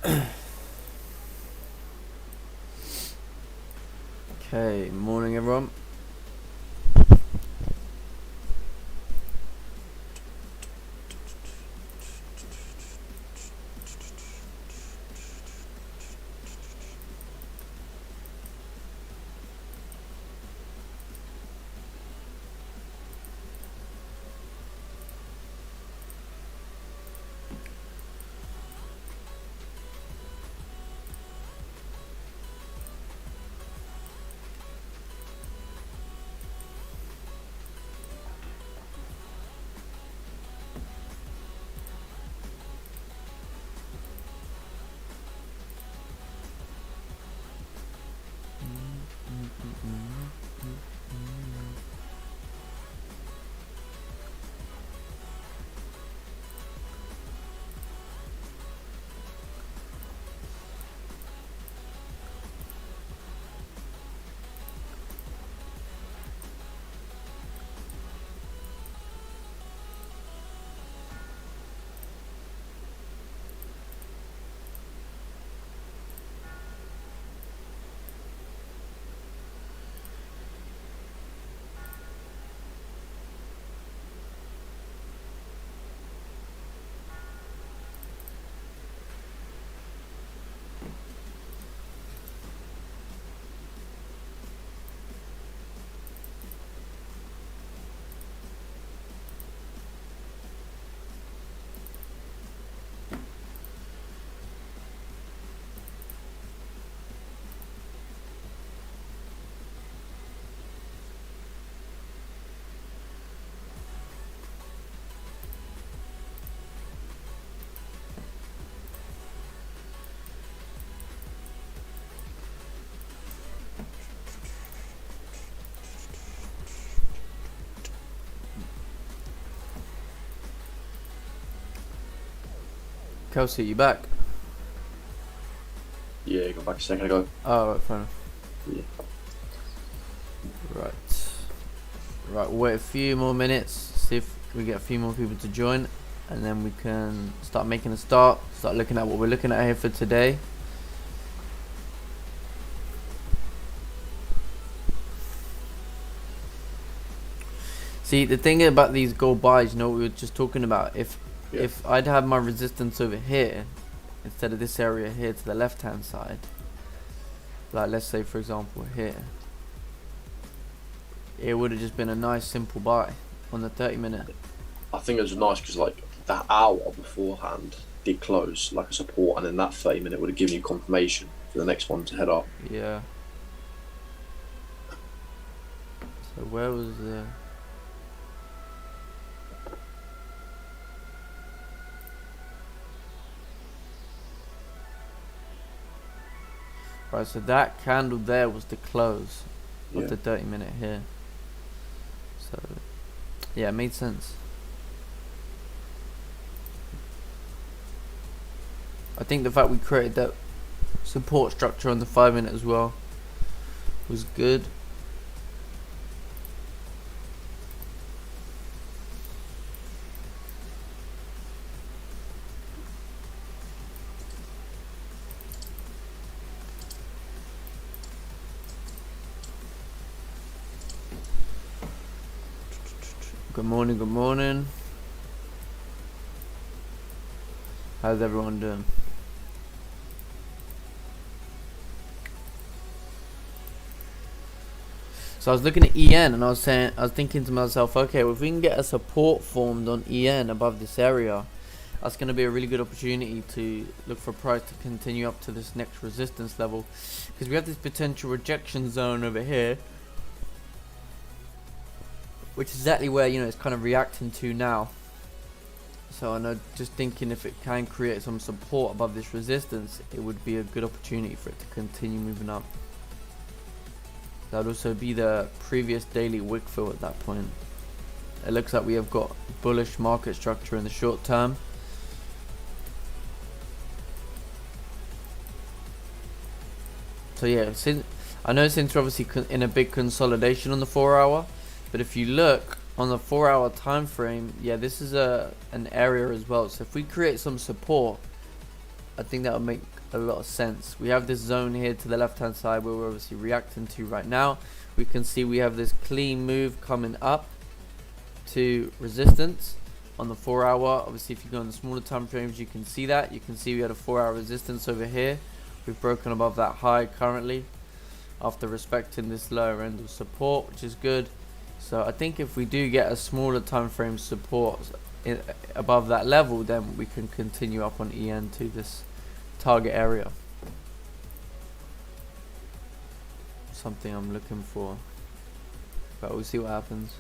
Okay, morning everyone. Kelsey, you back? Yeah, got back a second ago. Oh, right, fair enough. Yeah. Right, we'll wait a few more minutes, see if we get a few more people to join, and then we can start making a start looking at what we're looking at here for today. See, the thing about these gold buys, you know what we were just talking about, if I'd have my resistance over here instead of this area here to the left hand side, like let's say for example here, it would have just been a nice simple buy on the 30-minute. I think it was nice because like that hour beforehand did close like a support, and then that 30-minute would have given you confirmation for the next one to head up. Yeah. So where was the... Right, so that candle there was the close of the 30-minute here. So, yeah, it made sense. I think the fact we created that support structure on the 5-minute as well was good. Good morning, good morning. How's everyone doing? So I was looking at EN and I was thinking to myself, okay, well, if we can get a support formed on EN above this area, that's going to be a really good opportunity to look for price to continue up to this next resistance level, because we have this potential rejection zone over here, which is exactly where, you know, it's kind of reacting to now. So I know, just thinking if it can create some support above this resistance, it would be a good opportunity for it to continue moving up. That would also be the previous daily wick fill at that point. It looks like we have got bullish market structure in the short term. So yeah, I know since we're obviously in a big consolidation on the 4 hour, but if you look on the 4 hour time frame, yeah, this is an area as well. So if we create some support, I think that would make a lot of sense. We have this zone here to the left hand side where we're obviously reacting to right now. We can see we have this clean move coming up to resistance on the 4 hour. Obviously if you go on the smaller time frames, you can see that. You can see we had a 4 hour resistance over here. We've broken above that high currently after respecting this lower end of support, which is good. So I think if we do get a smaller time frame support above that level, then we can continue up on EN to this target area. Something I'm looking for, but we'll see what happens.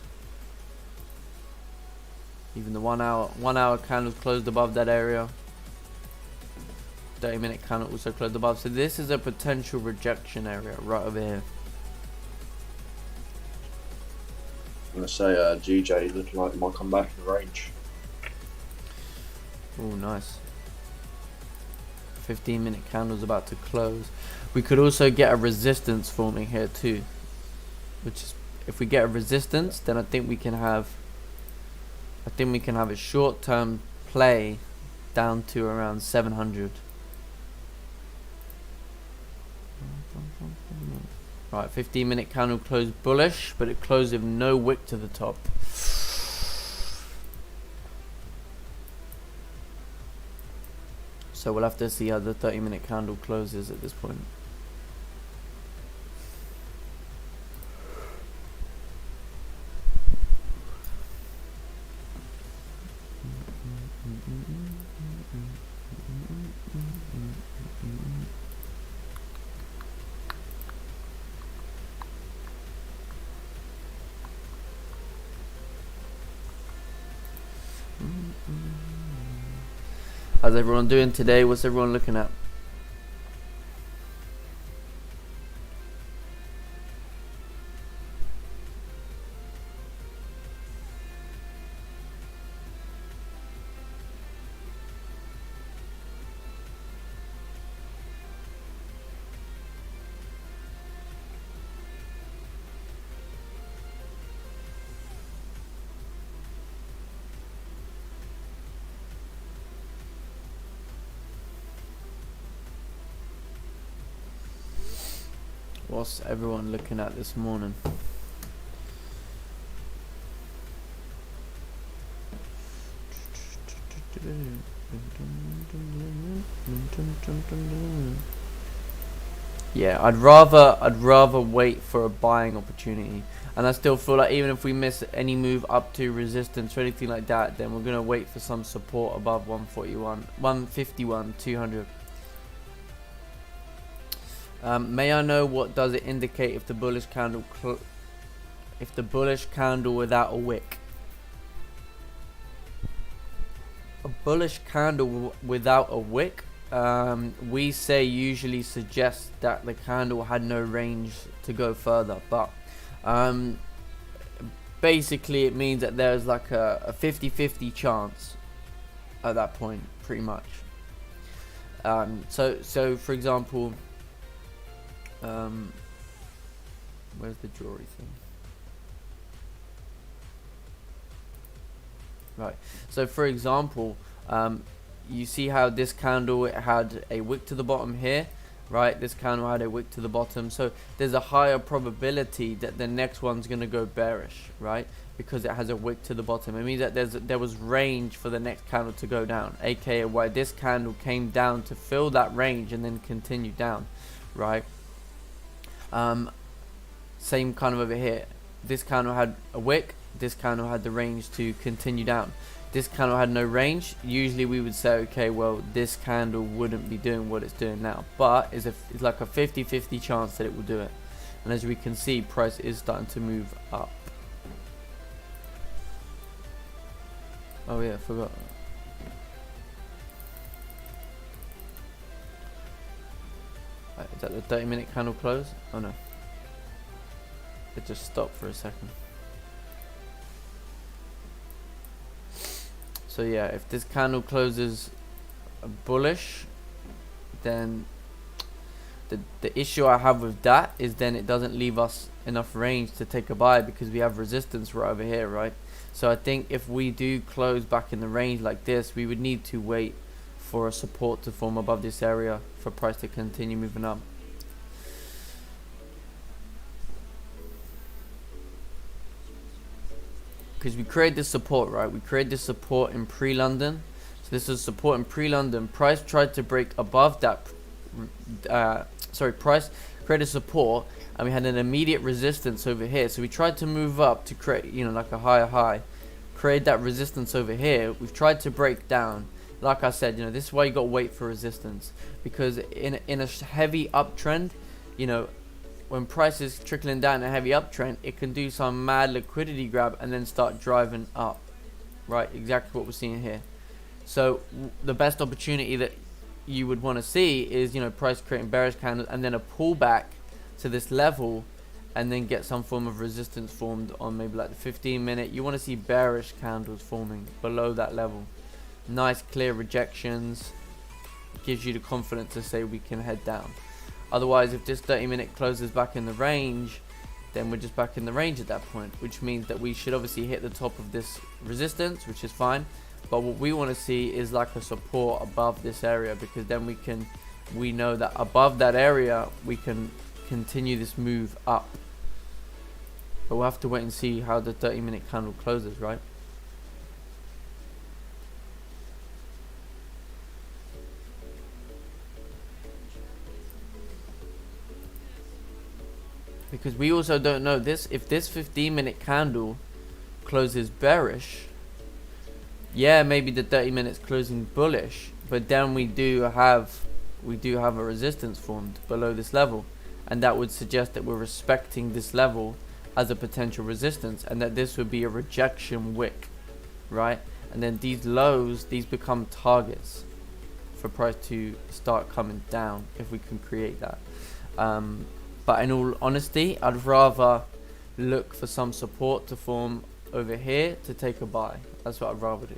Even the 1 hour candles closed above that area. 30-minute candle also closed above. So this is a potential rejection area right over here. I'm gonna say GJ looking like it might come back in the range. Oh, nice. 15-minute candle's about to close. We could also get a resistance forming here too, which is, if we get a resistance, then I think we can have a short-term play down to around 700. Right, 15-minute candle closed bullish, but it closed with no wick to the top. So we'll have to see how the 30-minute candle closes at this point. How's everyone doing today? What's everyone looking at? What's everyone looking at this morning? Yeah, I'd rather wait for a buying opportunity, and I still feel like even if we miss any move up to resistance or anything like that, then we're gonna wait for some support above 141, 151, 200. May I know what does it indicate if the bullish candle without a wick? A bullish candle without a wick, we say usually suggests that the candle had no range to go further, but basically it means that there's like a 50-50 chance at that point, pretty much. So for example, where's the jewelry thing? Right, so for example, you see how this candle, it had a wick to the bottom here, right? This candle had a wick to the bottom, so there's a higher probability that the next one's going to go bearish, right? Because it has a wick to the bottom. It means that there was range for the next candle to go down, aka why this candle came down to fill that range and then continue down, right? Same kind of over here. This candle had a wick, this candle had the range to continue down. This candle had no range. Usually we would say, okay, well, this candle wouldn't be doing what it's doing now, but it's like a 50-50 chance that it will do it. And as we can see, price is starting to move up. Oh yeah, I forgot. Right, is that the 30-minute candle close? Oh no. It just stopped for a second. So yeah, if this candle closes bullish, then the issue I have with that is then it doesn't leave us enough range to take a buy because we have resistance right over here, right? So I think if we do close back in the range like this, we would need to wait for a support to form above this area for price to continue moving up. Because we create this support, right? We create this support in pre-London. So this is support in pre-London. Price tried to break above that. Price created support, and we had an immediate resistance over here. So we tried to move up to create, like a higher high. Create that resistance over here. We've tried to break down. Like I said, this is why you got to wait for resistance. Because in a heavy uptrend, when price is trickling down a heavy uptrend, it can do some mad liquidity grab and then start driving up, right? Exactly what we're seeing here. So the best opportunity that you would want to see is, price creating bearish candles and then a pullback to this level, and then get some form of resistance formed on maybe like the 15-minute. You want to see bearish candles forming below that level. Nice clear rejections. Gives you the confidence to say we can head down. Otherwise, if this 30-minute closes back in the range, then we're just back in the range at that point, which means that we should obviously hit the top of this resistance, which is fine. But what we want to see is like a support above this area, because then we know that above that area we can continue this move up. But we'll have to wait and see how the 30-minute candle closes, right? Because we also don't know if this 15-minute candle closes bearish, yeah, maybe the 30 minutes closing bullish, but then we do have a resistance formed below this level, and that would suggest that we're respecting this level as a potential resistance, and that this would be a rejection wick, right? And then these lows, these become targets for price to start coming down if we can create that. But in all honesty, I'd rather look for some support to form over here to take a buy. That's what I'd rather do.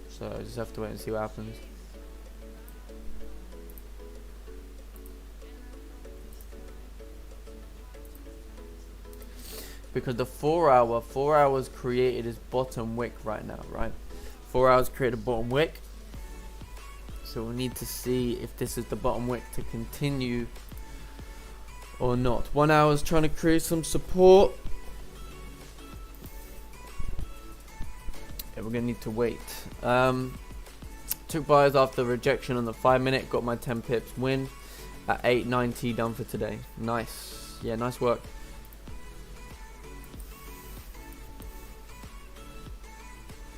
So I just have to wait and see what happens. Because the 4 hours created his bottom wick right now, right? 4 hours created a bottom wick. So we need to see if this is the bottom wick to continue or not. 1 hour is trying to create some support. Yeah, we're gonna need to wait. Took buyers after rejection on the 5-minute. Got my 10 pips win at 890 done for today. Nice. Yeah, nice work.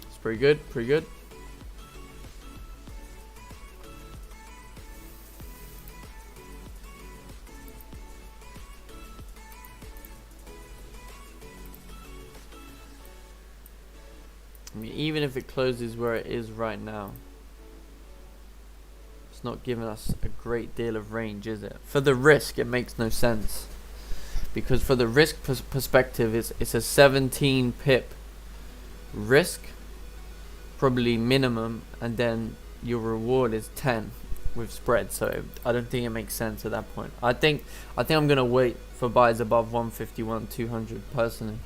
It's pretty good. Pretty good. I mean, even if it closes where it is right now, it's not giving us a great deal of range, is it? For the risk, it makes no sense. Because for the risk perspective, it's a 17 pip risk, probably minimum, and then your reward is 10 with spread. So I don't think it makes sense at that point. I think I'm gonna wait for buys above 151, 200 personally.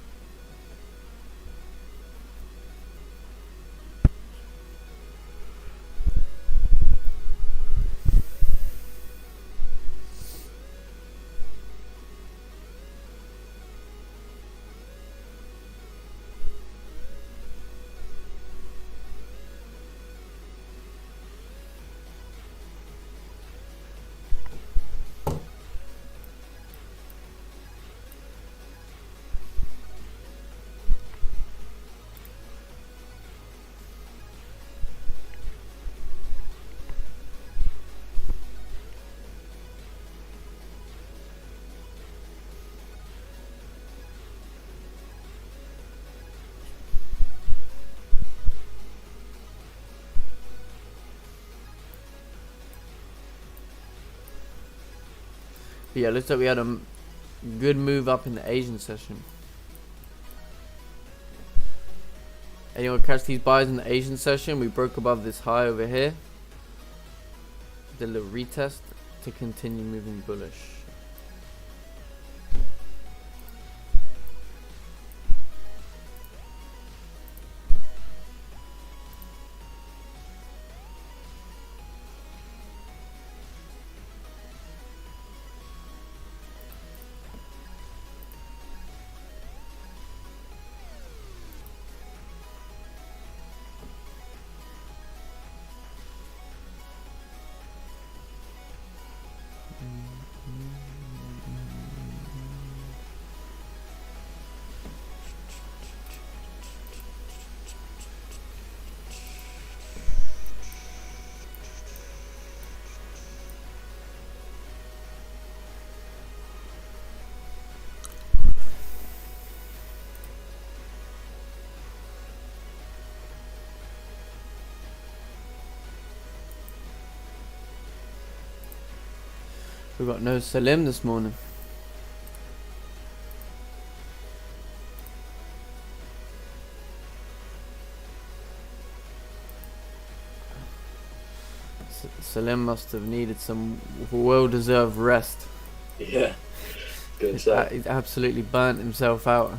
But yeah, looks like we had a good move up in the Asian session. Anyone catch these buys in the Asian session? We broke above this high over here. Did a little retest to continue moving bullish. We got no Salim this morning. Salim must have needed some well-deserved rest. Yeah, good say. He's absolutely burnt himself out.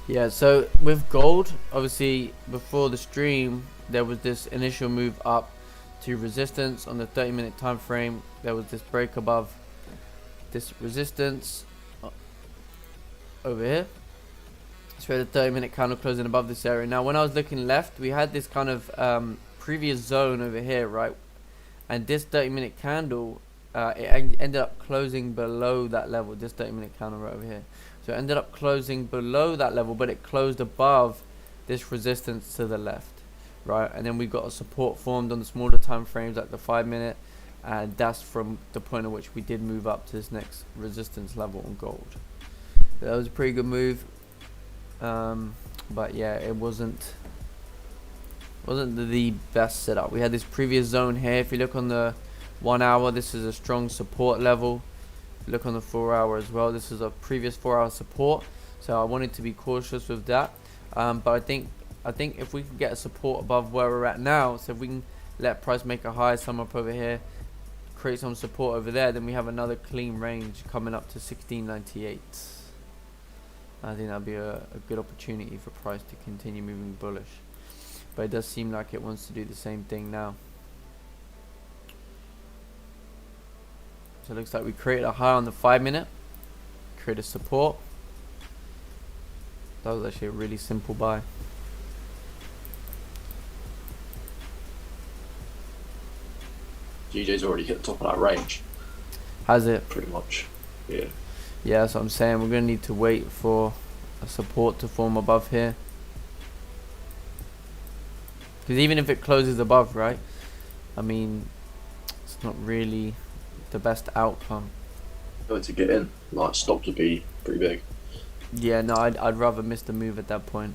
Yeah, so with gold, obviously before the stream there was this initial move up to resistance on the 30-minute time frame. There was this break above this resistance over here. So we had a 30-minute candle closing above this area. Now when I was looking left, we had this kind of previous zone over here, right? And this 30-minute candle, ended up closing below that level, this 30-minute candle right over here. So it ended up closing below that level, but it closed above this resistance to the left, right? And then we got a support formed on the smaller time frames, like the 5-minute, and that's from the point at which we did move up to this next resistance level on gold. So that was a pretty good move, but yeah, it wasn't the best setup. We had this previous zone here. If you look on the 1 hour, this is a strong support level. Look on the 4 hour as well, this is a previous 4 hour support, so I wanted to be cautious with that. But I think if we can get a support above where we're at now, so if we can let price make a high some up over here, create some support over there, then we have another clean range coming up to 1698. I think that'd be a good opportunity for price to continue moving bullish, but it does seem like it wants to do the same thing now. So it looks like we created a high on the 5-minute, created support. That was actually a really simple buy. GJ's already hit the top of that range. Has it? Pretty much. Yeah. Yeah, that's what I'm saying. We're going to need to wait for a support to form above here. Because even if it closes above, right? I mean, it's not really the best outcome. Going to get in, like stop to be pretty big. Yeah, no, I'd rather miss the move at that point.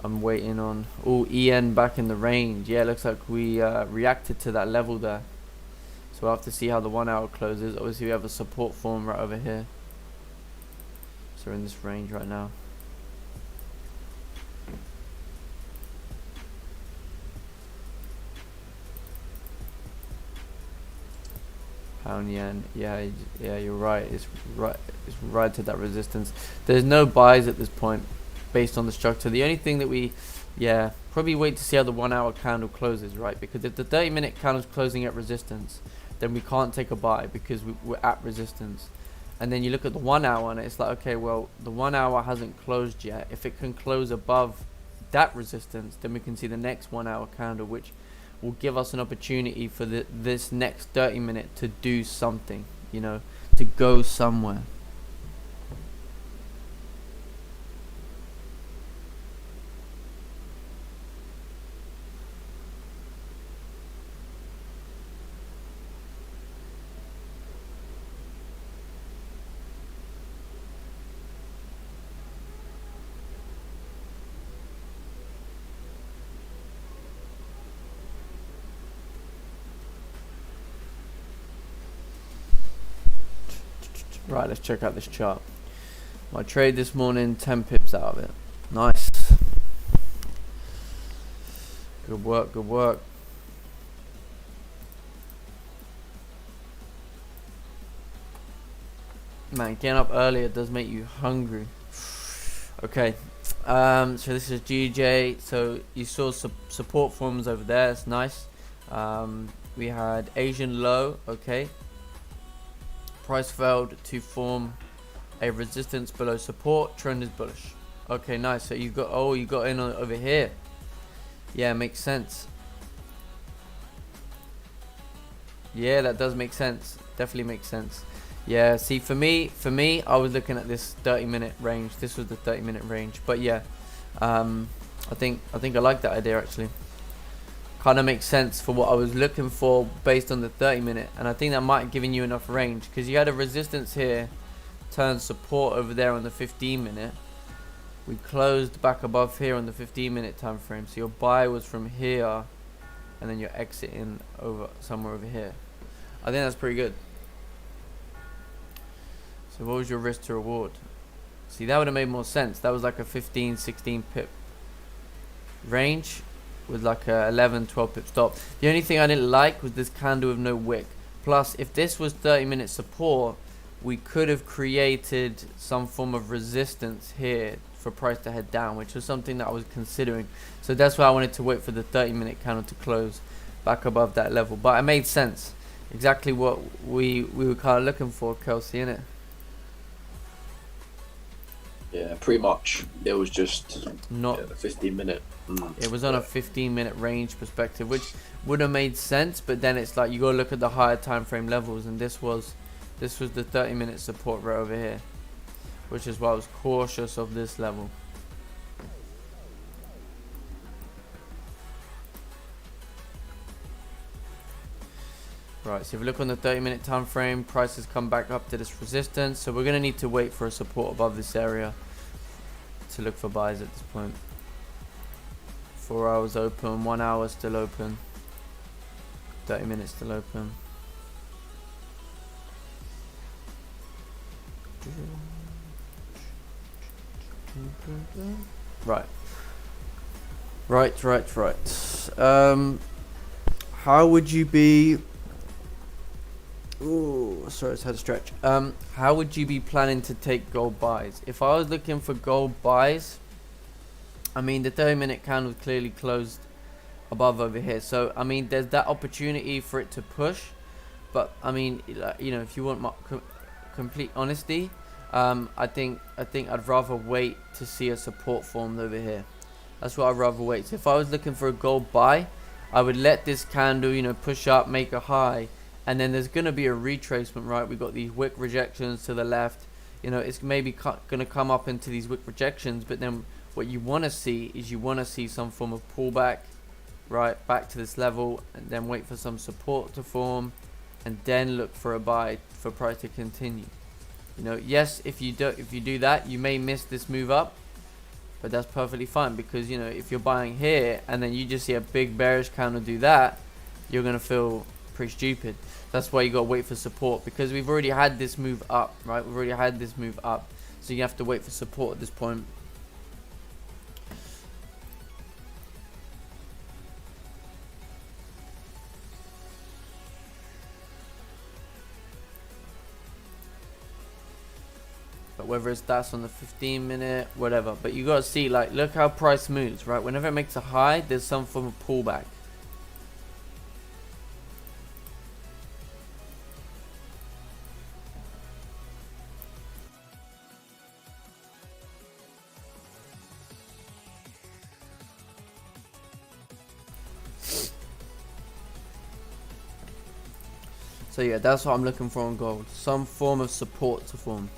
I'm waiting on EN back in the range. Yeah, looks like we reacted to that level there. So we'll have to see how the 1 hour closes. Obviously we have a support form right over here. So we're in this range right now. Pound yen, yeah, you're right. It's right to that resistance. There's no buys at this point, based on the structure. The only thing that we, probably wait to see how the 1 hour candle closes, right? Because if the 30-minute candle's closing at resistance, then we can't take a buy because we're at resistance. And then you look at the 1 hour and it's like, okay, well, the 1 hour hasn't closed yet. If it can close above that resistance, then we can see the next 1 hour candle, which will give us an opportunity for this next 30-minute to do something, you know, to go somewhere. Right, let's check out this chart. My trade this morning, 10 pips out of it. Nice. Good work, good work. Man, getting up earlier does make you hungry. Okay, So this is GJ. So you saw support forms over there. That's nice. We had Asian low. Okay. Price failed to form a resistance below support. Trend is bullish. Okay, nice. So you got in on over here. Yeah, makes sense. Yeah, that does make sense. Definitely makes sense. Yeah, see, for me, I was looking at this 30-minute range. This was the 30-minute range. But yeah, I think I like that idea actually. Kind of makes sense for what I was looking for based on the 30-minute, and I think that might have given you enough range because you had a resistance here, turn support over there on the 15-minute. We closed back above here on the 15-minute time frame. So your buy was from here, and then you're exiting over somewhere over here. I think that's pretty good. So what was your risk to reward? See, that would have made more sense. That was like a 15, 16 pip range with like a 11, 12 pip stop. The only thing I didn't like was this candle with no wick. Plus, if this was 30-minute support, we could have created some form of resistance here for price to head down, which was something that I was considering. So that's why I wanted to wait for the 30-minute candle to close back above that level. But it made sense. Exactly what we were kind of looking for, Kelsey, innit? Yeah, pretty much. It was just not the 15-minute. It was on a 15-minute range perspective, which would have made sense. But then it's like you got to look at the higher time frame levels, and this was the 30-minute support right over here, which is why I was cautious of this level. Right, so if we look on the 30-minute time frame, price has come back up to this resistance, so we're going to need to wait for a support above this area to look for buys at this point. 4 hours open, 1 hour still open, 30 minutes still open. Right. How would you be... Ooh, sorry, it's had a stretch. How would you be planning to take gold buys? If I was looking for gold buys, I mean, the 30-minute candle clearly closed above over here. So, I mean, there's that opportunity for it to push. But, I mean, you know, if you want my complete honesty, I think I'd rather wait to see a support formed over here. That's what I'd rather wait. So if I was looking for a gold buy, I would let this candle, you know, push up, make a high. And then there's going to be a retracement, right? We've got these wick rejections to the left. You know, it's maybe going to come up into these wick rejections. But then what you want to see is you want to see some form of pullback, right? Back to this level. And then wait for some support to form. And then look for a buy for price to continue. You know, yes, if you do that, you may miss this move up. But that's perfectly fine. Because, you know, if you're buying here and then you just see a big bearish candle do that, you're going to feel pretty stupid. That's why you got to wait for support, because we've already had this move up, right? We've already had this move up, so you have to wait for support at this point. But whether it's that's on the 15-minute, whatever, but you got to see, like, look how price moves, right? Whenever it makes a high, there's some form of pullback. So yeah, that's what I'm looking for on gold. Some form of support to form.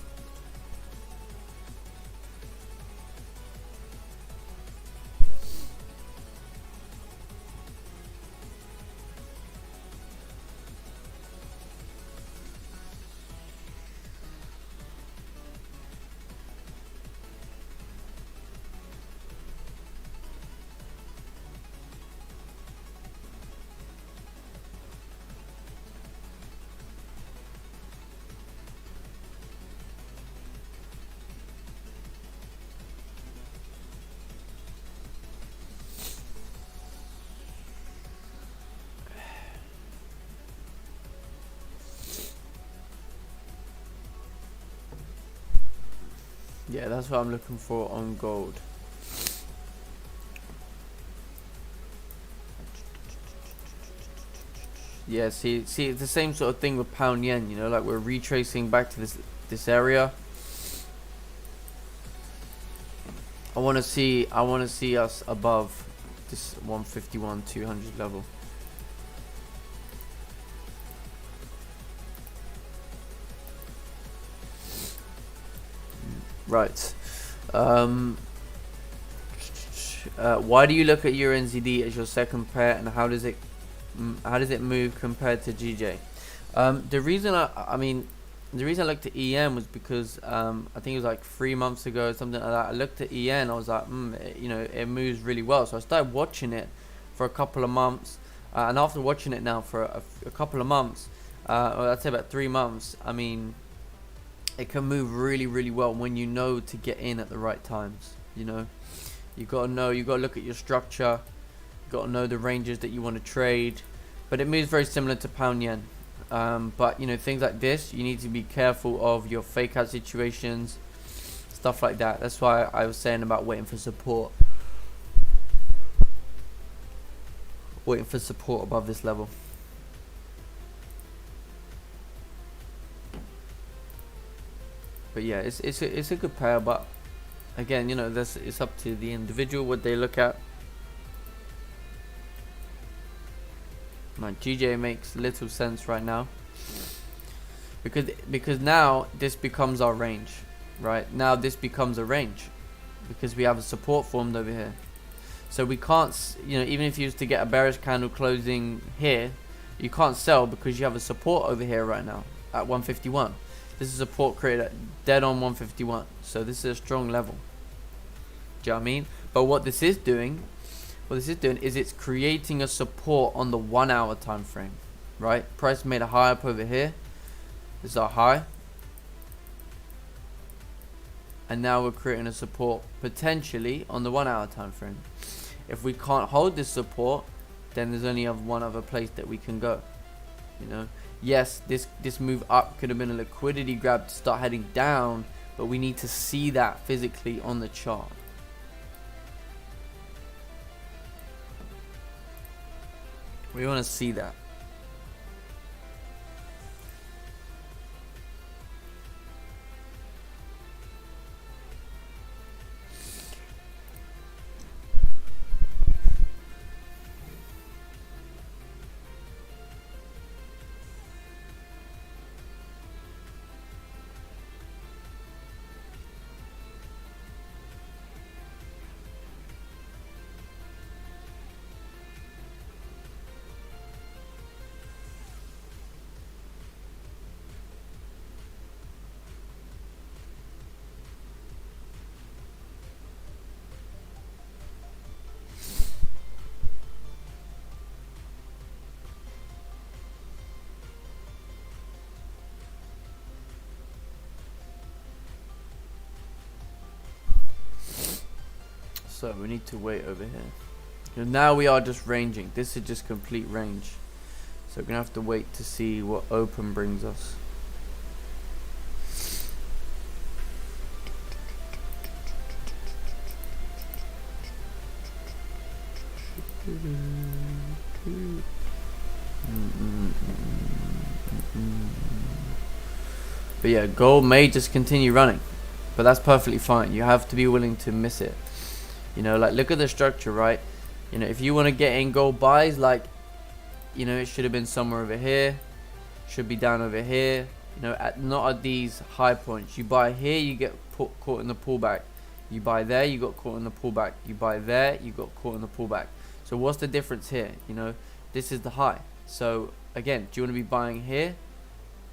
Yeah, that's what I'm looking for on gold. Yeah, see, it's the same sort of thing with pound yen. You know, like we're retracing back to this area. I want to see us above this 151 200 level. Right. Why do you look at Euro NZD as your second pair, and how does it move compared to GJ? The reason the reason I looked at EM was because I think it was like 3 months ago, something like that. I looked at EN, I was like, you know, it moves really well. So I started watching it for a couple of months, and after watching it now for a couple of months, or I'd say about 3 months, I mean, it can move really, really well when you know to get in at the right times. You know, you gotta look at your structure, you gotta know the ranges that you want to trade. But it moves very similar to pound yen. But you know, things like this, you need to be careful of your fake out situations, stuff like that. That's why I was saying about waiting for support above this level. But yeah, it's a good pair, but again, you know, it's up to the individual what they look at. Man, GJ makes little sense right now, because now this becomes our range, right? Now this becomes a range because we have a support formed over here. So we can't, you know, even if you used to get a bearish candle closing here, you can't sell because you have a support over here right now at 151. This is support created at dead on 151. So this is a strong level. Do you know what I mean? But what this is doing is it's creating a support on the 1 hour time frame, right? Price made a high up over here. This is our high, and now we're creating a support potentially on the 1 hour time frame. If we can't hold this support, then there's only one other place that we can go. You know, yes, this move up could have been a liquidity grab to start heading down, but we need to see that physically on the chart. We want to see that. So we need to wait over here. And now we are just ranging. This is just complete range. So we're gonna have to wait to see what open brings us. But yeah, gold may just continue running, but that's perfectly fine. You have to be willing to miss it. You know, like, look at the structure, right? You know, if you want to get in gold buys, like, you know, it should have been somewhere over here, should be down over here. You know, not at these high points. You buy here, you get caught in the pullback. You buy there, you got caught in the pullback. You buy there, you got caught in the pullback. So what's the difference here? You know, this is the high. So again, do you want to be buying here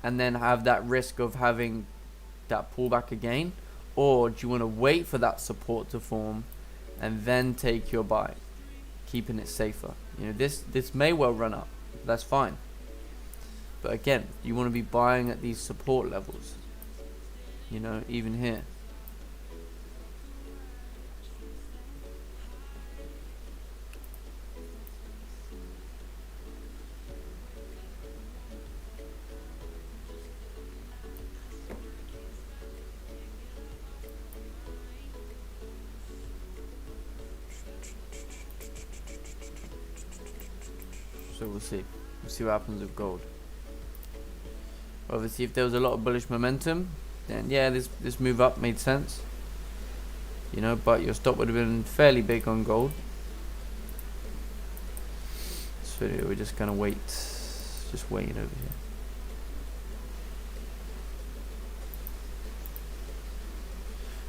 and then have that risk of having that pullback again, or do you want to wait for that support to form and then take your buy, keeping it safer? You know, this may well run up, that's fine, but again, you want to be buying at these support levels, you know, even here. So we'll see. We'll see what happens with gold. Obviously, if there was a lot of bullish momentum, then yeah, this move up made sense. You know, but your stop would have been fairly big on gold. So we're just gonna wait, just waiting over here.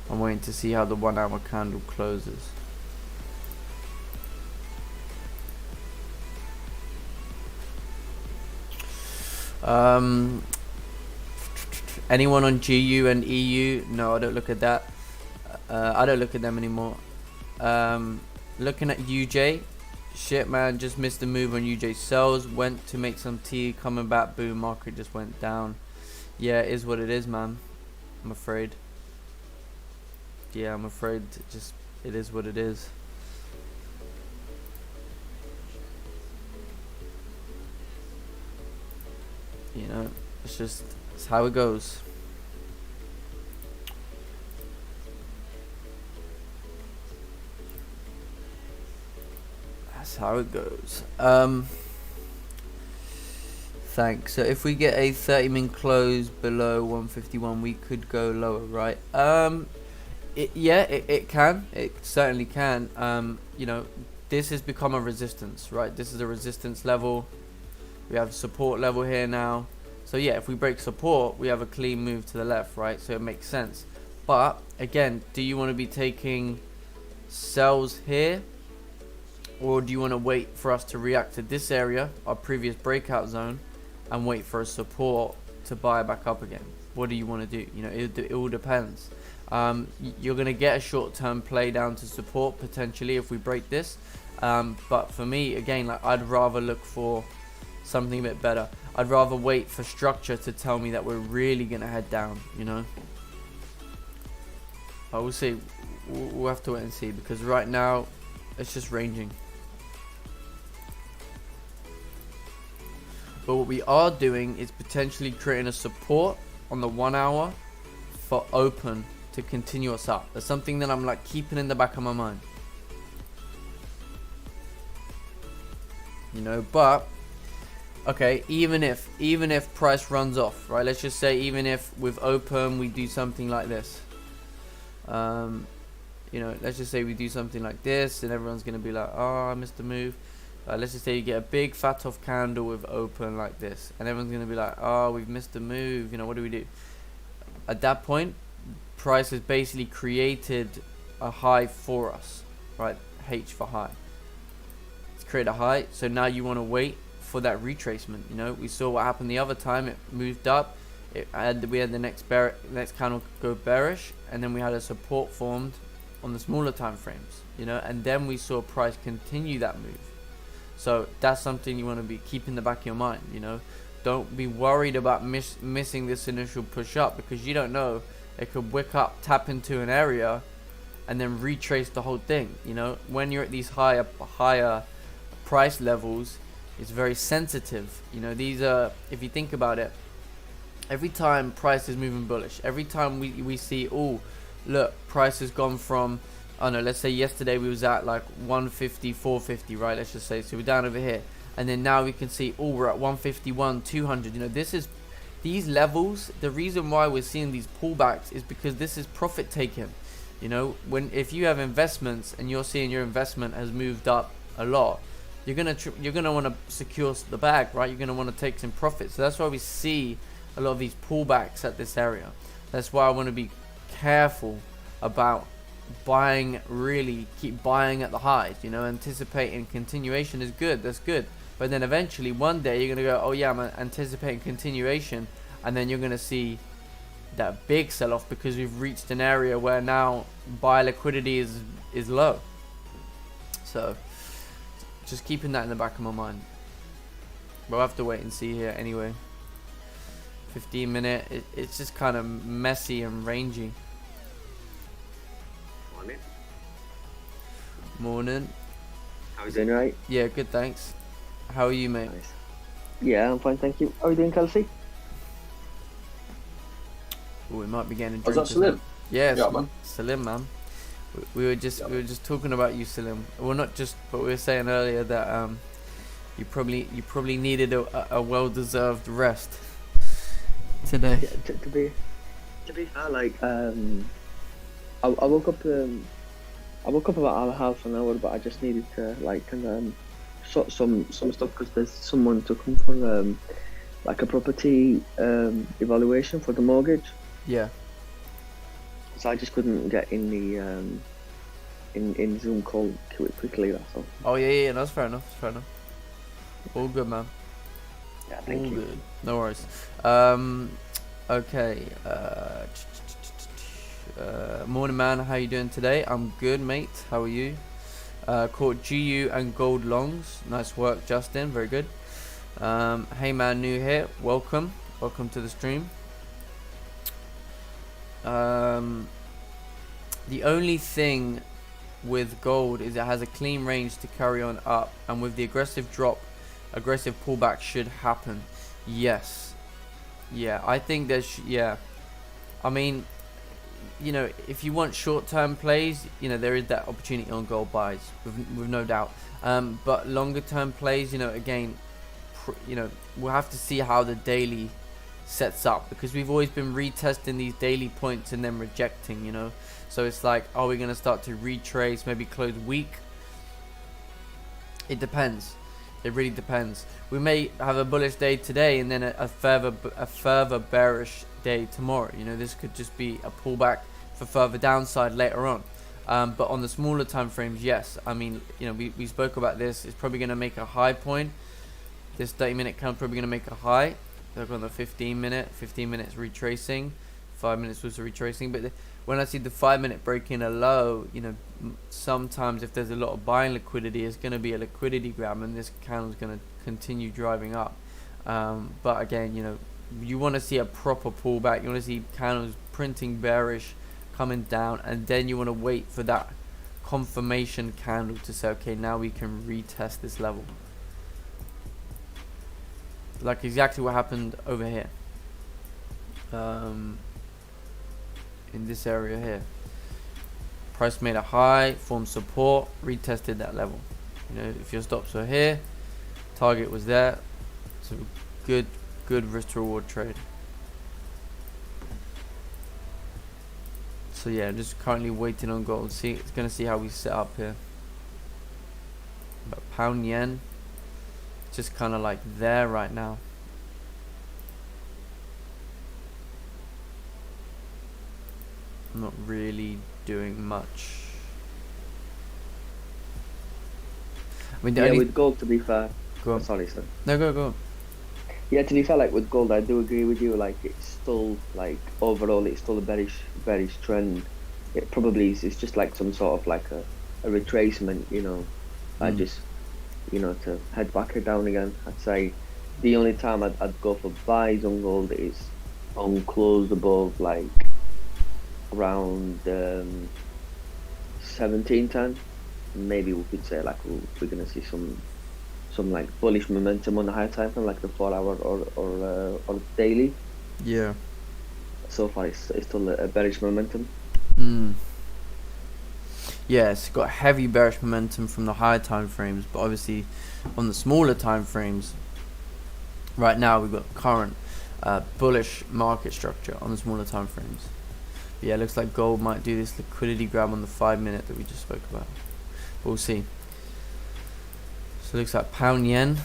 I'm waiting to see how the 1 hour candle closes. Anyone on GU and EU? No, I don't look at that. I don't look at them anymore. Looking at UJ, shit man, just missed the move on UJ. Sells, went to make some tea, coming back, boom, market just went down. Yeah, it is what it is, man. I'm afraid. Yeah, I'm afraid it is what it is. You know, it's how it goes. That's how it goes. Thanks. So if we get a 30-min close below 151, we could go lower, right? It can. It certainly can. You know, this has become a resistance, right? This is a resistance level. We have support level here now. So yeah, if we break support, we have a clean move to the left, right? So it makes sense. But again, do you want to be taking sells here? Or do you want to wait for us to react to this area, our previous breakout zone, and wait for a support to buy back up again? What do you want to do? You know, it all depends. You're going to get a short-term play down to support potentially if we break this. But for me, again, like I'd rather look for something a bit better. I'd rather wait for structure to tell me that we're really going to head down, you know. I will see. We'll have to wait and see, because right now it's just ranging. But what we are doing is potentially creating a support on the 1 hour for open to continue us up. That's something that I'm like keeping in the back of my mind. You know, but okay, even if price runs off, right? Let's just say even if with open we do something like this. You know, let's just say we do something like this, and everyone's gonna be like, "Oh, I missed the move." Let's just say you get a big fat off candle with open like this, and everyone's gonna be like, "Oh, we've missed the move." You know, what do we do? At that point, price has basically created a high for us, right? H for high. It's created a high, so now you want to wait for that retracement. You know, we saw what happened the other time. It moved up. We had the next candle go bearish, and then we had a support formed on the smaller time frames. You know, and then we saw price continue that move. So that's something you want to be keep in the back of your mind. You know, don't be worried about missing this initial push up, because you don't know, it could wick up, tap into an area, and then retrace the whole thing. You know, when you're at these higher price levels, it's very sensitive. You know, these are, if you think about it, every time price is moving bullish, every time we see, oh look, price has gone from, I don't know, let's say yesterday we was at like 150, 450, right? Let's just say, so we're down over here, and then now we can see, oh, we're at 151, 200. You know, these levels, the reason why we're seeing these pullbacks is because this is profit taking. You know, if you have investments and you're seeing your investment has moved up a lot, you're gonna want to secure the bag, right? You're gonna want to take some profit. So that's why we see a lot of these pullbacks at this area. That's why I want to be careful about buying, really keep buying at the highs. You know, anticipating continuation is good, that's good, but then eventually one day you're gonna go, oh yeah, I'm anticipating continuation, and then you're gonna see that big sell-off because we've reached an area where now buy liquidity is low. So just keeping that in the back of my mind. We'll have to wait and see here anyway. 15-minute, it's just kind of messy and rangy. Morning. How are you doing, right? Yeah, good, thanks. How are you, mate? Nice. Yeah, I'm fine, thank you. How are you doing, Kelsey? Oh, we might be getting a drink. Was that Salim? Yeah, man. Salim, man. We were just talking about you, Salim. Well, not just, but we were saying earlier that You probably needed a well-deserved rest today. Yeah, to be fair, like I woke up about half an hour, but I just needed to like sort some stuff because there's someone to come for like a property evaluation for the mortgage. Yeah. So I just couldn't get in the in Zoom call quickly. That's all. Oh yeah, that's fair enough. That's fair enough. All good, man. Yeah, All thank you. good. No worries. Okay. Morning, man. How you doing today? I'm good, mate. How are you? Caught GU and gold longs. Nice work, Justin. Very good. Hey, man. New here. Welcome. Welcome to the stream. The only thing with gold is it has a clean range to carry on up, and with the aggressive drop, aggressive pullback should happen. Yes. Yeah, I think there's yeah. I mean, you know, if you want short-term plays, you know, there is that opportunity on gold buys with no doubt. But longer-term plays, you know, again, you know, we'll have to see how the daily sets up, because we've always been retesting these daily points and then rejecting, you know. So it's like, are we going to start to retrace, maybe close weak? It depends. It really depends. We may have a bullish day today and then a further bearish day tomorrow. You know, this could just be a pullback for further downside later on. But on the smaller time frames, yes. I mean, you know, we spoke about this. It's probably going to make a high point. This 30-minute count probably going to make a high. Look on the 15 minutes retracing. 5 minutes was retracing. But when I see the 5 minute breaking a low, you know, sometimes if there's a lot of buying liquidity, it's going to be a liquidity grab, and this candle is going to continue driving up. But again, you know, you want to see a proper pullback. You want to see candles printing bearish, coming down, and then you want to wait for that confirmation candle to say, okay, now we can retest this level. Like exactly what happened over here. In this area here, price made a high, formed support, retested that level. You know, if your stops were here, target was there. It's a good risk to reward trade. So yeah, just currently waiting on gold. See, it's gonna see how we set up here. But pound yen, just kind of like there right now. I'm not really doing much. I mean, the only with gold, to be fair. Go on. Sorry, sir. No, go on. Yeah, to be fair, like with gold, I do agree with you. Like it's still like overall, it's still a bearish trend. It probably is. It's just like some sort of like a retracement, you know. I just, you know, to head back or down again. I'd say the only time I'd go for buys on gold is on close above like around 1710. Maybe we could say like we're gonna see some like bullish momentum on the high time frame, like the 4 hour or daily. Yeah. So far, it's still a bearish momentum. Yeah, it's got heavy bearish momentum from the higher time frames, but obviously on the smaller time frames, right now we've got current bullish market structure on the smaller time frames. But yeah, it looks like gold might do this liquidity grab on the 5 minute that we just spoke about. But we'll see. So it looks like pound yen.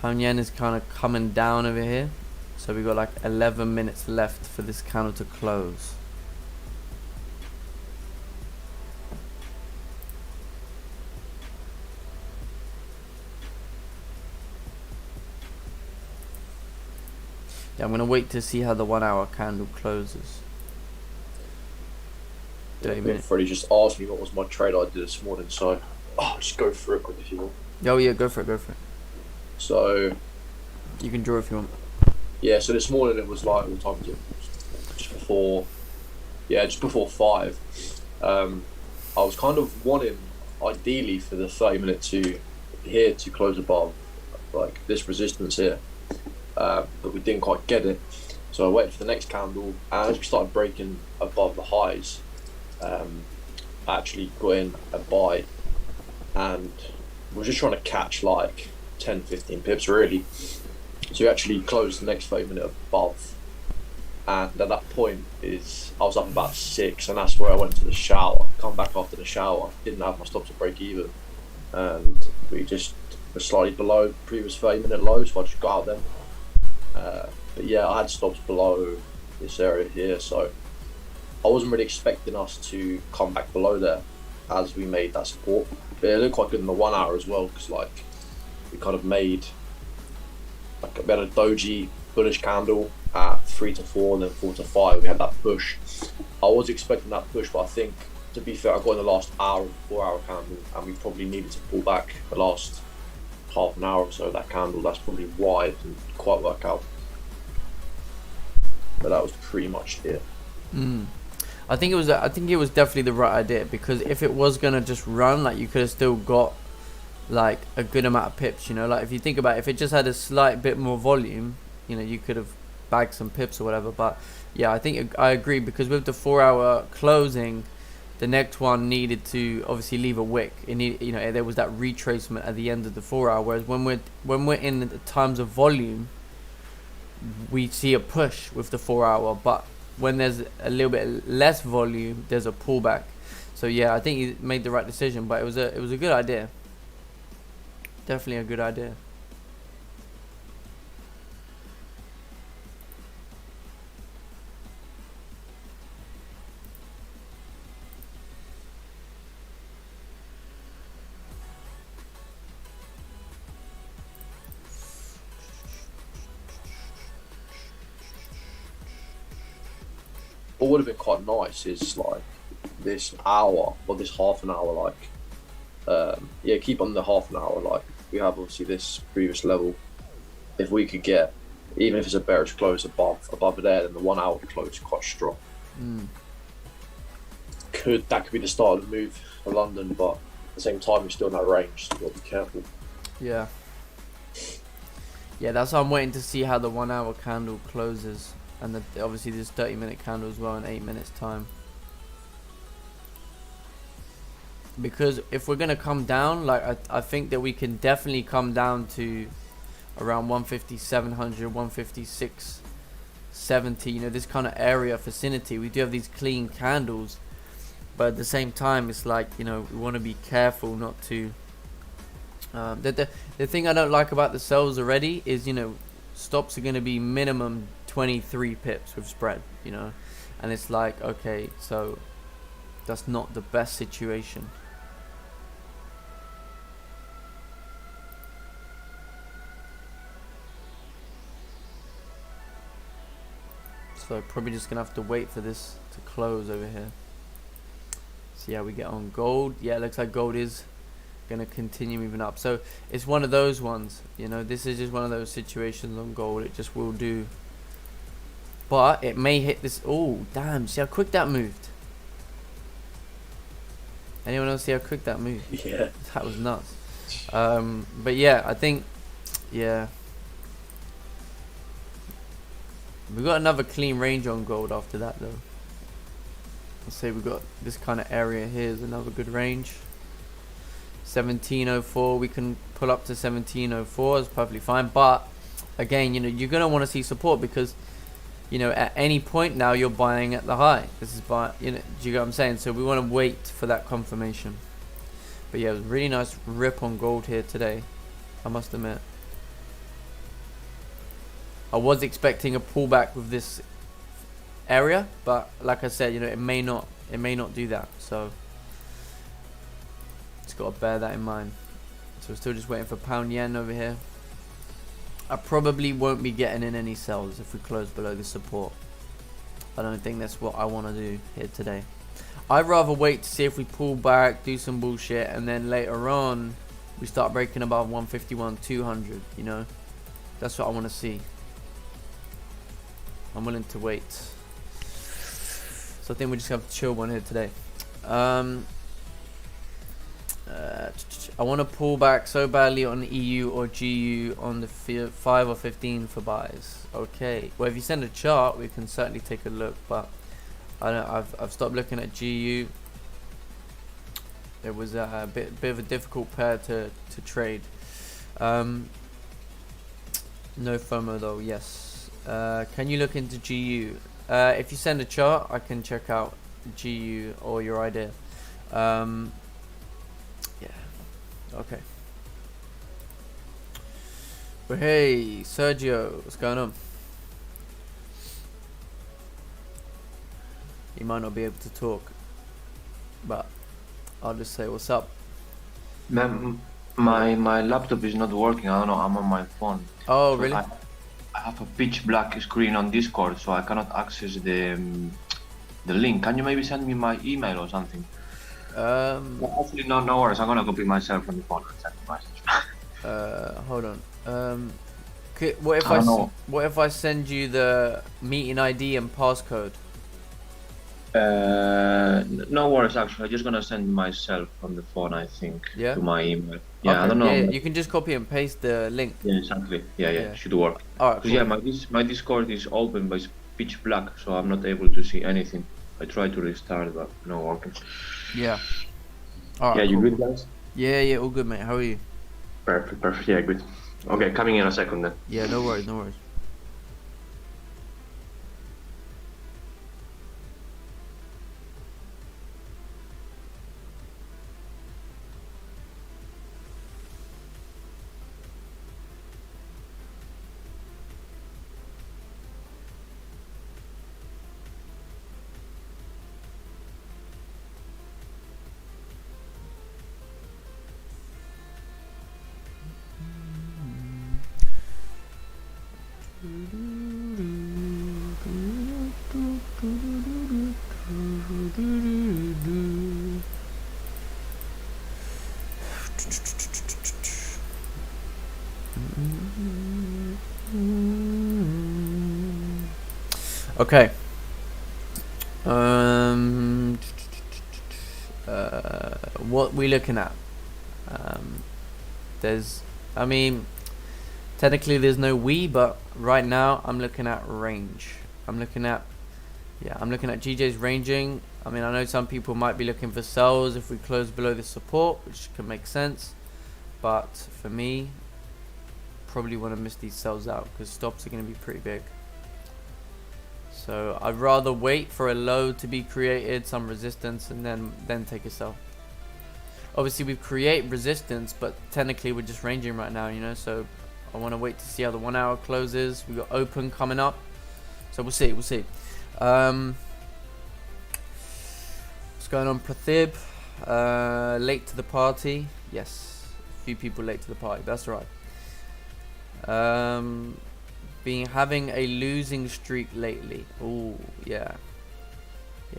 Pound yen is kind of coming down over here. So we've got like 11 minutes left for this candle to close. Yeah, I'm going to wait to see how the 1 hour candle closes. 30 minutes. Freddie just asked me what was my trade I did this morning, so I'll just go through it quick if you want. Oh yeah, go for it. So you can draw if you want. Yeah, so this morning it was like, what time was it? Just before 5. I was kind of wanting, ideally, for the 30 minute to close above, like this resistance here, but we didn't quite get it. So I waited for the next candle, and as we started breaking above the highs, I actually got in a buy, and we're just trying to catch like 10, 15 pips really. So we actually closed the next 30 minute above. And at that point I was up about 6, and that's where I went to the shower. Come back after the shower, didn't have my stops to break even, and we just were slightly below previous 30-minute low, so I just got out then. But yeah, I had stops below this area here, so I wasn't really expecting us to come back below there as we made that support. But it looked quite good in the 1 hour as well, because like we kind of made like we had a doji bullish candle at 3 to 4, and then 4 to 5 we had that push. I was expecting that push, but I think, to be fair, I got in the last hour of the 4 hour candle, and we probably needed to pull back the last half an hour or so of that candle. That's probably why it didn't quite work out. But that was pretty much it. I think it was definitely the right idea, because if it was gonna just run, like, you could have still got like a good amount of pips, you know. Like, if you think about it, if it just had a slight bit more volume, you know, you could have bagged some pips or whatever. But yeah, I think I agree, because with the 4 hour closing, the next one needed to obviously leave a wick. It need, you know, there was that retracement at the end of the 4 hour. Whereas when we're in the times of volume, we see a push with the 4 hour, but when there's a little bit less volume, there's a pullback. So yeah, I think he made the right decision, but it was a good idea. Definitely a good idea. What would have been quite nice is like this hour or this half an hour, like yeah, keep on the half an hour. Like, we have obviously this previous level. If we could get, even if it's a bearish close above there, then the 1 hour close is quite strong. That could be the start of the move for London, but at the same time, we're still in that range, so we've got to be careful. Yeah, that's why I'm waiting to see how the 1 hour candle closes, and obviously this 30-minute candle as well in 8 minutes time. Because if we're gonna come down, like, I think that we can definitely come down to around 150,700, 156.70, you know, this kind of area vicinity. We do have these clean candles, but at the same time, it's like, you know, we want to be careful not to. The thing I don't like about the sells already is, you know, stops are going to be minimum 23 pips with spread, you know, and it's like, okay, so that's not the best situation. So probably just gonna have to wait for this to close over here. See how we get on. Gold, yeah, it looks like gold is gonna continue moving up. So it's one of those ones, you know, this is just one of those situations on gold. It just will do, but it may hit this. Oh damn, see how quick that moved. Anyone else see how quick that moved? Yeah, That was nuts. But yeah, I think, yeah, we got another clean range on gold after that though. Let's say we got this kind of area here is another good range. 1704, we can pull up to 1704, is perfectly fine. But again, you know, you're gonna want to see support, because, you know, at any point now you're buying at the high. This is buy, you know, do you get what I'm saying? So we want to wait for that confirmation. But yeah, it was a really nice rip on gold here today, I must admit. I was expecting a pullback with this area, but like I said, you know, it may not do that. So just got to bear that in mind. So we're still just waiting for pound yen over here. I probably won't be getting in any sells if we close below the support. I don't think that's what I want to do here today. I'd rather wait to see if we pull back, do some bullshit, and then later on we start breaking above 151, 200, you know. That's what I want to see. I'm willing to wait. So I think we just have to chill one here today. I want to pull back so badly on EU or GU on the 5 or 15 for buys. Okay. Well, if you send a chart, we can certainly take a look. But I've stopped looking at GU. It was a bit of a difficult pair to trade. No FOMO though. Yes. Can you look into GU? If you send a chart, I can check out GU or your idea. Yeah. Okay. But hey, Sergio, what's going on? You might not be able to talk, but I'll just say what's up. My laptop is not working. I don't know. I'm on my phone. Oh, So really? I have a pitch black screen on Discord, so I cannot access the link. Can you maybe send me my email or something? Actually, no worries. I'm gonna copy myself from the phone and send the message. Hold on. What if I don't know. what if I send you the meeting ID and passcode? No worries. Actually, I'm just gonna send myself from the phone. I think Yeah? to my email. Yeah, Okay, I don't know. yeah, you can just copy and paste the link. Yeah, exactly. Yeah, Yeah. should work. Alright, Because cool. yeah, my Discord is open, but it's pitch black, so I'm not able to see anything. I tried to restart, but no working. Yeah. Alright, Yeah, you cool. good, guys? Yeah, all good, mate. How are you? Perfect. Yeah, good. Okay, coming in a second then. Yeah, no worries. Okay. What we looking at? I mean, technically there's no but right now I'm looking at range. I'm looking at GJ's ranging. I mean, I know some people might be looking for sells if we close below the support, which can make sense. But for me, probably want to miss these sells out because stops are going to be pretty big. So I'd rather wait for a low to be created, some resistance, and then take a sell. Obviously we create resistance, but technically we're just ranging right now, you know. So I want to wait to see how the 1 hour closes. We got open coming up, so we'll see. What's going on, Prathib? Late to the party? Yes, a few people late to the party. That's right. Having a losing streak lately. Oh yeah,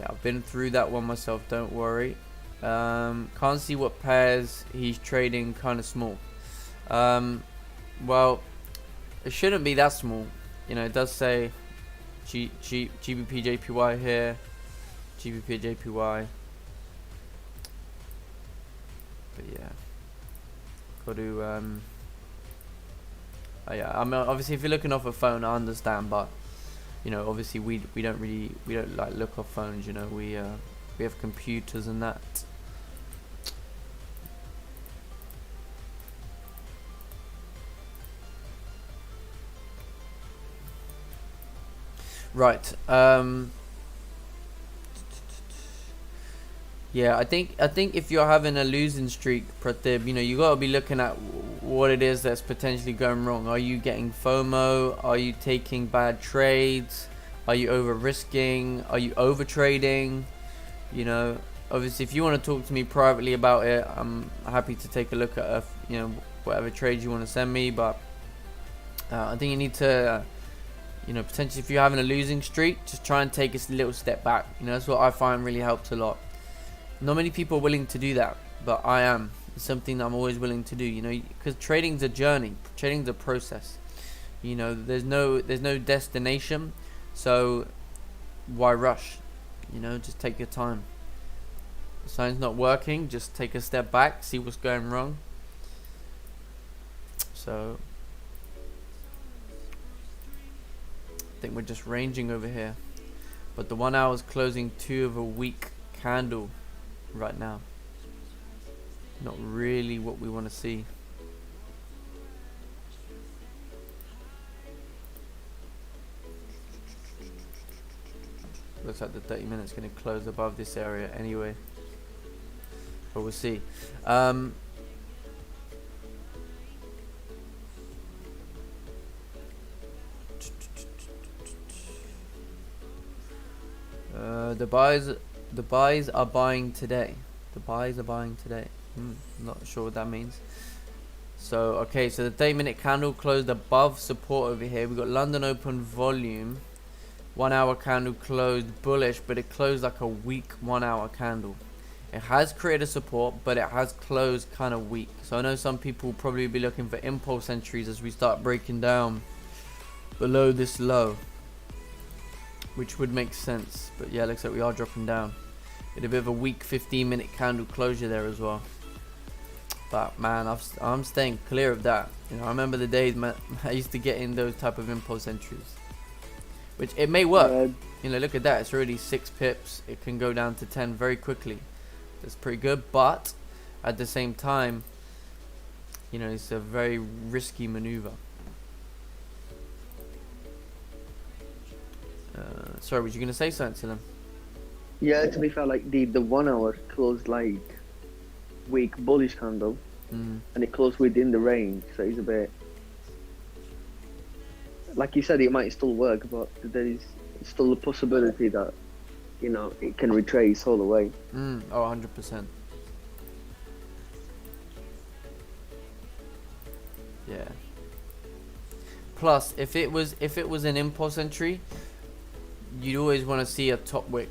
I've been through that one myself. Don't worry. Can't see what pairs he's trading. Kind of small. Well, it shouldn't be that small. You know, it does say GBP JPY here, GBP JPY. But yeah, got to yeah, I mean, obviously if you're looking off a phone, I understand, but you know, obviously we don't like look off phones, you know. We have computers and that. Right. Yeah, I think if you're having a losing streak, Prathib, you know, you gotta be looking at what it is that's potentially going wrong. Are you getting FOMO? Are you taking bad trades? Are you over risking? Are you over trading? You know, obviously, if you want to talk to me privately about it, I'm happy to take a look at you know, whatever trades you want to send me. But I think you need to, you know, potentially if you're having a losing streak, just try and take a little step back. You know, that's what I find really helps a lot. Not many people are willing to do that, but I am. It's something that I'm always willing to do, you know, because trading's a journey, trading's a process. You know, there's no destination, so why rush? You know, just take your time. If something's not working, just take a step back, see what's going wrong. So I think we're just ranging over here, but the 1 hour is closing 2 of a weak candle right now. Not really what we want to see. looks like the 30 minutes going to close above this area anyway, but we'll see. The buys are buying today. The buys are buying today. Not sure what that means. So okay, so the 30-minute candle closed above support over here. We got London Open volume. 1 hour candle closed bullish, but it closed like a weak 1 hour candle. It has created support, but it has closed kind of weak. So I know some people will probably be looking for impulse entries as we start breaking down below this low, which would make sense. But yeah, looks like we are dropping down. It's a bit of a weak 15-minute candle closure there as well. But man, I'm staying clear of that. You know, I remember the days, man, I used to get in those type of impulse entries, which it may work. Yeah. You know, look at that. It's already 6 pips. It can go down to 10 very quickly. That's pretty good. But at the same time, you know, it's a very risky maneuver. Sorry, was you gonna say something to them? Yeah, to be fair, like the 1 hour closed like weak bullish candle, and it closed within the range, so it's a bit, like you said, it might still work, but there is still a possibility that, you know, it can retrace all the way. Oh, 100%. Yeah. Plus, if it was an impulse entry, you'd always want to see a top wick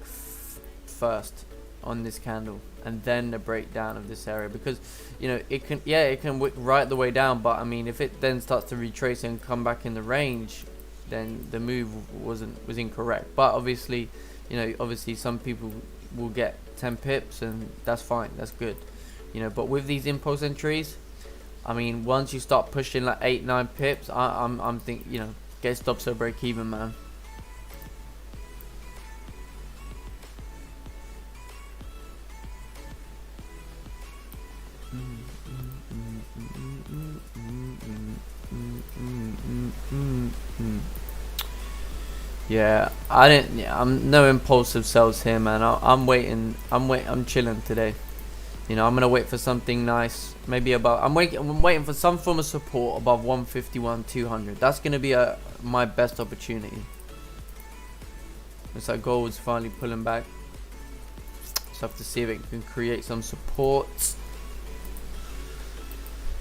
first on this candle, and then the breakdown of this area, because you know it can wick right the way down, but I mean, if it then starts to retrace and come back in the range, then the move was incorrect. But obviously, you know, obviously some people will get 10 pips, and that's fine, that's good, you know. But with these impulse entries, I mean, once you start pushing like 8-9 pips, I'm thinking, you know, get stop so break even, man. Yeah, I'm no impulsive sells here, man. I'm waiting. I'm chilling today. You know, I'm gonna wait for something nice, maybe about. I'm waiting for some form of support above 151, 200. That's gonna be my best opportunity. Looks like gold's finally pulling back. Just have to see if it can create some support.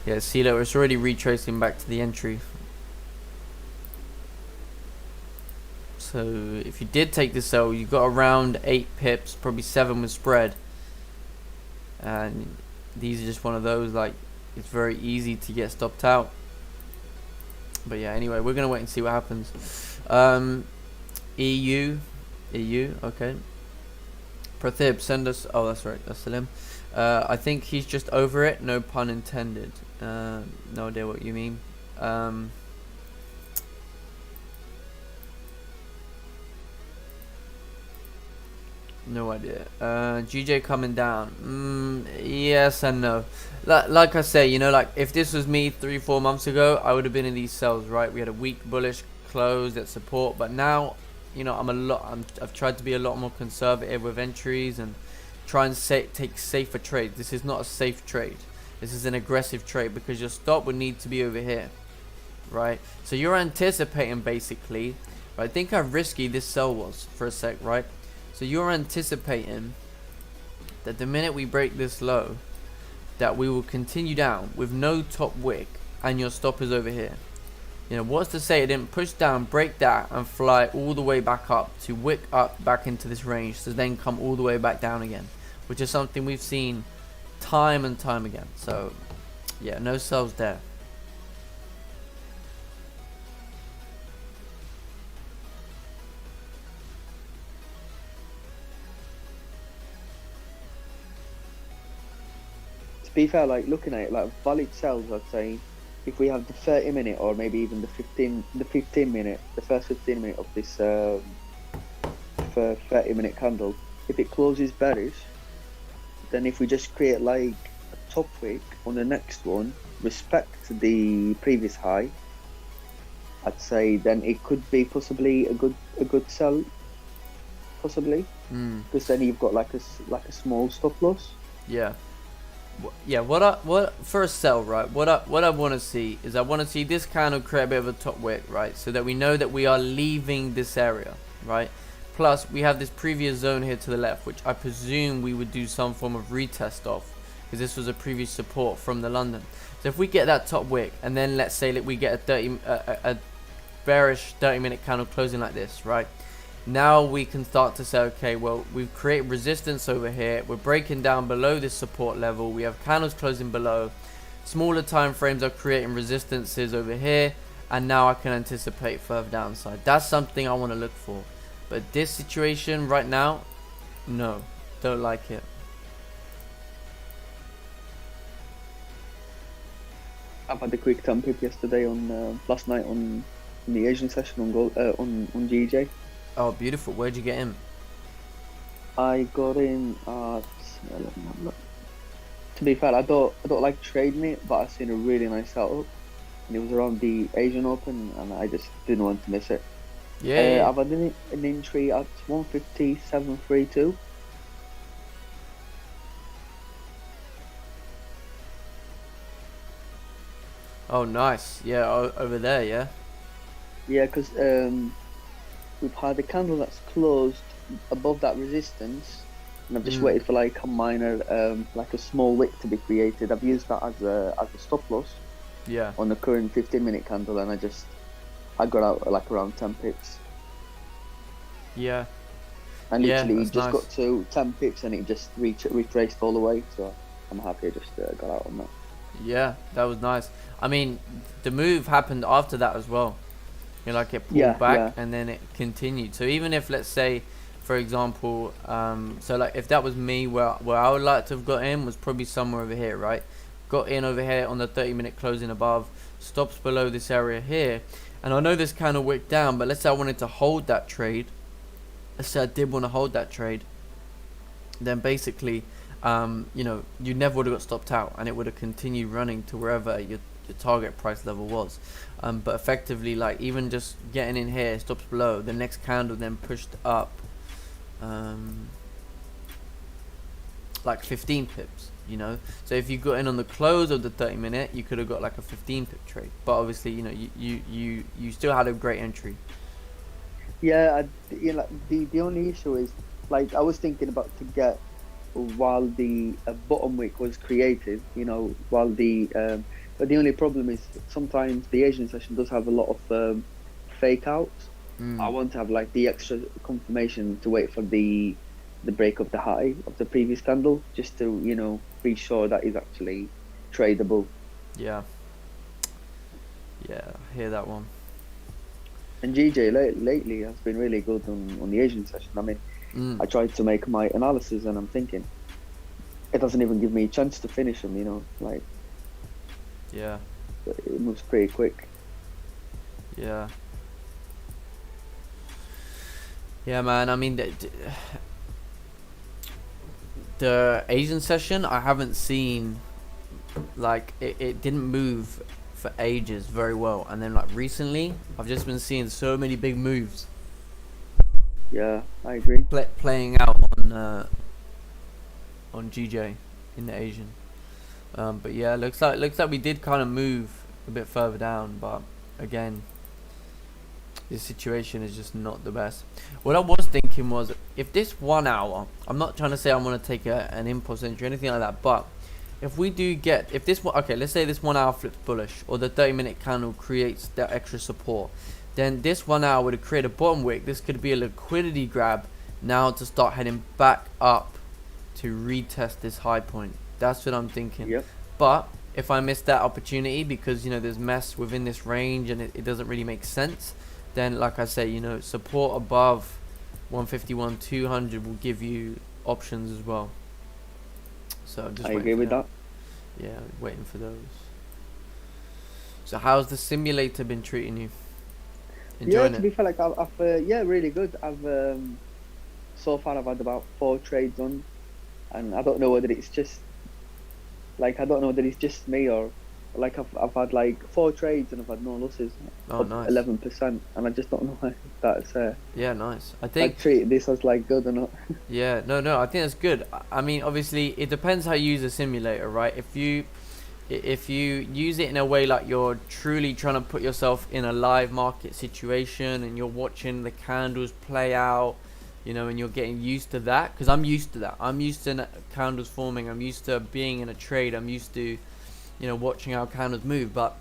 Yeah, see, look, it's already retracing back to the entry. So if you did take the sell, you got around 8 pips, probably 7 with spread. And these are just one of those, like, it's very easy to get stopped out. But yeah, anyway, we're gonna wait and see what happens. EU, okay. Prathib, send us. Oh, that's right, that's Salim. I think he's just over it. No pun intended. No idea what you mean. No idea. GJ coming down. Yes and no. Like I say, you know, like if this was me 3-4 months ago, I would have been in these sells, right? We had a weak bullish close at support, but now, you know, I've tried to be a lot more conservative with entries and try and take safer trades. This is not a safe trade. This is an aggressive trade, because your stop would need to be over here, right? So you're anticipating basically, right? Think how risky this sell was for a sec, right? So you're anticipating that the minute we break this low, that we will continue down with no top wick, and your stop is over here. You know, what's to say it didn't push down, break that, and fly all the way back up to wick up back into this range, to then come all the way back down again, which is something we've seen time and time again. So yeah, no sells there. To be fair, like looking at it, like valid sells, I'd say, if we have the 30-minute or maybe even the 15-minute, the first 15-minute of this 30-minute candle, if it closes bearish, then if we just create like a top wick on the next one, respect the previous high, I'd say then it could be possibly a good sell. possibly, because then you've got like a small stop loss. Yeah. Yeah, what for a sell, right? What I want to see is I want to see this candle create a bit of a top wick, right? So that we know that we are leaving this area, right? Plus, we have this previous zone here to the left, which I presume we would do some form of retest of, because this was a previous support from the London. So if we get that top wick, and then let's say that we get a bearish 30-minute candle closing like this, right? Now we can start to say, okay, well, we've created resistance over here. We're breaking down below this support level. We have candles closing below. Smaller time frames are creating resistances over here. And now I can anticipate further downside. That's something I want to look for. But this situation right now, no, don't like it. I've had a quick thumb pip yesterday last night on the Asian session on gold, on GJ. Oh, beautiful. Where'd you get in? I got in at. To be fair, I don't like trading it, but I seen a really nice setup, and it was around the Asian Open, and I just didn't want to miss it. Yeah. I've had an entry at 157.32. Oh, nice. Yeah, over there. Yeah. Yeah, because we've had a candle that's closed above that resistance, and I've just waited for like a minor, like a small wick to be created. I've used that as a stop loss. Yeah. On the current 15-minute candle, and I got out like around 10 pips. Yeah. And literally that's just nice. got to 10 pips, and it just retraced all the way. So I'm happy I just got out on that. Yeah, that was nice. I mean, the move happened after that as well. You know, like it pulled back and then it continued. So even if, let's say, for example, so like if that was me, where I would like to have got in was probably somewhere over here, right? Got in over here on the 30-minute closing above, stops below this area here, and I know this kind of wick down, but let's say I wanted to hold that trade. Let's say I did want to hold that trade, then basically, you know, you never would have got stopped out, and it would have continued running to wherever your target price level was. But effectively, like even just getting in here, stops below, the next candle then pushed up like 15 pips, you know. So if you got in on the close of the 30-minute, you could have got like a 15 pip trade, but obviously, you know, you still had a great entry. Yeah, you know, the only issue is, like, I was thinking about to get while the bottom wick was created, you know, while the but the only problem is sometimes the Asian session does have a lot of fake outs. I want to have like the extra confirmation to wait for the break of the high of the previous candle, just to, you know, be sure that is actually tradable. Yeah, I hear that one. And GJ lately has been really good on the Asian session. I mean, I tried to make my analysis, and I'm thinking it doesn't even give me a chance to finish them, you know, like. Yeah. It moves pretty quick. Yeah. Yeah, man. I mean, the Asian session, I haven't seen, like, it didn't move for ages very well, and then like recently, I've just been seeing so many big moves. Yeah, I agree. Playing out on GJ in the Asian. But yeah, looks like we did kind of move a bit further down, but again, this situation is just not the best. What I was thinking was, if this 1 hour, I'm not trying to say I want to take an impulse entry or anything like that, but if we do get, if this one, okay, let's say this 1 hour flips bullish, or the 30-minute candle creates that extra support, then this 1 hour would create a bottom wick. This could be a liquidity grab now to start heading back up to retest this high point. That's what I'm thinking. Yep. But if I miss that opportunity because, you know, there's mess within this range and it doesn't really make sense, then like I say, you know, support above 151, 200 will give you options as well. So I'm just I agree with that. Yeah, waiting for those. So how's the simulator been treating you? Enjoying yeah, to be fair, like I've yeah, really good. I've so far I've had about 4 trades on, and I don't know whether it's just like, I don't know whether it's just me or like I've had like 4 trades and I've had no losses. Oh, nice. 11%, and I just don't know why that's. Yeah, nice. I I think. treat this as like good or not. Yeah, no, I think that's good. I mean, obviously, it depends how you use a simulator, right? If you use it in a way like you're truly trying to put yourself in a live market situation and you're watching the candles play out, you know, and you're getting used to that, because I'm used to that. I'm used to candles forming. I'm used to being in a trade. I'm used to, you know, watching how candles move. But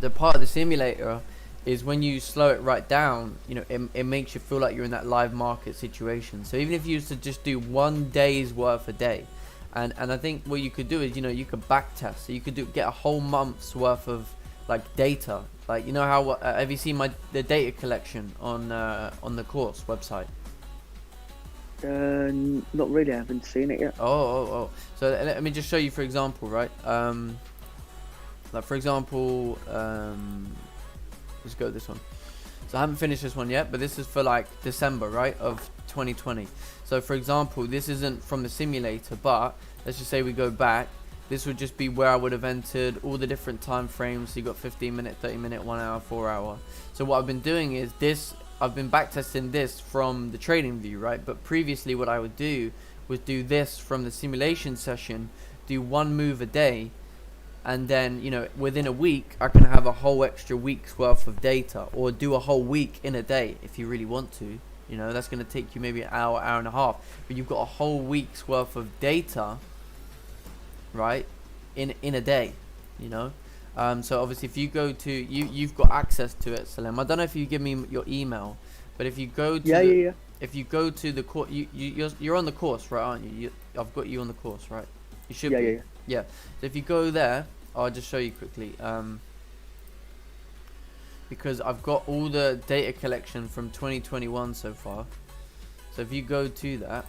the part of the simulator is when you slow it right down, you know, it makes you feel like you're in that live market situation. So even if you used to just do 1 day's worth a day, and I think what you could do is, you know, you could back test. So you could get a whole month's worth of like data. Like, you know how have you seen the data collection on the course website? Not really. I haven't seen it yet. Oh. So let me just show you, for example, right? Like for example, let's go with this one. So I haven't finished this one yet, but this is for like December, right, of 2020. So for example, this isn't from the simulator, but let's just say we go back. This would just be where I would have entered all the different time frames. So you got 15 minute, 30 minute, 1 hour, 4 hour. So what I've been doing is this. I've been backtesting this from the trading view, right? But previously what I would do was do this from the simulation session, do 1 move a day, and then, you know, within a week I can have a whole extra week's worth of data, or do a whole week in a day if you really want to. You know, that's going to take you maybe an hour, hour and a half, but you've got a whole week's worth of data, right, in a day, you know. So obviously if you go to you've got access to it, Salim. I don't know if you give me your email, but if you go to if you go to the course, you're on the course, right, aren't you? I've got you on the course, right? You should be. Yeah. So if you go there, I'll just show you quickly, because I've got all the data collection from 2021 so far. So if you go to that,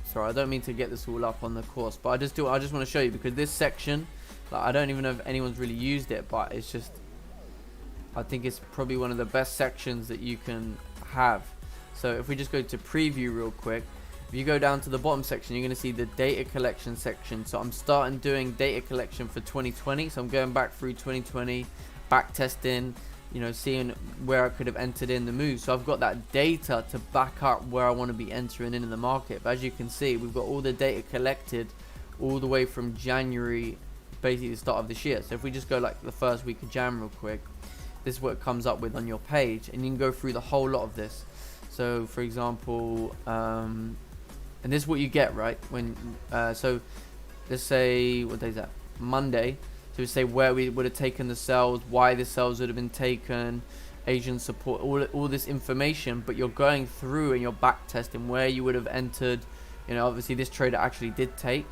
sorry, I don't mean to get this all up on the course, but I just want to show you, because this section, like, I don't even know if anyone's really used it, but it's just, I think it's probably one of the best sections that you can have. So if we just go to preview real quick, if you go down to the bottom section, you're going to see the data collection section. So I'm starting doing data collection for 2020. So I'm going back through 2020, back testing, you know, seeing where I could have entered in the move. So I've got that data to back up where I want to be entering in the market. But as you can see, we've got all the data collected all the way from January, basically the start of this year. So if we just go like the first week of Jan real quick, this is what it comes up with on your page, and you can go through the whole lot of this. So for example, and this is what you get, right, when so let's say, what day is that, Monday. So we say where we would have taken the sales, why the sales would have been taken, Asian support, all this information. But you're going through and you're back testing where you would have entered. You know, obviously this trader actually did take,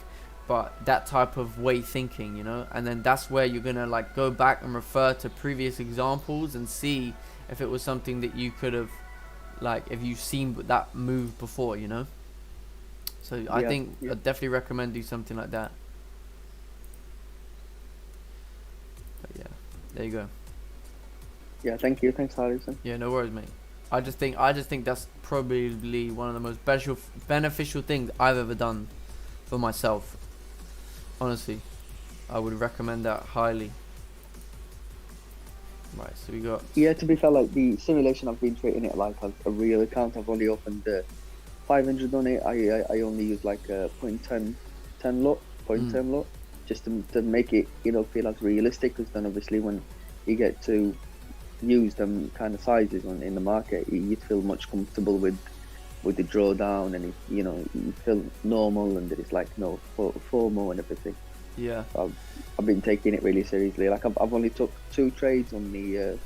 but that type of way thinking, you know, and then that's where you're gonna like go back and refer to previous examples and see if it was something that you could have, like, if you've seen that move before, you know. So I think I definitely recommend do something like that. But yeah, there you go. Yeah, thank you. Thanks, Harrison. Yeah, no worries, mate. I just think that's probably one of the most beneficial things I've ever done for myself. Honestly, I would recommend that highly. Right, so we got... Yeah, to be fair, like the simulation, I've been treating it like a real account. I've only opened 500 on it. I only use like a 0.10 lot, just to make it, you know, feel as realistic. Because then obviously when you get to use them kind of sizes in the market, you feel much comfortable with the drawdown, and you know, you feel normal, and there's like no FOMO and everything. Yeah. I've been taking it really seriously. Like I've only took 2 trades on the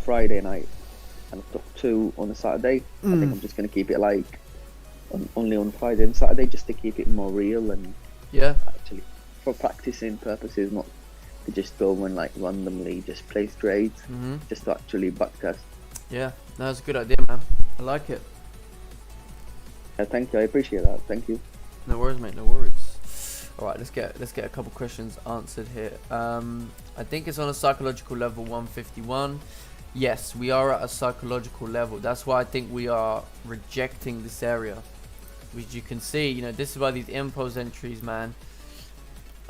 Friday night, and I've took 2 on the Saturday. I think I'm just gonna keep it like only on Friday and Saturday, just to keep it more real, and actually for practicing purposes, not to just go and like randomly just place trades, just to actually backtest. Yeah, that's a good idea, man. I like it. Thank you, I appreciate that. Thank you. No worries, mate. No worries. All right, let's get a couple questions answered here. I think it's on a psychological level 151. Yes, we are at a psychological level. That's why I think we are rejecting this area. which you can see, you know, this is why these impulse entries, man.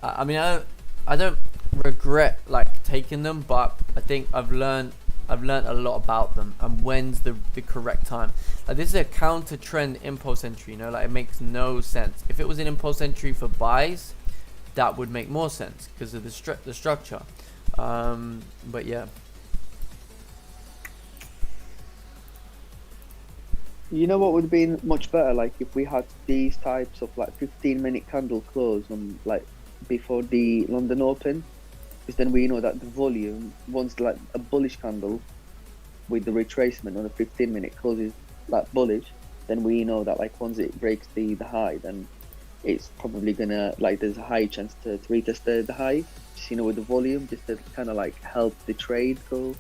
I mean, I don't regret like taking them, but I think I've learned a lot about them and when's the correct time. Like, this is a counter trend impulse entry, you know, like it makes no sense. If it was an impulse entry for buys, that would make more sense because of the structure. But yeah. You know what would have been much better, like if we had these types of like 15-minute candle close on like before the London Open, because then we know that the volume, once like a bullish candle with the retracement on a 15-minute closes like bullish, then we know that like once it breaks the high, then it's probably gonna, like, there's a high chance to retest the high, just, you know, with the volume, just to kind of like help the trade go,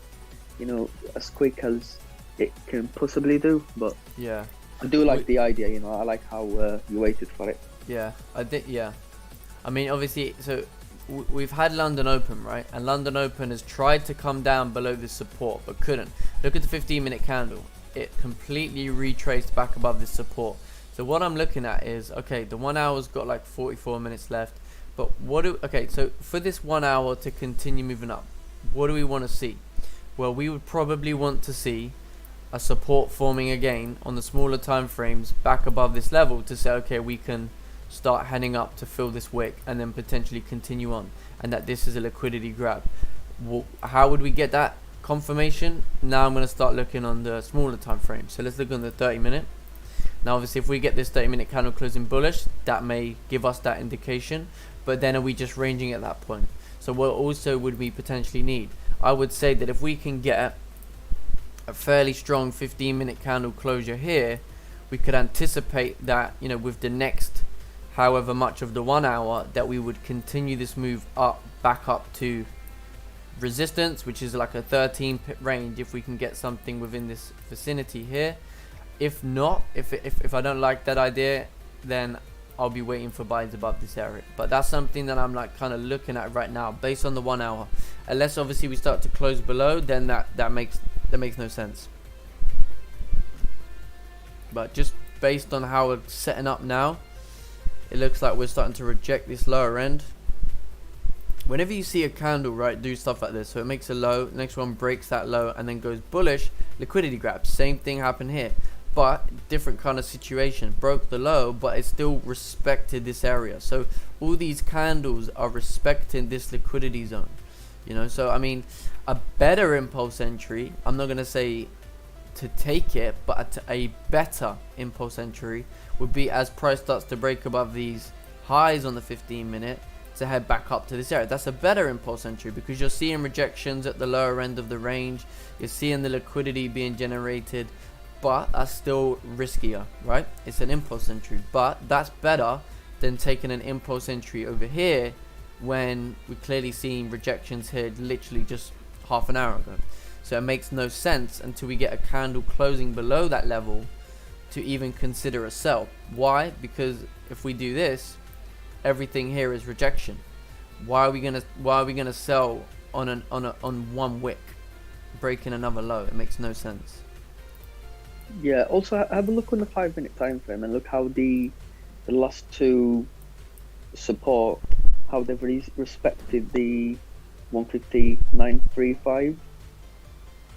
you know, as quick as it can possibly do. But yeah, I do like the idea, you know. I like how you waited for it. Yeah, I think, yeah. I mean, obviously, so we've had London Open, right? And London Open has tried to come down below this support, but couldn't. Look at the 15-minute candle. It completely retraced back above this support. So what I'm looking at is, okay, the 1 hour's got like 44 minutes left. But okay, so for this 1 hour to continue moving up, what do we want to see? Well, we would probably want to see a support forming again on the smaller time frames back above this level to say, okay, we can start heading up to fill this wick and then potentially continue on, and that this is a liquidity grab. How would we get that confirmation? Now I'm going to start looking on the smaller time frame. So let's look on the 30-minute. Now obviously if we get this 30-minute candle closing bullish, that may give us that indication, but then are we just ranging at that point? So what also would we potentially need? I would say that if we can get a fairly strong 15-minute candle closure here, we could anticipate that, you know, with the next however much of the 1 hour, that we would continue this move up, back up to resistance, which is like a 13 pip range, if we can get something within this vicinity here. If not, if I don't like that idea, then I'll be waiting for buys above this area. But that's something that I'm like kind of looking at right now based on the 1 hour. Unless obviously we start to close below, then that makes no sense. But just based on how we're setting up now, it looks like we're starting to reject this lower end. Whenever you see a candle, right, do stuff like this, so it makes a low, next one breaks that low and then goes bullish, liquidity grab. Same thing happened here, but different kind of situation. Broke the low, but it still respected this area. So all these candles are respecting this liquidity zone, you know. So I mean, a better impulse entry, I'm not going to say to take it, but a better impulse entry would be, as price starts to break above these highs on the 15-minute, to head back up to this area. That's a better impulse entry because you're seeing rejections at the lower end of the range, you're seeing the liquidity being generated, but that's still riskier, right? It's an impulse entry, but that's better than taking an impulse entry over here when we're clearly seeing rejections here literally just half an hour ago. So it makes no sense until we get a candle closing below that level to even consider a sell. Why? Because if we do this, everything here is rejection. Why are we gonna sell on one wick, breaking another low? It makes no sense. Yeah. Also, have a look on the 5-minute time frame and look how the last two support, how they've respected the 159.35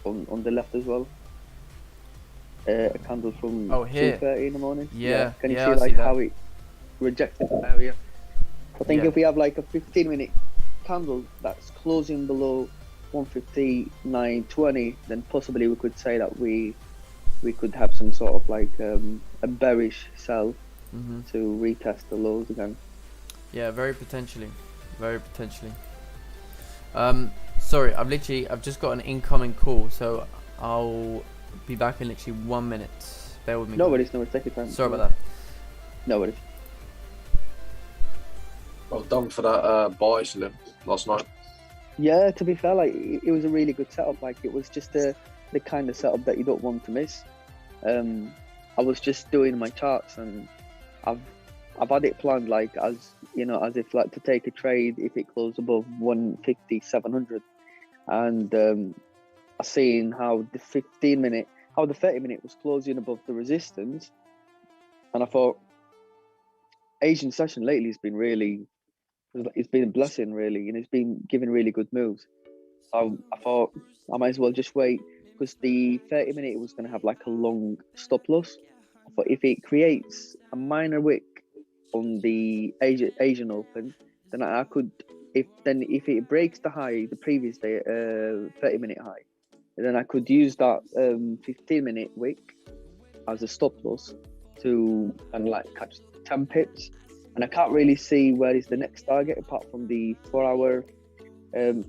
on the left as well. A candle from 2:30 in the morning. Yeah. Can you yeah, see like how it rejected that area? I think if we have like a 15-minute candle that's closing below 159.20, then possibly we could say that we could have some sort of like a bearish sell to retest the lows again. Yeah, very potentially. Sorry, I've just got an incoming call, so I'll be back in literally 1 minute. Bear with me. No worries, take your time. Sorry about that. No worries. Well done for that buy, Slim, last night. Yeah, to be fair, like it was a really good setup. Like it was just the kind of setup that you don't want to miss. I was just doing my charts and I've had it planned, like, as you know, as if like to take a trade if it goes above 150-700, and I seen how the 30-minute was closing above the resistance, and I thought, Asian session lately has been really, it's been a blessing really, and it's been giving really good moves. So I thought I might as well just wait, because the 30-minute was going to have like a long stop loss. I thought if it creates a minor wick on the Asian Open, then I could, if it breaks the high, the previous day 30-minute high, then I could use that 15-minute wick as a stop loss to kind of like catch 10 pips. And I can't really see where is the next target apart from the 4-hour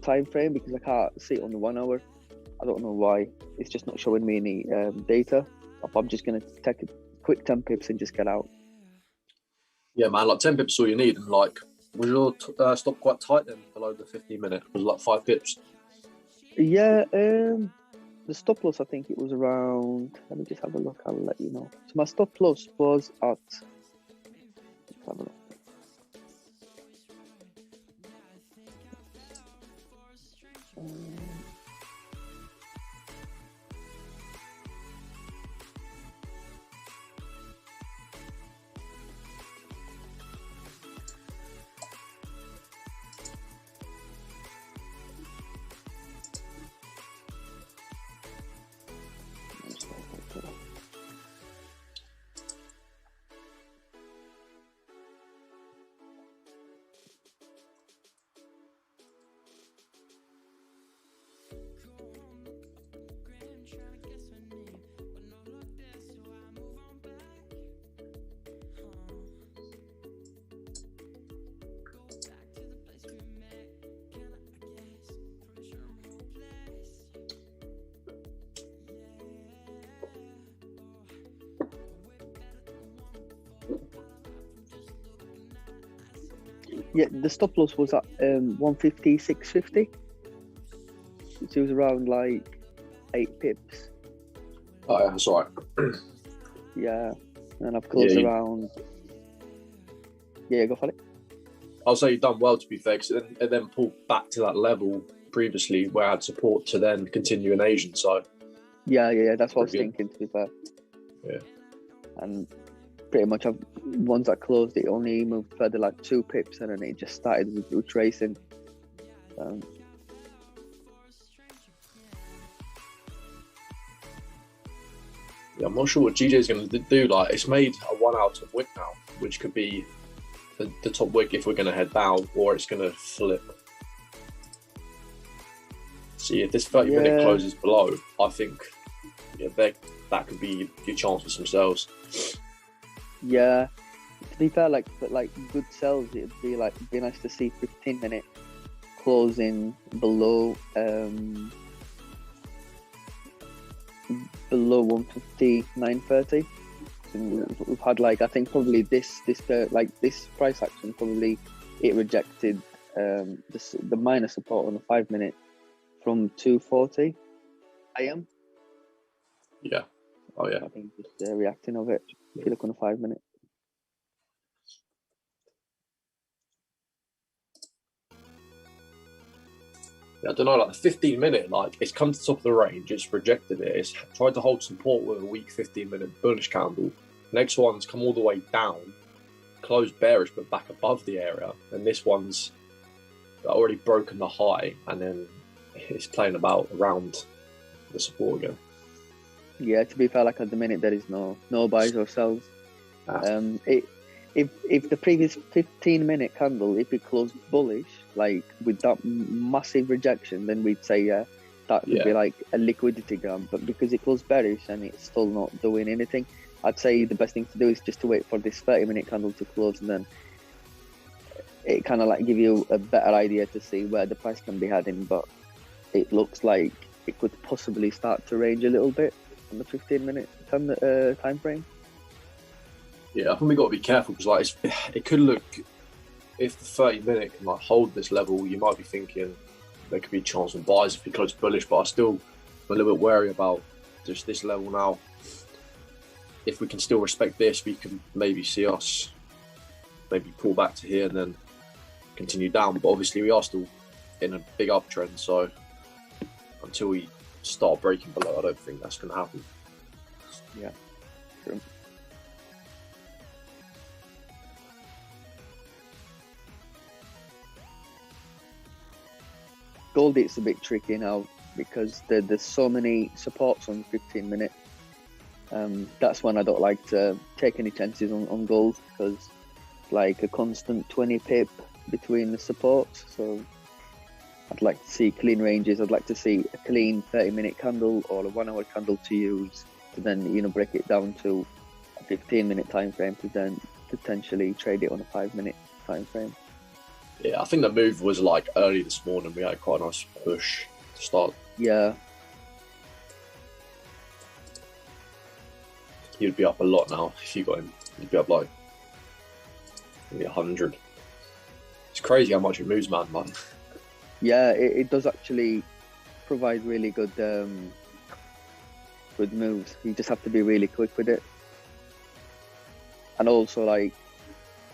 time frame, because I can't see it on the 1 hour. I don't know why. It's just not showing me any data. I'm just going to take a quick 10 pips and just get out. Yeah, man, like 10 pips is all you need. And like, was your stop quite tight then below the 15-minute? Was it like 5 pips? Yeah, the stop loss, I think it was around, let me just have a look, I'll let you know. So my stop loss was at, let's have a look. Yeah, the stop loss was at 150, 650. So it was around like 8 pips. Oh, yeah, that's all right. Yeah, and I've closed around. Yeah, go for it. I'll say you've done well, to be fair, because it then pulled back to that level previously where I had support to then continue in Asian. So yeah, that's what I was thinking, to be fair. Yeah. And pretty much once I closed it, only moved further like 2 pips, and then it just started retracing. Yeah, I'm not sure what GJ is going to do. Like, it's made a 1 hour top wick now, which could be the top wick if we're going to head down, or it's going to flip. See, if this 30-minute closes below, I think that could be your chance for some sales. Yeah, to be fair, like good sells, it'd be nice to see 15-minute closing below 150, 930. We've had I think probably this price action, probably it rejected the minor support on the 5-minute from 240 AM. Yeah. Oh yeah. I think just reacting of it. If you look on the 5-minute. Yeah, I don't know, like the 15-minute, it's come to the top of the range, it's rejected it, it's tried to hold support with a weak 15-minute bullish candle. Next one's come all the way down, closed bearish but back above the area, and this one's already broken the high, and then it's playing about around the support again. Yeah, to be fair, at the minute there is no buys or sells. If the previous 15-minute candle, if it closed bullish, with that massive rejection, then we'd say that would be like a liquidity gun. But because it closed bearish and it's still not doing anything, I'd say the best thing to do is just to wait for this 30-minute candle to close, and then it kind of give you a better idea to see where the price can be heading. But it looks like it could possibly start to range a little bit on the 15-minute time frame. Yeah, I think we got to be careful because it could look, if the 30-minute can hold this level, you might be thinking there could be a chance on buys if it closes bullish. But I'm a little bit wary about just this level now. If we can still respect this, we can maybe see us maybe pull back to here and then continue down. But obviously, we are still in a big uptrend, so until we start breaking below, I don't think that's going to happen. Yeah, true. gold, it's a bit tricky now because there's so many supports on 15 minute. That's when I don't like to take any chances on gold, because like a constant 20 pip between the supports. So I'd like to see clean ranges. I'd like to see a clean 30-minute candle or a 1 hour candle to use to then, you know, break it down to a 15-minute time frame to then potentially trade it on a 5-minute time frame. Yeah, I think the move was like early this morning. We had quite a nice push to start. Yeah. You'd be up a lot now if you got him. You'd be up like maybe 100. It's crazy how much it moves, man. Like, Yeah, it does actually provide really good good moves. You just have to be really quick with it. And also, like,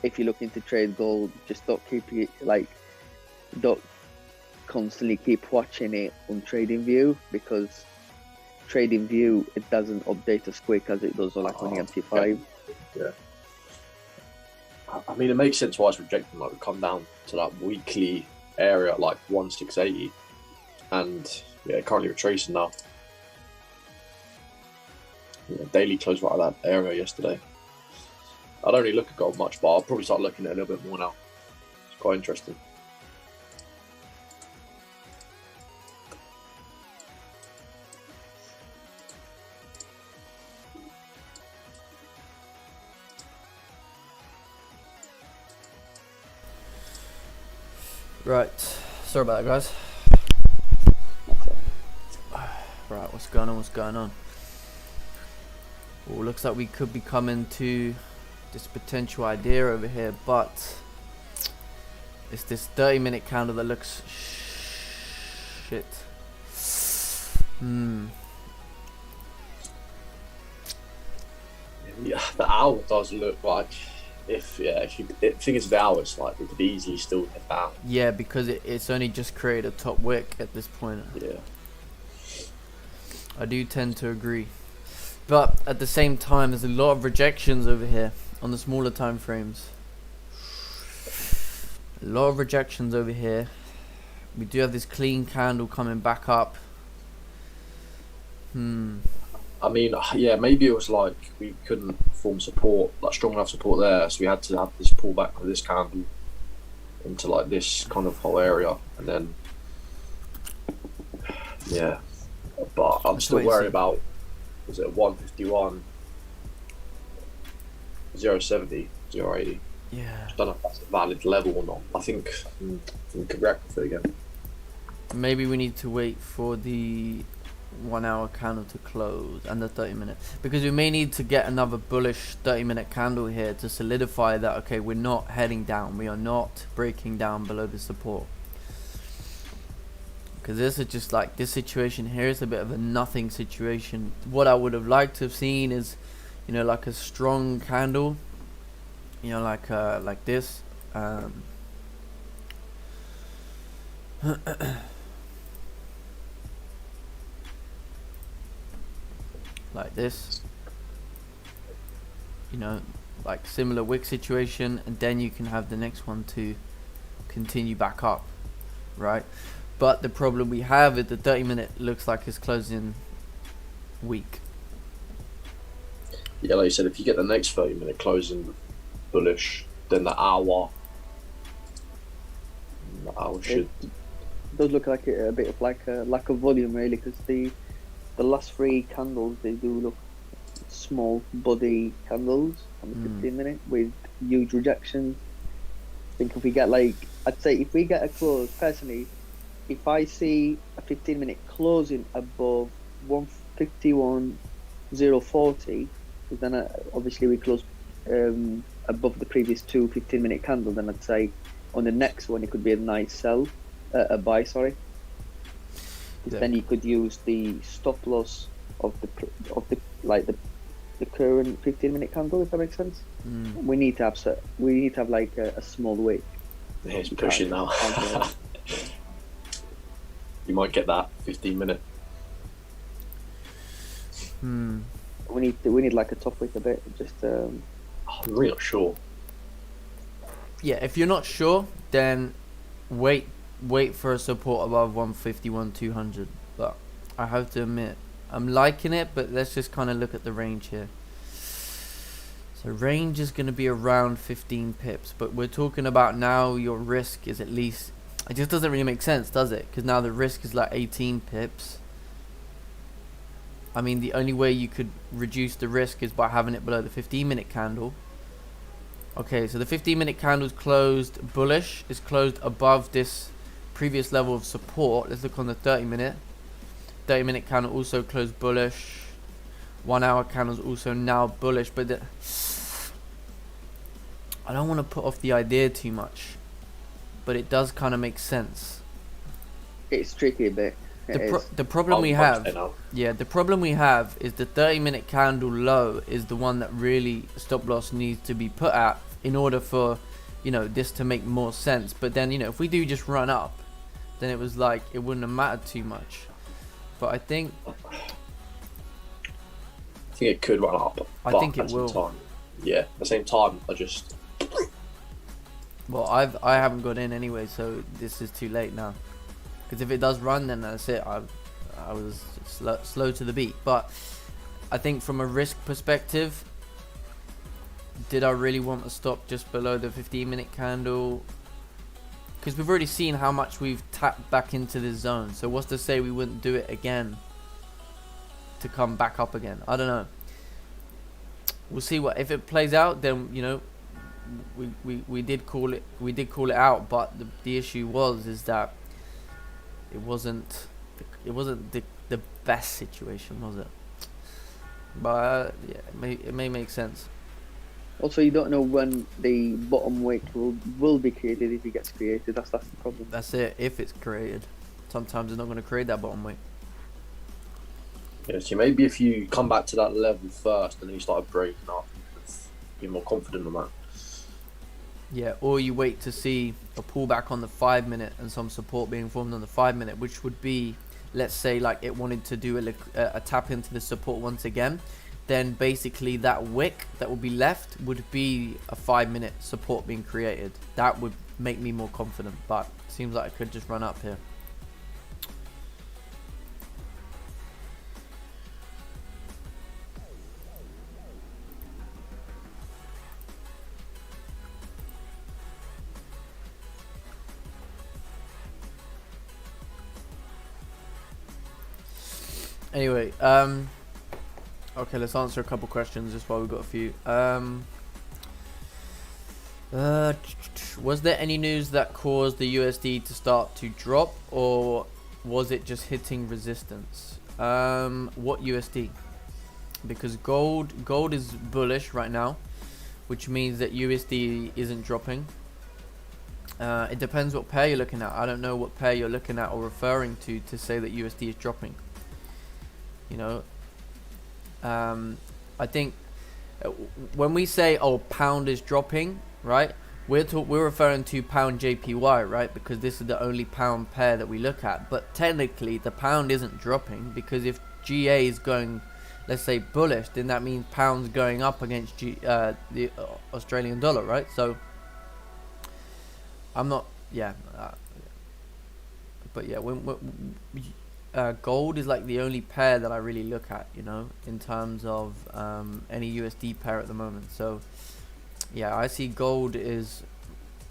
if you're looking to trade gold, just don't constantly keep watching it on TradingView, because TradingView, it doesn't update as quick as it does on like on the MT5. yeah. I mean, it makes sense why it's rejecting. Like, we come down to that weekly area at like 1680, and yeah, currently retracing now. Yeah, daily close right at that area yesterday. I don't really look at gold much, but I'll probably start looking at it a little bit more now. It's quite interesting. Right, sorry about that, guys. Right, what's going on? Oh, looks like we could be coming to this potential idea over here, but it's this 30-minute candle that looks shit. Yeah, the hour does look like, if you think it's the hours, like, we could easily still hit down. Yeah, because it's only just created a top wick at this point. Yeah. I do tend to agree. But at the same time, there's a lot of rejections over here on the smaller time frames. A lot of rejections over here. We do have this clean candle coming back up. I mean, yeah, maybe it was like we couldn't form support, like strong enough support there, so we had to have this pullback with this candle into like this kind of whole area, and then yeah. But I'm still worried about, was it 151, 070, 080? Yeah. I don't know if that's a valid level or not. I think we could react with it again. Maybe we need to wait for the 1 hour candle to close and the 30-minute, because we may need to get another bullish 30-minute candle here to solidify that, okay, we're not heading down, we are not breaking down below the support. Because this is just like, this situation here is a bit of a nothing situation. What I would have liked to have seen is, you know, like a strong candle, you know, like this, like this, you know, like similar wick situation, and then you can have the next one to continue back up, right? But the problem we have is the 30-minute looks like it's closing weak. Yeah, like you said, if you get the next 30-minute closing bullish, then the hour should. It does look like a bit of like a lack of volume, really, because the last 3 candles, they do look small body candles on the 15-minute with huge rejections. I think if we get like, I'd say if we get a close, personally, if I see a 15-minute closing above 151.040, then obviously we close above the previous 2 15-minute candles, then I'd say on the next one it could be a nice sell, a buy, sorry. Yeah. Then you could use the stop loss of the current 15-minute candle, if that makes sense. We need to have like a small wick. Yeah, it's pushing now. You might get that 15-minute. We need like a top wick a bit. Just. I'm really not sure. Yeah, if you're not sure, then wait wait for a support above 151 200, but I have to admit I'm liking it. But let's just kind of look at the range here. So range is going to be around 15 pips, but we're talking about now your risk is at least, it just doesn't really make sense, does it? Because now the risk is like 18 pips. I mean, the only way you could reduce the risk is by having it below the 15-minute candle. Okay, so the 15-minute candle is closed bullish. It's closed above this previous level of support. Let's look on the 30-minute. 30-minute candle also closed bullish. 1 hour candle is also now bullish. But I don't want to put off the idea too much, but it does kind of make sense. It's tricky a bit. The problem we have, the problem we have is the 30-minute candle low is the one that really stop loss needs to be put at in order for, you know, this to make more sense. But then, you know, if we do just run up, then it was like it wouldn't have mattered too much. But I think it could run up. I think it will. At the same time, well, I haven't got in anyway, so this is too late now. Because if it does run, then that's it. I was slow to the beat. But I think from a risk perspective, did I really want to stop just below the 15-minute candle? Because we've already seen how much we've tapped back into this zone. So what's to say we wouldn't do it again to come back up again? I don't know. We'll see what if it plays out. Then, you know, we did call it out. But the issue is that it wasn't the best situation, was it? But yeah, it may make sense. Also, you don't know when the bottom wick will be created, if it gets created. That's the problem. That's it. If it's created, sometimes it's not going to create that bottom wick. Yeah, so maybe if you come back to that level first and then you start breaking up, you're more confident on that. Yeah, or you wait to see a pullback on the 5-minute and some support being formed on the 5-minute, which would be, let's say, like it wanted to do a tap into the support once again. Then basically that wick that would be left would be a 5-minute support being created. That would make me more confident, but it seems like I could just run up here. Anyway, okay, let's answer a couple questions just while we've got a few. Was there any news that caused the USD to start to drop, or was it just hitting resistance? What USD? Because gold is bullish right now, which means that USD isn't dropping. It depends what pair you're looking at. I don't know what pair you're looking at or referring to say that USD is dropping. You know, I think when we say, oh, pound is dropping, right, we're referring to pound JPY, right, because this is the only pound pair that we look at. But technically the pound isn't dropping, because if GA is going, let's say, bullish, then that means pound's going up against the Australian dollar, right? So I'm not, but yeah, gold is like the only pair that I really look at, you know, in terms of any USD pair at the moment. So yeah, I see gold is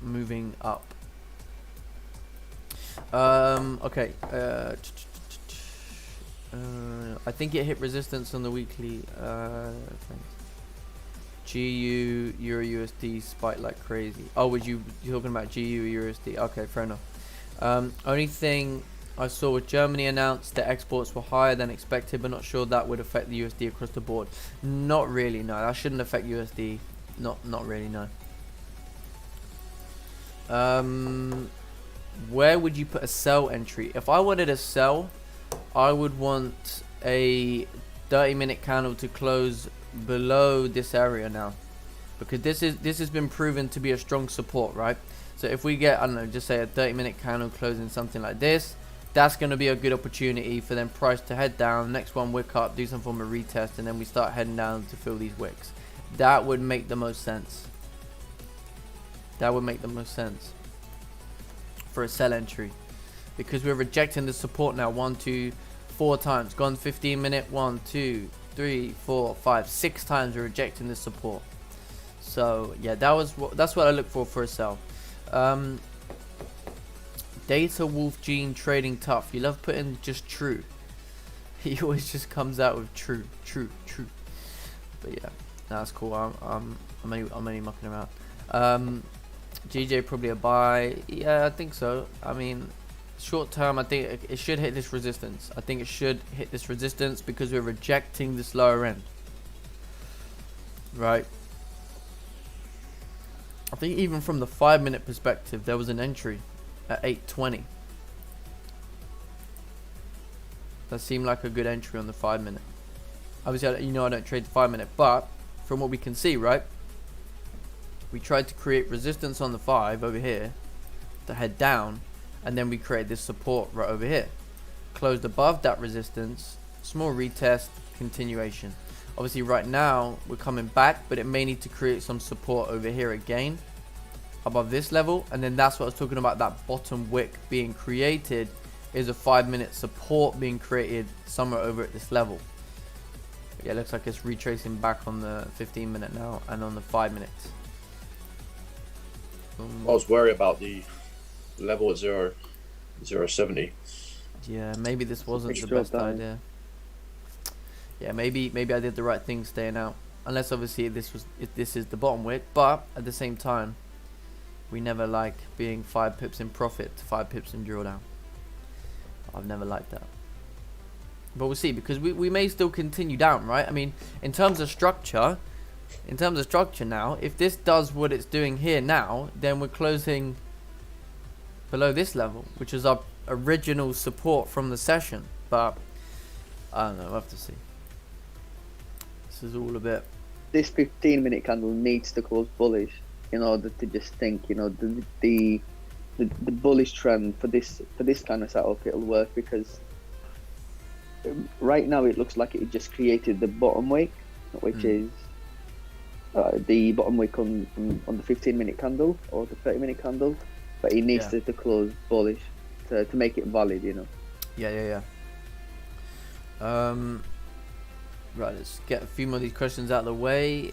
moving up. Okay, I think it hit resistance on the weekly. GU Euro USD spiked like crazy. Oh, you're talking about GU USD? Okay, fair enough. Only thing I saw with Germany announced that exports were higher than expected, but not sure that would affect the USD across the board. Not really, no. That shouldn't affect USD. Not really, no. Where would you put a sell entry? If I wanted a sell, I would want a 30-minute candle to close below this area now, because this has been proven to be a strong support, right? So if we get, I don't know, just say a 30-minute candle closing something like this, that's going to be a good opportunity for them price to head down, next one wick up, do some form of retest, and then we start heading down to fill these wicks. That would make the most sense. That would make the most sense. for a sell entry, because we're rejecting the support now 1, 2, 4 times. Gone 15 minute, 1, 2, 3, 4, 5, 6 times we're rejecting the support. So yeah, that's what I look for a sell. Data Wolf Gene Trading Tough. You love putting just true. He always just comes out with true. But yeah, that's cool. I'm only mucking around. GJ probably a buy. Yeah, I think so. I mean, short term, I think it should hit this resistance. I think it should hit this resistance because we're rejecting this lower end. Right. I think even from the 5-minute perspective, there was an entry at 8:20. That seemed like a good entry on the 5-minute. Obviously, you know I don't trade the 5-minute, but from what we can see, right? We tried to create resistance on the 5 over here to head down, and then we created this support right over here. Closed above that resistance, small retest, continuation. Obviously right now we're coming back, but it may need to create some support over here again above this level, and then that's what I was talking about, that bottom wick being created is a 5-minute support being created somewhere over at this level. Yeah, it looks like it's retracing back on the 15-minute now and on the 5 minutes. I was worried about the level at 0.70. Yeah, maybe this wasn't the best idea. Yeah, maybe I did the right thing staying out. Unless obviously if this is the bottom wick, but at the same time, we never like being 5 pips in profit to 5 pips in drawdown. I've never liked that. But we'll see, because we may still continue down, right? I mean, in terms of structure now, if this does what it's doing here now, then we're closing below this level, which is our original support from the session. But I don't know, we'll have to see. This is all a bit. This 15-minute candle needs to close bullish in order to just think, you know, the bullish trend for this kind of setup, it'll work, because right now it looks like it just created the bottom wick, which is the bottom wick on the 15-minute candle or the 30-minute candle, but it needs to close bullish to make it valid, you know. Yeah. Right, let's get a few more of these questions out of the way.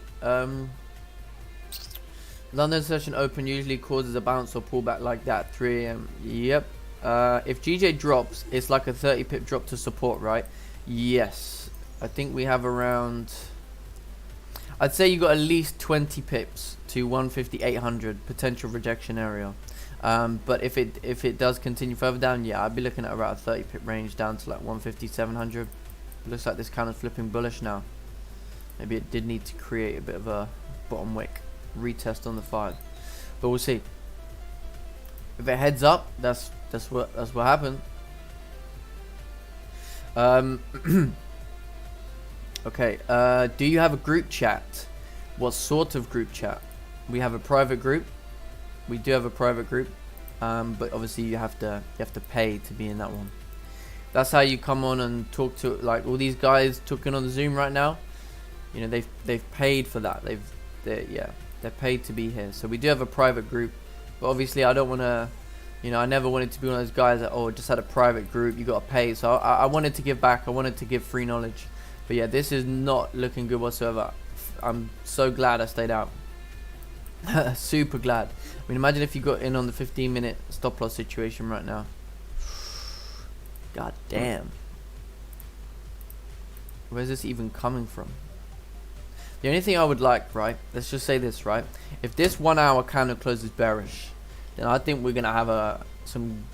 London session open usually causes a bounce or pullback like that, 3 AM. Yep. If GJ drops, it's like a 30 pip drop to support, right? Yes. I think we have around, I'd say you got at least 20 pips to 150, 800 potential rejection area. But if it does continue further down, yeah, I'd be looking at around a 30 pip range down to like 150, 700. Looks like this kind of flipping bullish now. Maybe it did need to create a bit of a bottom wick retest on the 5, but we'll see. If it heads up, that's what happened. Okay. Do you have a group chat? What sort of group chat? We have a private group. We do have a private group, but obviously you have to pay to be in that one. That's how you come on and talk to, like, all these guys talking on the Zoom right now. You know, they've paid for that. They're paid to be here. So we do have a private group, but obviously I don't want to, you know, I never wanted to be one of those guys that just had a private group, you got to pay. So I wanted to give back. I wanted to give free knowledge. But yeah, this is not looking good whatsoever. I'm so glad I stayed out. Super glad. I mean, imagine if you got in on the 15-minute stop loss situation right now. God damn. Where's this even coming from? The only thing I would like, right, let's just say this, right? If this 1 hour candle closes bearish, then I think we're going to have some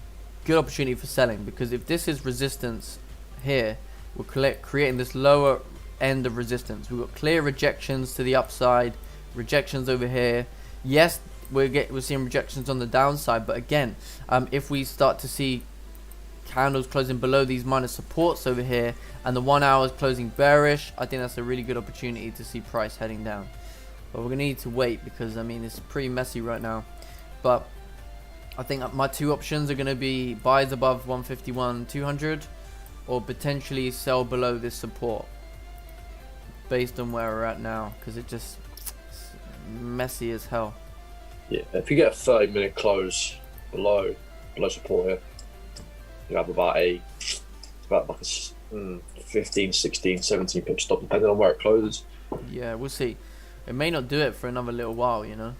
good opportunity for selling, because if this is resistance here, we're creating this lower end of resistance. We've got clear rejections to the upside, rejections over here. Yes, we're seeing rejections on the downside, but again, if we start to see candles closing below these minor supports over here and the 1 hour is closing bearish, I think that's a really good opportunity to see price heading down. But we're gonna need to wait, because I mean it's pretty messy right now. But I think my two options are gonna be buys above 151 200 or potentially sell below this support based on where we're at now, because it's messy as hell. Yeah, if you get a 30-minute close below below support here. You have about like a 15, 16, 17 pip stop, depending on where it closes. Yeah, we'll see. It may not do it for another little while, you know.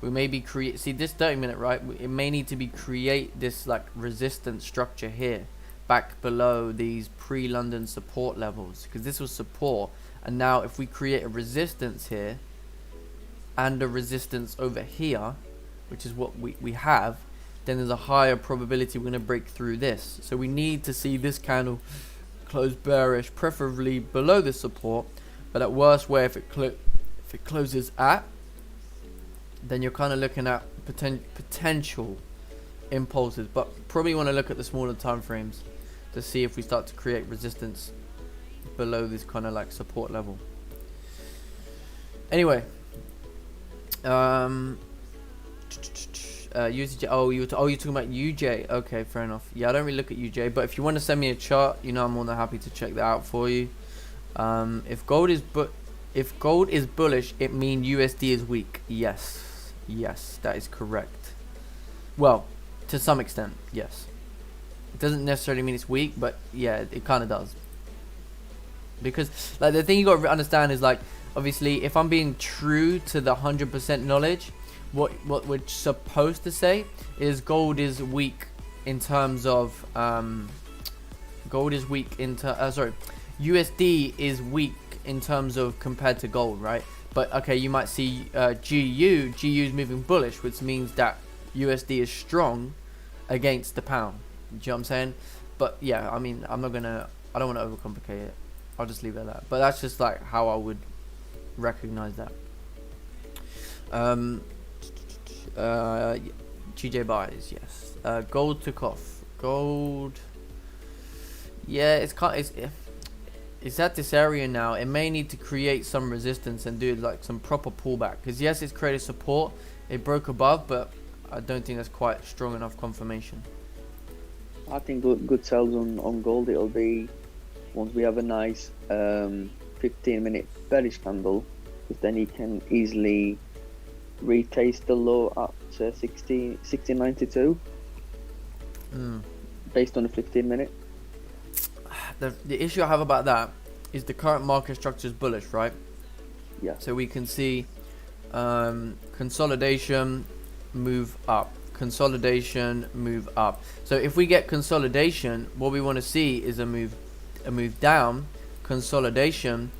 We may be see this 30-minute, right? It may need to be create this like resistance structure here, back below these pre-London support levels, because this was support, and now if we create a resistance here and a resistance over here, which is what we have, then there's a higher probability we're going to break through this. So we need to see this candle close bearish, preferably below the support, but at worst way, if it closes at, then you're kind of looking at potential impulses, but probably want to look at the smaller time frames to see if we start to create resistance below this kind of like support level. Anyway, USJ. Oh, you're talking about UJ. Okay, fair enough. Yeah, I don't really look at UJ, but if you want to send me a chart, you know, I'm more than happy to check that out for you. If gold is bullish, it means USD is weak. Yes, that is correct. Well, to some extent, yes. It doesn't necessarily mean it's weak, but yeah, it kind of does. Because like the thing you got to understand is like, obviously, if I'm being true to the 100% knowledge, what we're supposed to say is gold is weak in terms of USD is weak in terms of compared to gold, right? But okay, you might see GU is moving bullish, which means that USD is strong against the pound. Do you know what I'm saying? But yeah, I mean, I don't want to overcomplicate it. I'll just leave it at that. But that's just like how I would recognize that. GJ buys, yes. Gold took off. Gold. Yeah, it's at this area now. It may need to create some resistance and do like some proper pullback. Because yes, it's created support. It broke above, but I don't think that's quite strong enough confirmation. I think good sells on gold. It'll be once we have a nice 15-minute bearish candle, because then you can easily retest the low at 1692 based on a 15-minute. The issue I have about that is the current market structure is bullish, right? Yeah. So we can see consolidation, move up, consolidation, move up. So if we get consolidation, what we want to see is a move down, consolidation,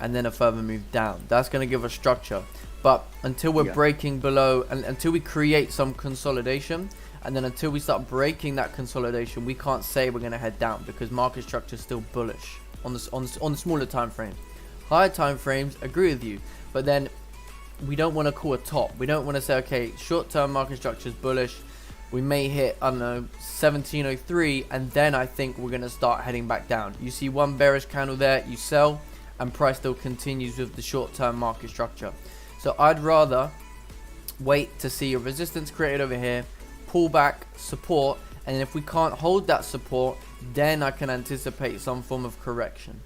and then a further move down. That's going to give us structure. But until we're breaking below, and until we create some consolidation, and then until we start breaking that consolidation, we can't say we're going to head down, because market structure is still bullish on the smaller time frames. Higher time frames, agree with you, but then we don't want to call a top. We don't want to say, okay, short-term market structure is bullish. We may hit, I don't know, 1703, and then I think we're going to start heading back down. You see one bearish candle there, you sell, and price still continues with the short-term market structure. So I'd rather wait to see a resistance created over here, pull back, support, and if we can't hold that support, then I can anticipate some form of correction.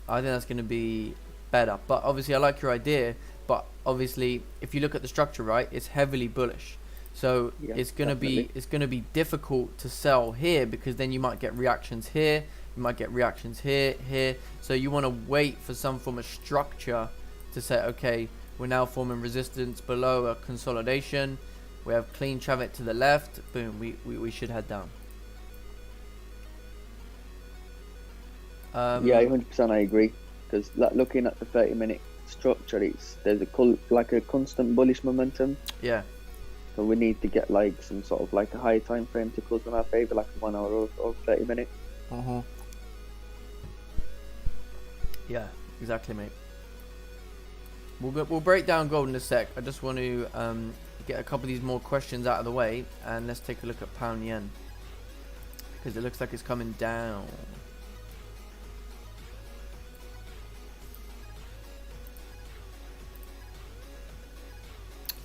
I think that's going to be better. But obviously I like your idea, but obviously if you look at the structure, right, it's heavily bullish. So it's going to be difficult to sell here, because then you might get reactions here, you might get reactions here. So you want to wait for some form of structure to say, okay, we're now forming resistance below a consolidation. We have clean traffic to the left. Boom, we should head down. Yeah, 100% I agree. Because looking at the 30-minute structure, there's a constant bullish momentum. Yeah. So we need to get like some sort of like a higher time frame to close in our favor, like a 1 hour or 30 minute. Yeah, exactly, mate. We'll break down gold in a sec. I just want to get a couple of these more questions out of the way, and let's take a look at pound yen, because it looks like it's coming down.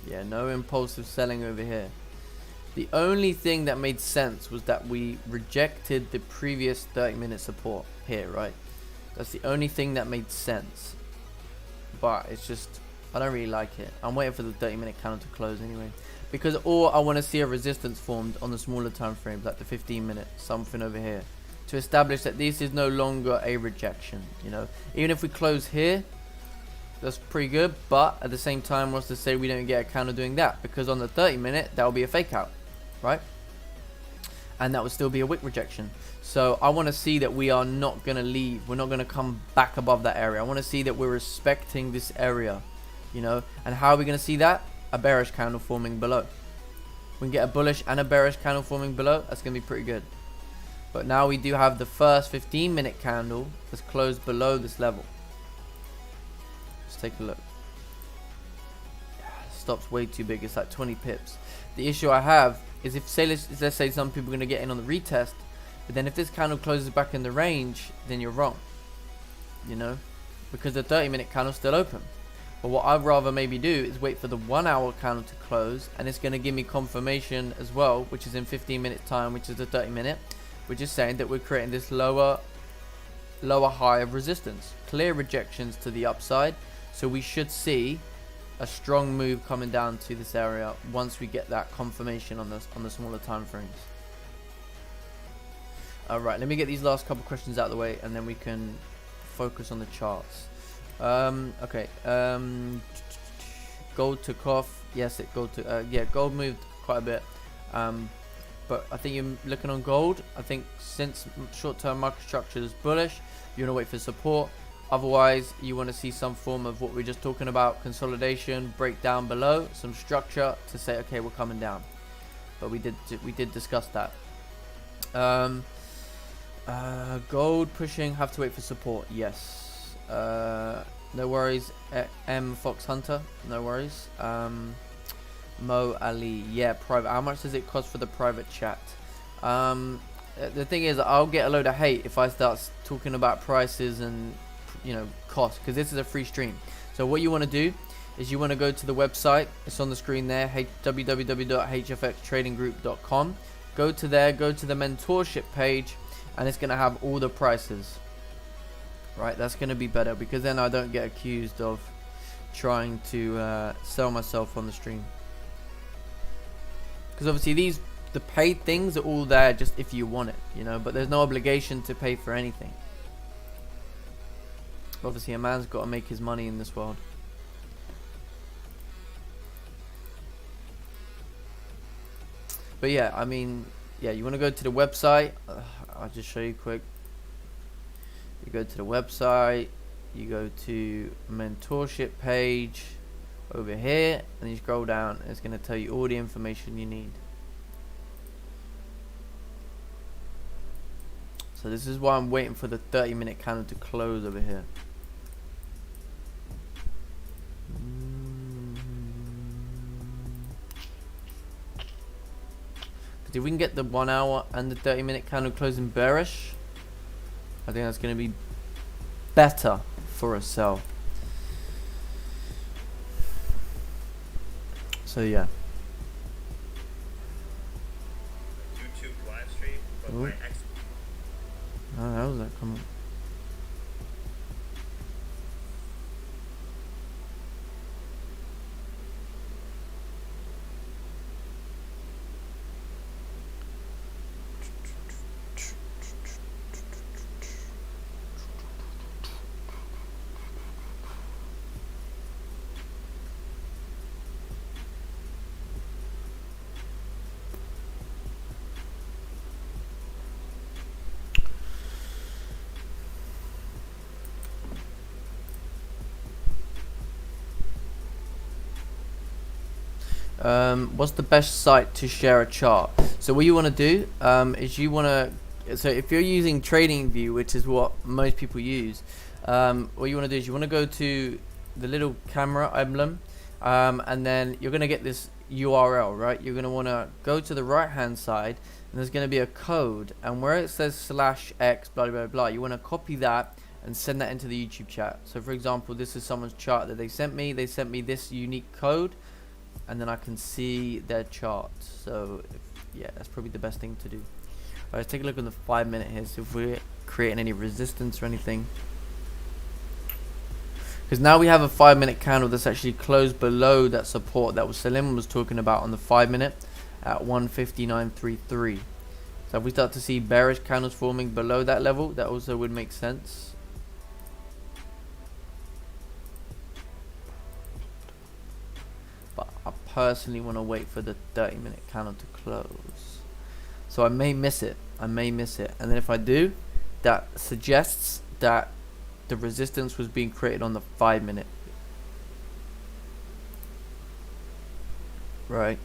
Yeah, no impulsive selling over here. The only thing that made sense was that we rejected the previous 30-minute support here, right? That's the only thing that made sense. But it's just I don't really like it. I'm waiting for the 30-minute candle to close anyway, because or I want to see a resistance formed on the smaller time frames, like the 15-minute, something over here, to establish that this is no longer a rejection. You know, even if we close here, that's pretty good, but at the same time, what's to say we don't get a candle doing that? Because on the 30-minute, that will be a fake out, right? And that would still be a wick rejection. So I want to see that we are not going to leave. We're not going to come back above that area. I want to see that we're respecting this area, you know. And how are we going to see that? A bearish candle forming below. We can get a bullish and a bearish candle forming below. That's going to be pretty good. But now we do have the first 15-minute candle that's closed below this level. Let's take a look. Stop's way too big. It's like 20 pips. The issue I have is if, say, let's say some people are going to get in on the retest, but then if this candle closes back in the range, then you're wrong, you know, because the 30-minute candle's still open. But what I'd rather maybe do is wait for the 1 hour candle to close, and it's going to give me confirmation as well, which is in 15 minutes time, which is the 30-minute, which is saying that we're creating this lower high of resistance, clear rejections to the upside. So we should see a strong move coming down to this area once we get that confirmation on the smaller time frames. Alright, let me get these last couple questions out of the way, and then we can focus on the charts. Okay, gold took off. Yes, gold moved quite a bit, but I think you're looking on gold. I think since short-term market structure is bullish, you want to wait for support. Otherwise, you want to see some form of what we're just talking about, consolidation, break down below, some structure to say, okay, we're coming down. But we did discuss that. Gold pushing, have to wait for support. Yes. No worries. M Fox Hunter, no worries. Mo Ali, yeah, private. How much does it cost for the private chat? The thing is, I'll get a load of hate if I start talking about prices and, you know, cost, because this is a free stream. So what you want to do is you want to go to the website. It's on the screen there, www.hfxtradinggroup.com. Go to there, go to the mentorship page, and it's going to have all the prices. Right, that's going to be better, because then I don't get accused of trying to sell myself on the stream. Because obviously the paid things are all there just if you want it, you know, but there's no obligation to pay for anything. Obviously a man's got to make his money in this world. But yeah, I mean, yeah, you want to go to the website. I'll just show you quick. You go to the website, you go to mentorship page over here, and you scroll down, and it's going to tell you all the information you need. So this is why I'm waiting for the 30-minute candle to close over here. Because if we can get the 1 hour and the 30-minute candle closing bearish, I think that's going to be better for a sell. So yeah. YouTube live stream, but my ex. Oh, how was that coming? What's the best site to share a chart? So what you want to do is you want to, so if you're using TradingView, which is what most people use, what you want to do is you want to go to the little camera emblem, and then you're going to get this URL, right? You're going to want to go to the right hand side, and there's going to be a code, and where it says /x blah blah blah, you want to copy that and send that into the YouTube chat. So for example, this is someone's chart that they sent me this unique code, and then I can see their chart. So yeah, that's probably the best thing to do. Alright, let's take a look on the 5 minute here, see if we're creating any resistance or anything. Because now we have a 5-minute candle that's actually closed below that support that Salim was talking about on the 5-minute at 159.33. So if we start to see bearish candles forming below that level, that also would make sense. But I personally want to wait for the 30-minute candle to close. So I may miss it. And then if I do, that suggests that the resistance was being created on the 5-minute. Right.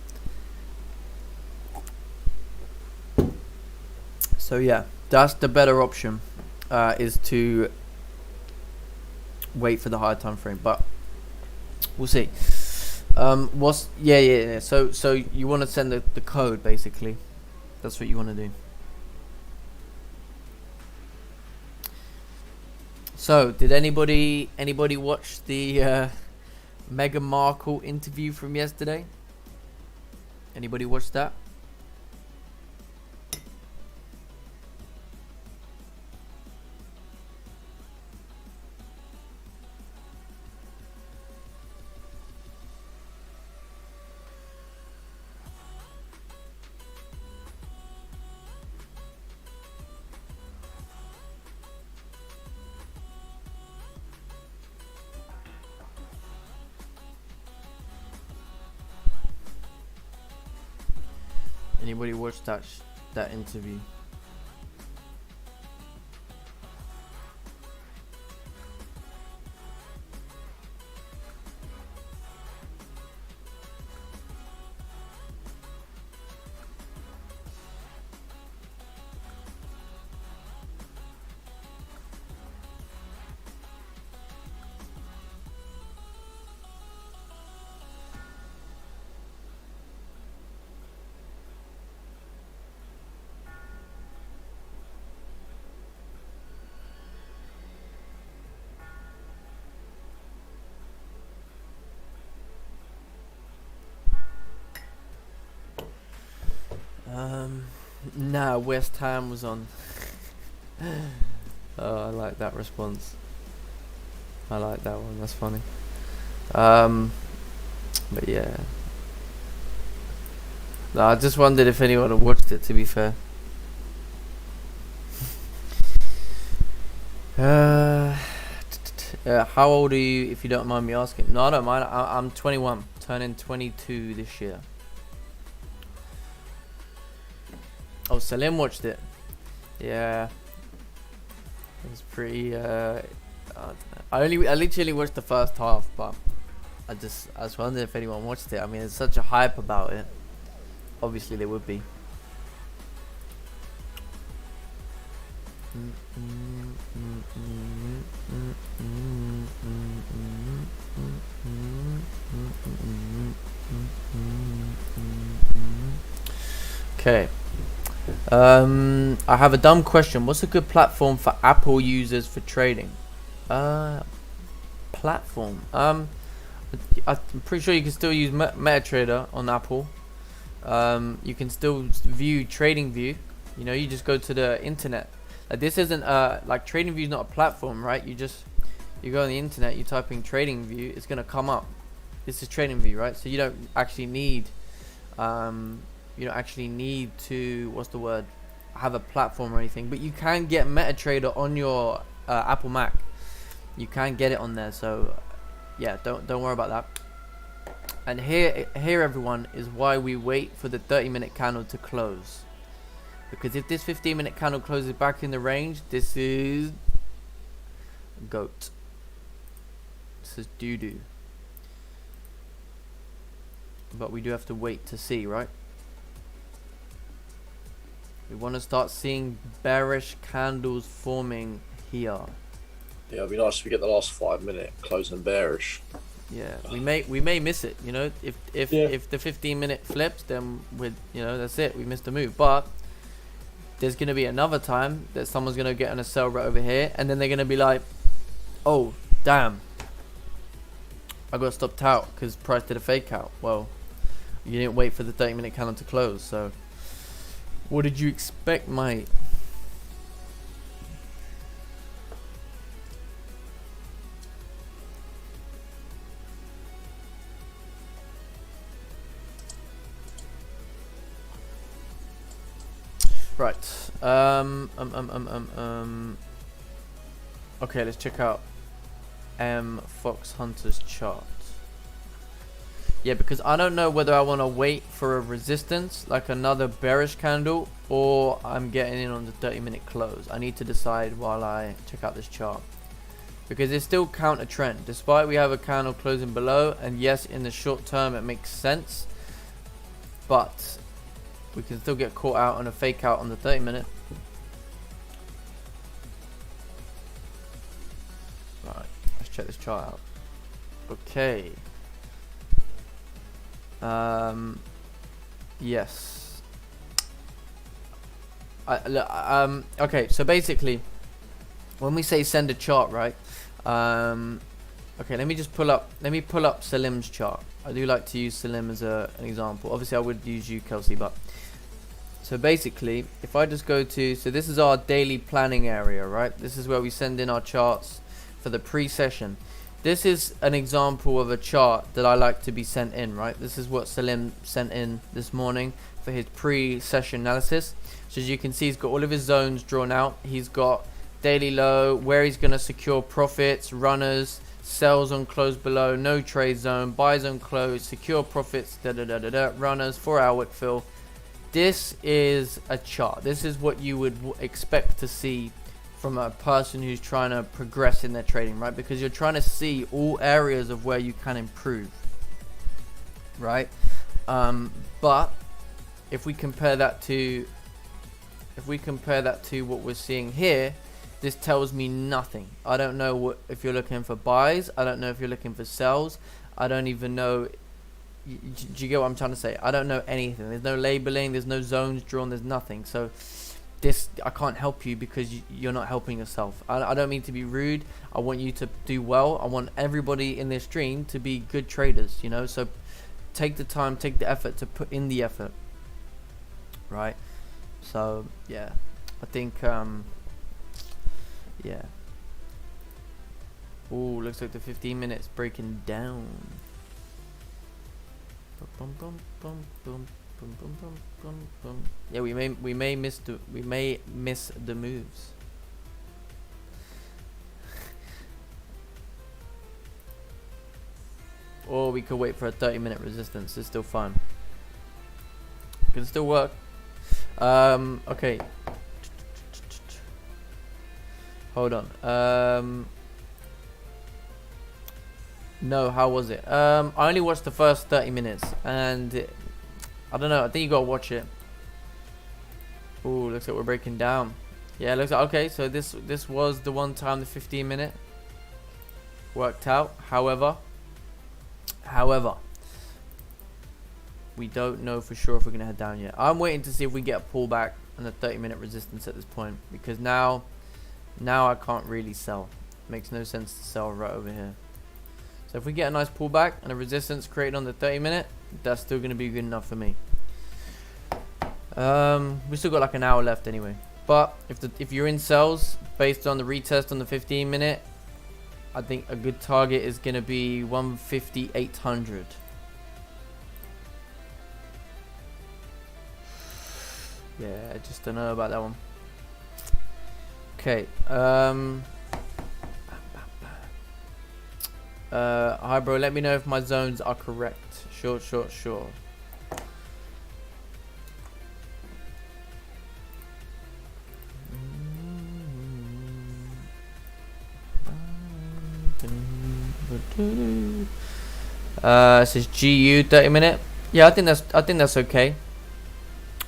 So yeah, that's the better option, is to wait for the higher time frame, but we'll see. Yeah. So you want to send the code, basically. That's what you want to do. So did anybody watch the Meghan Markle interview from yesterday? Anybody watch that? Anybody watch that interview? Nah, West Ham was on. Oh, I like that response. I like that one. That's funny. But yeah. No, I just wondered if anyone had watched it, to be fair. How old are you, if you don't mind me asking? No, I don't mind. I'm 21, turning 22 this year. Oh, Salim watched it. Yeah, it was pretty. I literally watched the first half, but I was wondering if anyone watched it. I mean, there's such a hype about it. Obviously, there would be. Okay. I have a dumb question. What's a good platform for Apple users for trading? Platform. I'm pretty sure you can still use MetaTrader on Apple. You can still view TradingView. You know, you just go to the internet. Like, this isn't like TradingView is not a platform, right? You go on the internet, you type in TradingView, it's gonna come up. This is TradingView, right? So you don't actually need to, what's the word, have a platform or anything, but you can get MetaTrader on your Apple Mac. You can get it on there, so yeah, don't worry about that. And here everyone, is why we wait for the 30-minute candle to close, because if this 15-minute candle closes back in the range, this is goat. This is doo-doo. But we do have to wait to see, right? We want to start seeing bearish candles forming here. Yeah, it'd be nice if we get the last 5-minute closing bearish. Yeah, we may miss it. You know, if the 15-minute flips, then that's it. We missed the move. But there's gonna be another time that someone's gonna get on a sell right over here, and then they're gonna be like, "Oh, damn, I got stopped out because price did a fake out." Well, you didn't wait for the 30-minute candle to close, so what did you expect, mate? Right. Okay, let's check out Fox Hunter's chart. Yeah, because I don't know whether I want to wait for a resistance, like another bearish candle, or I'm getting in on the 30-minute close. I need to decide while I check out this chart. Because it's still counter trend, despite we have a candle closing below, and yes, in the short term it makes sense, but we can still get caught out on a fake out on the 30-minute. Right, let's check this chart out. Okay. Yes. Okay, so basically, when we say send a chart, right? Okay, let me pull up Salim's chart. I do like to use Salim as an example. Obviously I would use you, Kelsey, but so basically if I just go to, so this is our daily planning area, right? This is where we send in our charts for the pre-session. This is an example of a chart that I like to be sent in, right? This is what Salim sent in this morning for his pre-session analysis. So as you can see, he's got all of his zones drawn out. He's got daily low, where he's going to secure profits, runners, sells on close below, no trade zone, buys on close, secure profits, runners, 4-hour wick fill. This is a chart. This is what you would expect to see from a person who's trying to progress in their trading, right? Because you're trying to see all areas of where you can improve, right? But if we compare that to what we're seeing here, this tells me nothing. I don't know if you're looking for buys. I don't know if you're looking for sells. I don't even know. Do you get what I'm trying to say? I don't know anything. There's no labeling. There's no zones drawn. There's nothing. So this, I can't help you because you're not helping yourself. I don't mean to be rude. I want you to do well. I want everybody in this stream to be good traders, you know? So take the time, take the effort to put in the effort, right? So yeah, I think yeah. Ooh, looks like the 15 minutes breaking down. Yeah, we may miss the moves. Or we could wait for a 30-minute resistance. It's still fine. Can still work. Okay. Hold on. No, how was it? I only watched the first 30 minutes, and I don't know. I think you gotta watch it. Ooh, looks like we're breaking down. Yeah, looks like okay. So this was the one time the 15-minute worked out. However, we don't know for sure if we're gonna head down yet. I'm waiting to see if we get a pullback and a 30-minute resistance at this point, because now I can't really sell. It makes no sense to sell right over here. So if we get a nice pullback and a resistance created on the 30-minute, that's still going to be good enough for me. We still got like an hour left anyway. But if you're in sells based on the retest on the 15-minute, I think a good target is going to be 150.800. Yeah, I just don't know about that one. Okay. Hi bro, let me know if my zones are correct. Sure. It says GU 30-minute. Yeah, I think that's okay.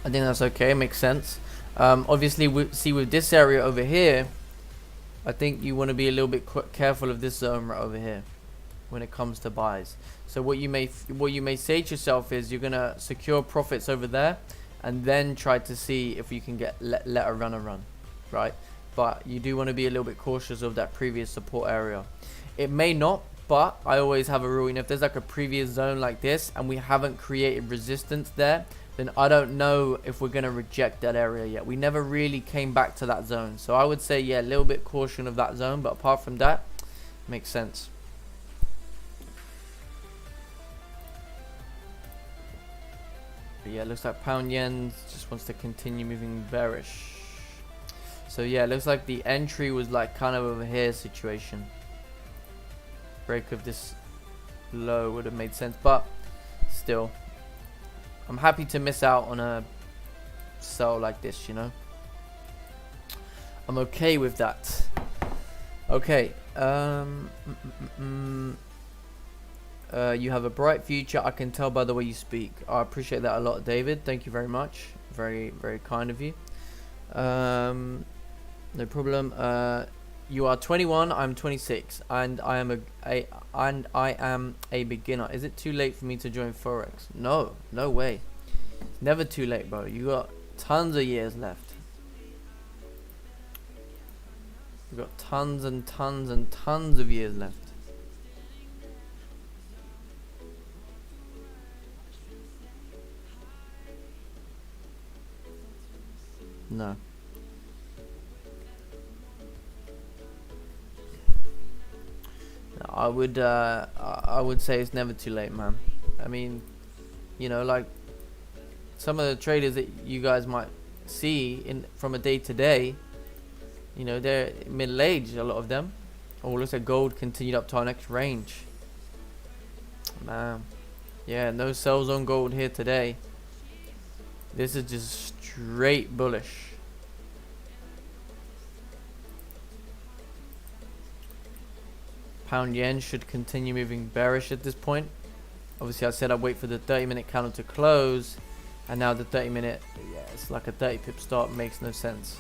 I think that's okay. Makes sense. Obviously, with this area over here, I think you want to be a little bit careful of this zone right over here when it comes to buys. So what you may say to yourself is you're gonna secure profits over there, and then try to see if you can get let a runner run, right? But you do want to be a little bit cautious of that previous support area. It may not, but I always have a rule. You know, if there's like a previous zone like this and we haven't created resistance there, then I don't know if we're going to reject that area yet. We never really came back to that zone. So I would say, yeah, a little bit caution of that zone. But apart from that, makes sense. But yeah, it looks like pound yen just wants to continue moving bearish. So yeah, it looks like the entry was like kind of over here situation. Break of this low would have made sense, but still, I'm happy to miss out on a sell like this, you know. I'm okay with that. Okay. You have a bright future. I can tell by the way you speak. I appreciate that a lot, David. Thank you very much. Very, very kind of you. No problem. You are 21. I'm 26, and I am a beginner. Is it too late for me to join Forex? No, no way. It's never too late, bro. You got tons of years left. You've got tons and tons and tons of years left. No. I would say it's never too late, man. I mean, you know, like some of the traders that you guys might see from a day to day, you know, they're middle aged, a lot of them. Oh, looks like gold continued up to our next range. Man, yeah, no sells on gold here today. This is just straight bullish. Pound yen should continue moving bearish at this point. Obviously, I said I'd wait for the 30-minute candle to close, and now the 30-minute, yeah, it's like a 30-pip start, makes no sense.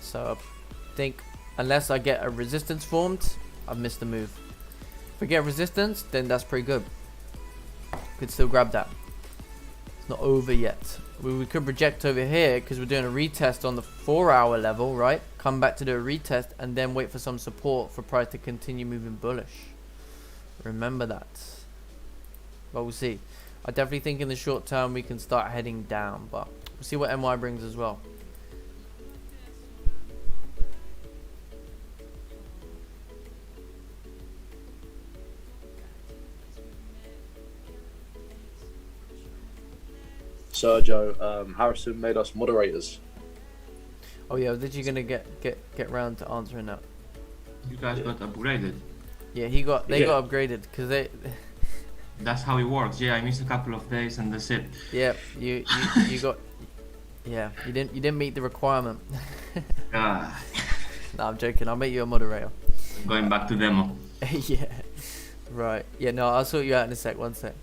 So I think unless I get a resistance formed, I've missed the move. If we get resistance, then that's pretty good. Could still grab that. It's not over yet. We could project over here because we're doing a retest on the 4-hour level, right? Come back to do a retest and then wait for some support for price to continue moving bullish. Remember that. But we'll see. I definitely think in the short term we can start heading down, but we'll see what MY brings as well. Sergio, Harrison made us moderators. Oh yeah, did you gonna get round to answering that? You guys got upgraded. Yeah, they got upgraded because they. That's how it works. Yeah, I missed a couple of days and that's it. Yeah, you got. Yeah, you didn't meet the requirement. No, I'm joking. I'll make you a moderator. Going back to demo. Yeah. Right. Yeah. No, I'll sort you out in a sec. One sec.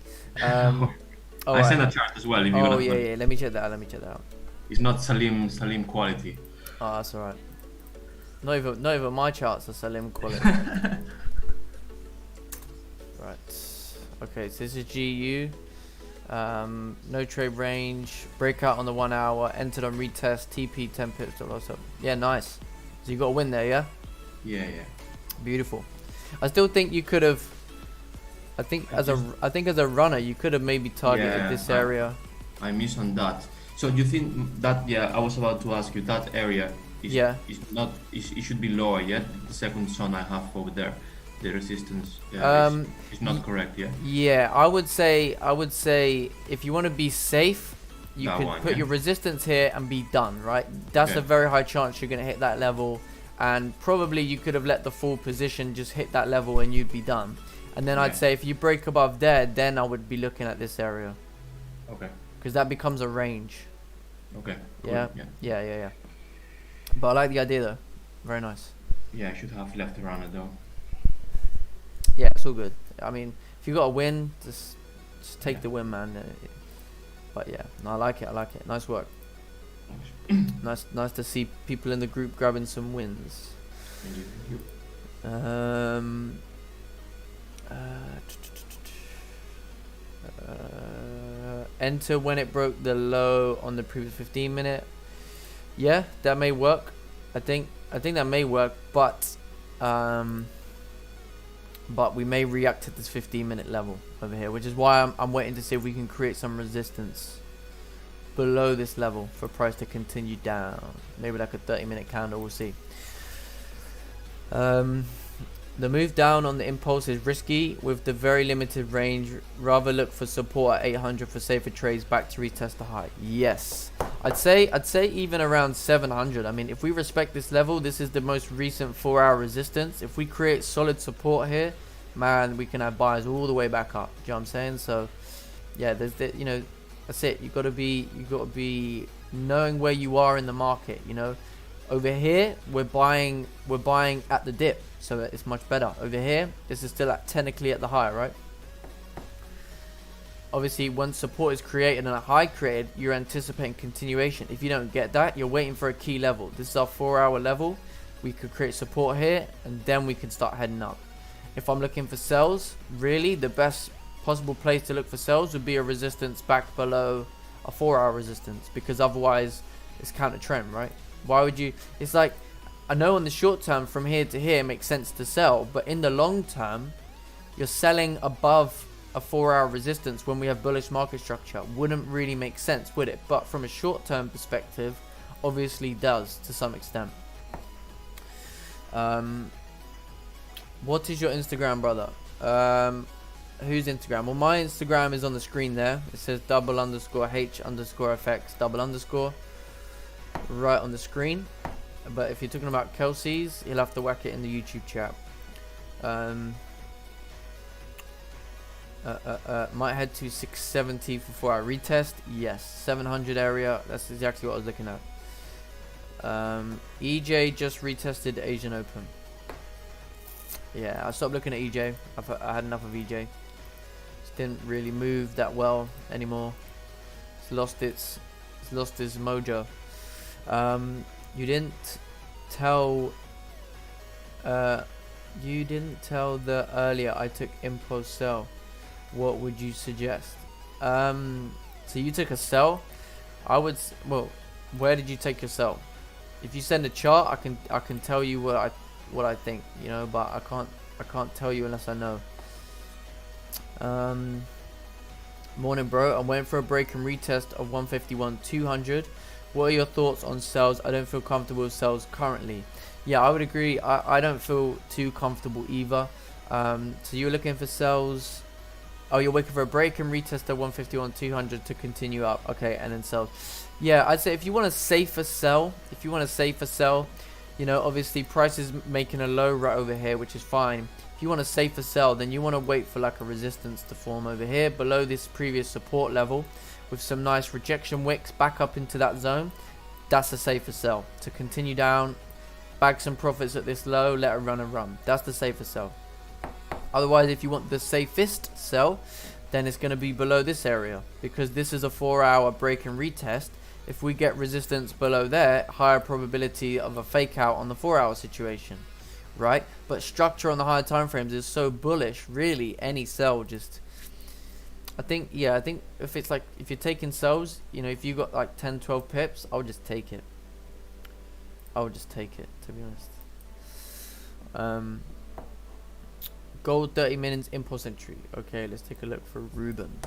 I sent a chart as well. If you oh yeah. Let me check that out. It's not Salim quality. Oh, that's alright. Not even my charts are Salim quality. Right. Okay, so this is GU. No trade range. Breakout on the 1 hour. Entered on retest. TP 10 pips. Also. Yeah, nice. So you got a win there, yeah? Yeah. Beautiful. I still think you could have. I think as a runner, you could have maybe targeted this area. I miss on that. So you think that? Yeah, I was about to ask you that area. Is not. It should be lower. Yeah, the second zone I have over there, the resistance. Is not correct. Yeah. Yeah, I would say if you want to be safe, you could put your resistance here and be done. Right. That's a very high chance you're gonna hit that level, and probably you could have let the full position just hit that level and you'd be done. And then I'd say if you break above there, then I would be looking at this area. Okay. Because that becomes a range. Okay. Cool. Yeah. But I like the idea though. Very nice. Yeah, I should have left the runner though. Yeah, it's all good. I mean, if you got a win, just take the win, man. But yeah, no, I like it. Nice work. nice to see people in the group grabbing some wins. Thank you. Enter when it broke the low on the previous 15-minute. Yeah, that may work. I think that may work, but we may react to this 15-minute level over here, which is why I'm waiting to see if we can create some resistance below this level for price to continue down. Maybe like a 30-minute candle. We'll see. The move down on the impulse is risky with the very limited range. Rather look for support at 800 for safer trades back to retest the high. Yes, I'd say even around 700. I mean, if we respect this level, this is the most recent 4-hour resistance. If we create solid support here, man, we can have buyers all the way back up. Do you know what I'm saying? So yeah, there's you know, that's it. You got to be knowing where you are in the market. You know, over here we're buying at the dip, so it's much better. Over here, this is still technically at the high, right? Obviously, once support is created and a high created, you're anticipating continuation. If you don't get that, you're waiting for a key level. This is our 4-hour level. We could create support here, and then we can start heading up. If I'm looking for sells, really the best possible place to look for sells would be a resistance back below a 4-hour resistance, because otherwise it's counter trend, right? Why would you? It's like, I know in the short term from here to here it makes sense to sell, but in the long term you're selling above a 4-hour resistance when we have bullish market structure. Wouldn't really make sense, would it? But from a short term perspective, obviously does to some extent. What is your Instagram, brother? Whose Instagram? Well, my Instagram is on the screen there. It says _H_FX . Right on the screen. But if you're talking about Kelsey's, you'll have to whack it in the YouTube chat. Might head to 670 for 4-hour retest. Yes, 700 area. That's exactly what I was looking at. EJ just retested Asian Open. Yeah, I stopped looking at EJ. I had enough of EJ. Just didn't really move that well anymore. It's lost its mojo. You didn't tell the earlier I took impulse sell. What would you suggest? So you took a sell. I would, well, where did you take your sell? If you send a chart, I can tell you what I think, you know, but I can't tell you unless I know. Morning, bro. I'm waiting for a break and retest of 151.200. What are your thoughts on sells? I don't feel comfortable with sells currently. Yeah, I would agree. I don't feel too comfortable either. So you're looking for sells. Oh, you're waiting for a break and retest at 151.200 to continue up. Okay, and then sells. Yeah, I'd say if you want a safer sell, you know, obviously price is making a low right over here, which is fine. If you want a safer sell, then you want to wait for like a resistance to form over here below this previous support level with some nice rejection wicks back up into that zone. That's a safer sell. To continue down, bag some profits at this low, let it run and run. That's the safer sell. Otherwise, if you want the safest sell, then it's going to be below this area, because this is a 4-hour break and retest. If we get resistance below there, higher probability of a fake out on the 4-hour situation, right? But structure on the higher time frames is so bullish, really any sell just, I think if it's like, if you're taking sells, you know, if you got like 10-12 pips, I would just take it. To be honest. Gold 30 minutes impulse entry. Okay, let's take a look for Ruben.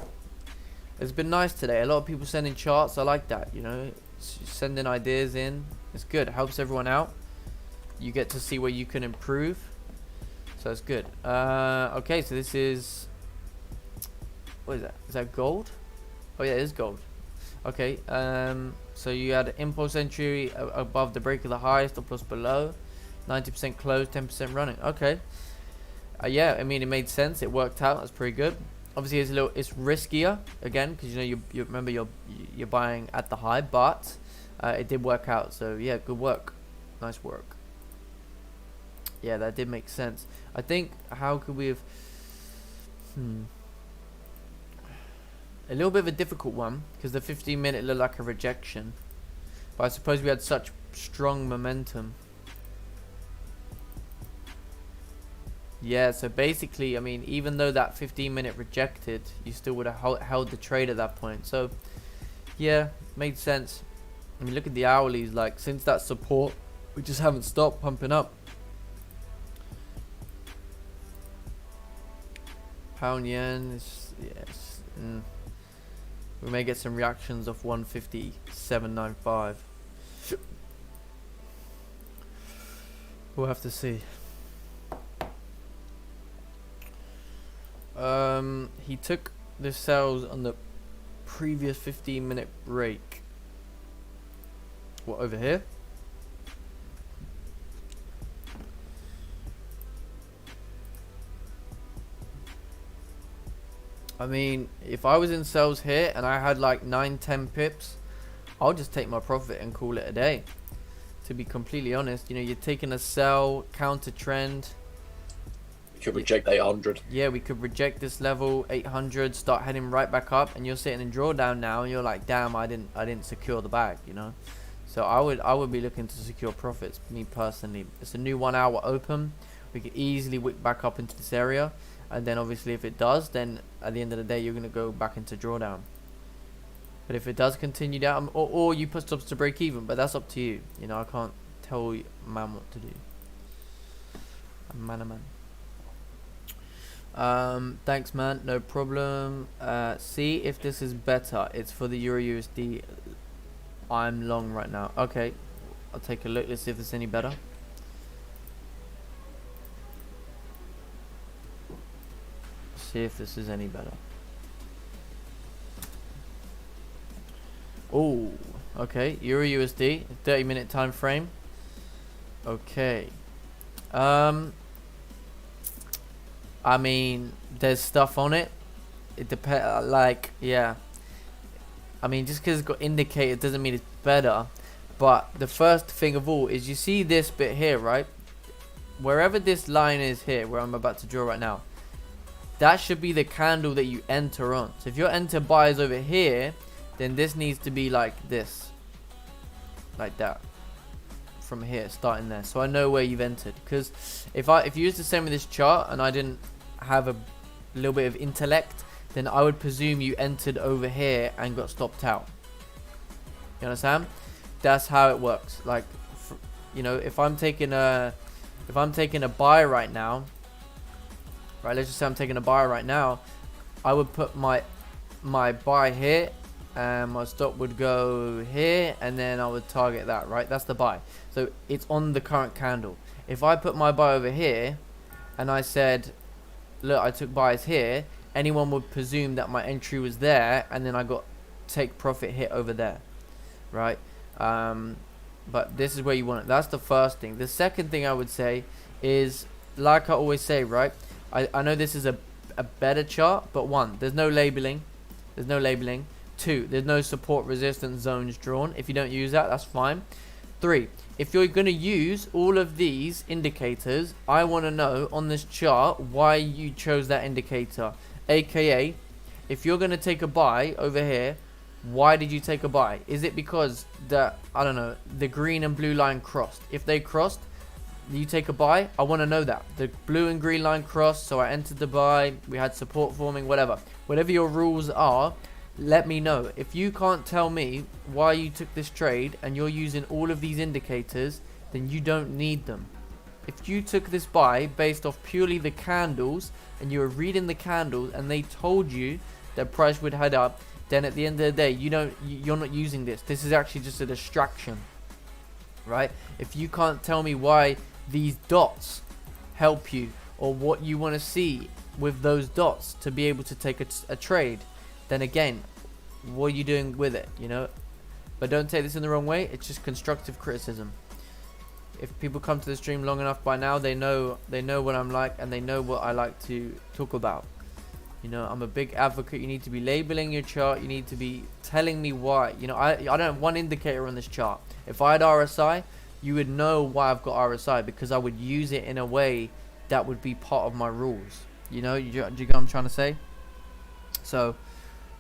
It's been nice today. A lot of people sending charts. I like that, you know, sending ideas in. It's good. It helps everyone out. You get to see where you can improve. So it's good. Okay, so this is, what is that? Is that gold? Oh yeah, it is gold. Okay, so you had an impulse entry above the break of the high, stop loss below, 90% close, 10% running. Okay. Yeah, I mean, it made sense. It worked out. That's pretty good. Obviously, it's riskier again, because you know you remember you're buying at the high, but it did work out. So yeah, good work, nice work. Yeah, that did make sense. I think, how could we have? A little bit of a difficult one, because the 15-minute looked like a rejection, but I suppose we had such strong momentum. Yeah, so basically, I mean, even though that 15-minute rejected, you still would have held the trade at that point. So, yeah, made sense. I mean, look at the hourlies. Like, since that support, we just haven't stopped pumping up. Pound yen is, yes. We may get some reactions of 157.95. We'll have to see. He took the sells on the previous 15-minute break. What, over here? I mean, if I was in sells here and I had like 9-10 pips, I'll just take my profit and call it a day. To be completely honest, you know, you're taking a sell, counter trend. You could reject 800. Yeah, we could reject this level 800, start heading right back up, and you're sitting in drawdown now, and you're like, damn, I didn't secure the bag, you know. So I would be looking to secure profits, me personally. It's a new 1 hour open. We could easily wick back up into this area, and then obviously if it does, then at the end of the day you're gonna go back into drawdown. But if it does continue down, or you put stops to break even, but that's up to you. You know, I can't tell you, man, what to do. Man. Thanks, man. No problem. See if this is better. It's for the Euro USD. I'm long right now. Okay, I'll take a look. Let's see if it's any better. See if this is any better. Oh, okay. Euro USD, 30-minute time frame. Okay. I mean, there's stuff on it. It depends. Like, yeah. I mean, just because it's got indicated doesn't mean it's better. But the first thing of all is you see this bit here, right? Wherever this line is here, where I'm about to draw right now, that should be the candle that you enter on. So if your enter buy is over here, then this needs to be like this, like that, from here, starting there. So I know where you've entered. Because if you use the same with this chart and I didn't have a little bit of intellect, then I would presume you entered over here and got stopped out. You understand? That's how it works. Like, you know, if I'm taking a buy right now, right? Let's just say I'm taking a buy right now. I would put my buy here, and my stop would go here, and then I would target that, right? That's the buy. So it's on the current candle. If I put my buy over here, and I said, look, I took buys here, anyone would presume that my entry was there, and then I got take profit hit over there, right? But this is where you want it. That's the first thing. The second thing I would say is, like I always say, right? I know this is a better chart, but one, there's no labeling. There's no labeling. Two, there's no support resistance zones drawn. If you don't use that, that's fine. Three, if you're going to use all of these indicators, I want to know on this chart why you chose that indicator. AKA, if you're going to take a buy over here, why did you take a buy? Is it because the, I don't know, the green and blue line crossed? If they crossed, you take a buy. I want to know that. The blue and green line crossed, so I entered the buy. We had support forming, whatever. Whatever your rules are, let me know. If you can't tell me why you took this trade and you're using all of these indicators, then you don't need them. If you took this buy based off purely the candles and you were reading the candles and they told you that price would head up, then at the end of the day, you're not using this. This is actually just a distraction, right? If you can't tell me why these dots help you or what you want to see with those dots to be able to take a trade, then again, what are you doing with it, you know? But don't take this in the wrong way. It's just constructive criticism. If people come to the stream long enough by now, they know what I'm like and they know what I like to talk about. You know, I'm a big advocate. You need to be labeling your chart. You need to be telling me why. You know, I don't have one indicator on this chart. If I had RSI, you would know why I've got RSI, because I would use it in a way that would be part of my rules. You know, do you get what I'm trying to say? So,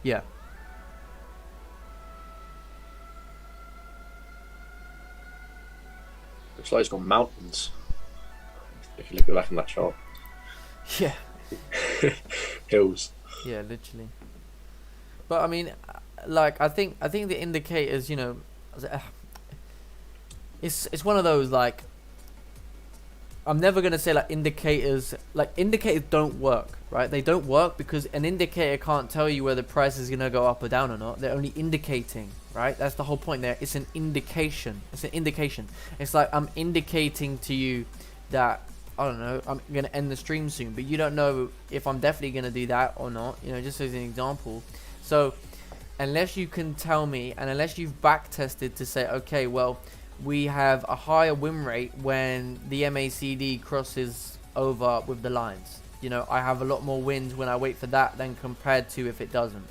yeah. Looks like it's got mountains. If you look back on that chart. Yeah. Hills. Yeah, literally. But I mean, like, I think the indicators, you know, it's one of those, like, I'm never gonna say like indicators don't work, right? They don't work because an indicator can't tell you whether price is gonna go up or down or not. They're only indicating, right? That's the whole point there. It's an indication. It's an indication. It's like I'm indicating to you that I don't know, I'm gonna end the stream soon, but you don't know if I'm definitely gonna do that or not, you know, just as an example. So unless you can tell me, and unless you've back tested to say, okay, well, we have a higher win rate when the MACD crosses over with the lines, you know, I have a lot more wins when I wait for that than compared to if it doesn't,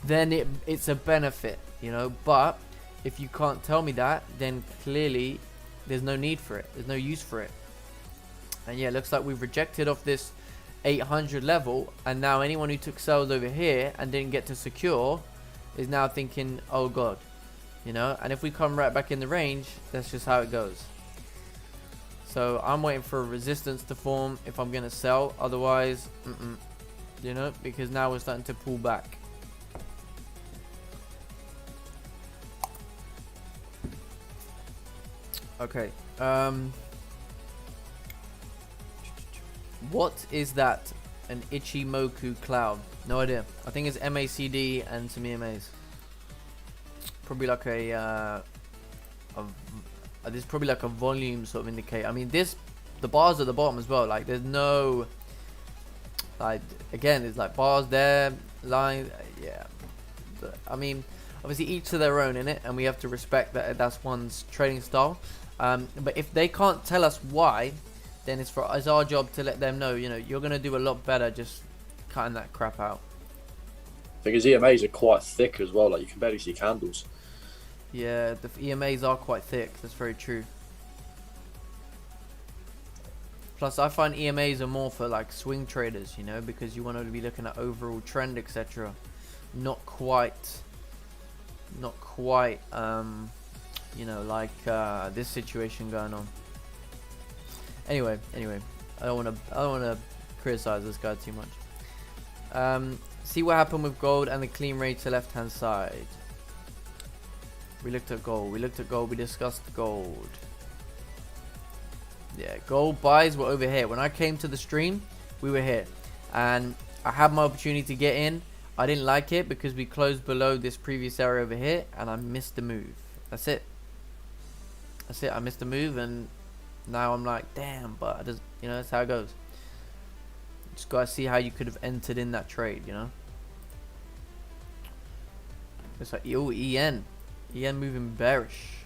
then it's a benefit, you know. But if you can't tell me that, then clearly there's no need for it, there's no use for it. And yeah, it looks like we've rejected off this 800 level, and now anyone who took sales over here and didn't get to secure is now thinking, oh god, you know. And if we come right back in the range, that's just how it goes. So I'm waiting for a resistance to form if I'm gonna sell, otherwise you know, because now we're starting to pull back. Okay, what is that? An Ichimoku cloud? No idea. I think it's MACD and some EMAs. Probably like there's probably like a volume sort of indicator. I mean, the bars at the bottom as well. Like, there's no, like, again, there's like bars there, line, yeah. But, I mean, obviously each to their own in it, and we have to respect that that's one's trading style. But if they can't tell us why, then it's our job to let them know, you know, you're gonna do a lot better just cutting that crap out. Because EMAs are quite thick as well, like you can barely see candles. Yeah, the EMAs are quite thick, that's very true. Plus I find EMAs are more for like swing traders, you know, because you want to be looking at overall trend, etc. Not quite you know, like this situation going on. Anyway, I don't want to criticize this guy too much. See what happened with gold and the clean rate to left hand side. We looked at gold, we discussed gold. Yeah, gold buys were over here. When I came to the stream, we were here, and I had my opportunity to get in. I didn't like it because we closed below this previous area over here, and I missed the move. That's it, I missed the move, and now I'm like, damn, but I just, you know, that's how it goes. Just gotta see how you could have entered in that trade, you know. It's like, yo, EN moving bearish.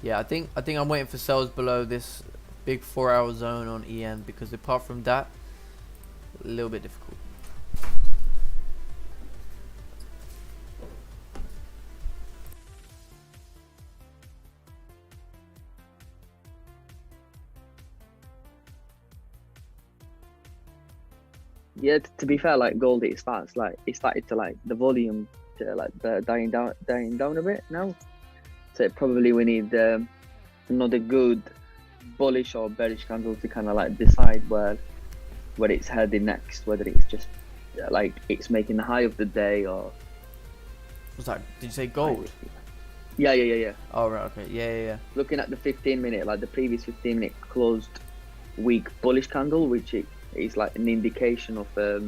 Yeah, I think I'm waiting for sales below this big 4 hour zone on EN, because apart from that, a little bit difficult. Yeah, to be fair, like gold, it started to like the volume to like dying down a bit now. So probably we need another good bullish or bearish candle to kind of like decide where it's heading next, whether it's just like it's making the high of the day or. What's that? Did you say gold? Yeah. Oh right, okay, yeah. Looking at the 15-minute, like the previous 15-minute closed week bullish candle, which is like an indication of a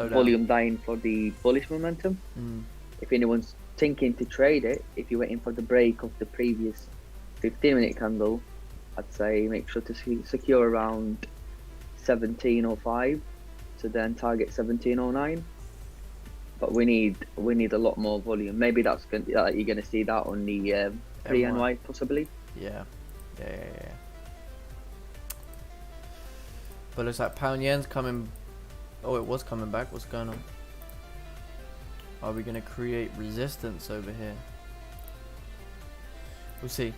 volume dying for the bullish momentum. If anyone's thinking to trade it, if you're waiting for the break of the previous 15-minute candle, I'd say make sure to secure around 1705 to then target 1709. But we need a lot more volume. Maybe that's you're gonna see that on the pre-NY possibly. Yeah. But looks like pound yen's coming. Oh, it was coming back. What's going on? Are we going to create resistance over here? We'll see.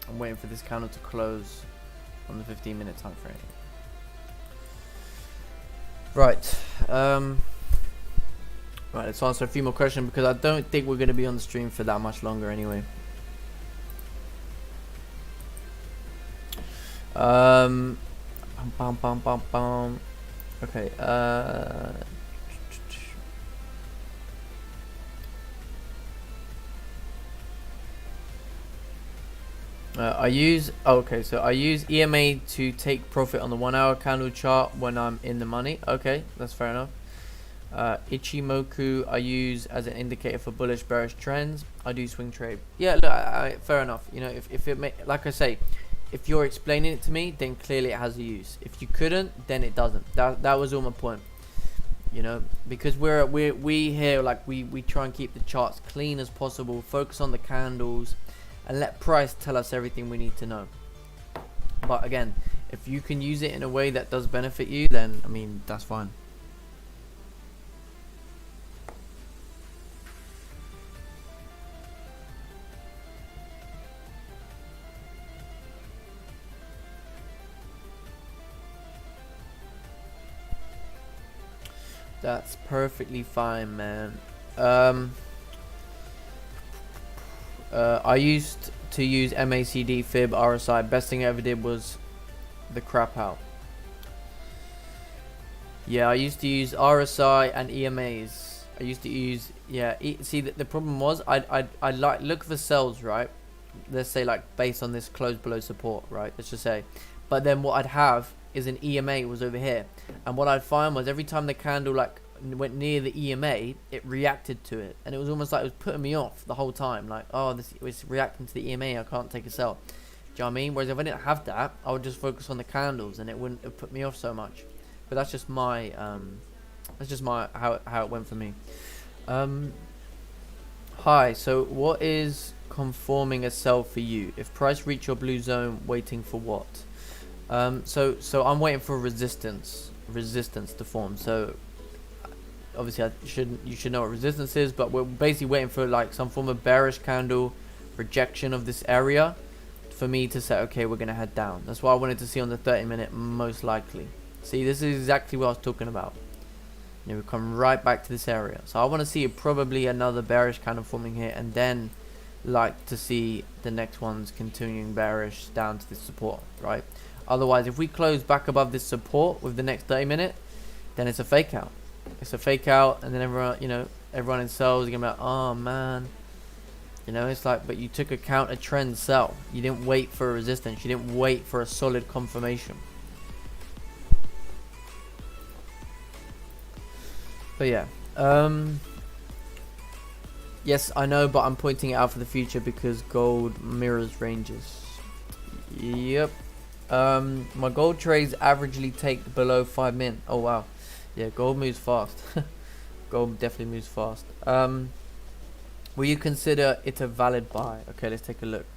I'm waiting for this candle to close on the 15-minute time frame. Right. Right, let's answer a few more questions, because I don't think we're going to be on the stream for that much longer anyway. Okay, I use EMA to take profit on the 1 hour candle chart when I'm in the money. Okay, that's fair enough. Ichimoku I use as an indicator for bullish bearish trends. I do swing trade. Yeah, look, fair enough. You know, if it like I say, if you're explaining it to me, then clearly it has a use. If you couldn't, then it doesn't. That was all my point. You know, because we here, like, we try and keep the charts clean as possible, focus on the candles, and let price tell us everything we need to know. But again, if you can use it in a way that does benefit you, then I mean, that's fine. That's perfectly fine, man. I used to use MACD, fib, RSI. Best thing I ever did was the crap out. Yeah, I used to use RSI and EMAs. I used to use, yeah. See, the problem was I like look for sells, right? Let's say, like, based on this close below support, right? Let's just say. But then what I'd have is an EMA was over here, and what I'd find was every time the candle like went near the EMA, it reacted to it, and it was almost like it was putting me off the whole time. Like, oh, this was reacting to the EMA, I can't take a sell. Do you know what I mean? Whereas if I didn't have that, I would just focus on the candles, and it wouldn't have put me off so much. But that's just my how it went for me. Hi. So what is conforming a sell for you? If price reach your blue zone, waiting for what? So I'm waiting for resistance to form. So obviously you should know what resistance is, but we're basically waiting for like some form of bearish candle rejection of this area for me to say, okay, we're gonna head down. That's why I wanted to see on the 30-minute most likely. See, this is exactly what I was talking about. You know, we come right back to this area. So I want to see probably another bearish candle forming here, and then like to see the next ones continuing bearish down to this support, right? Otherwise, if we close back above this support with the next 30-minute, then it's a fake out. It's a fake out, and then everyone in sells are gonna be like, oh man, you know, it's like, but you took a counter trend sell. You didn't wait for a resistance. You didn't wait for a solid confirmation. But yeah, yes, I know, but I'm pointing it out for the future because gold mirrors ranges. Yep. My gold trades averagely take below 5 min. Oh wow, yeah, gold moves fast. Gold definitely moves fast. Will you consider it a valid buy? Okay, let's take a look.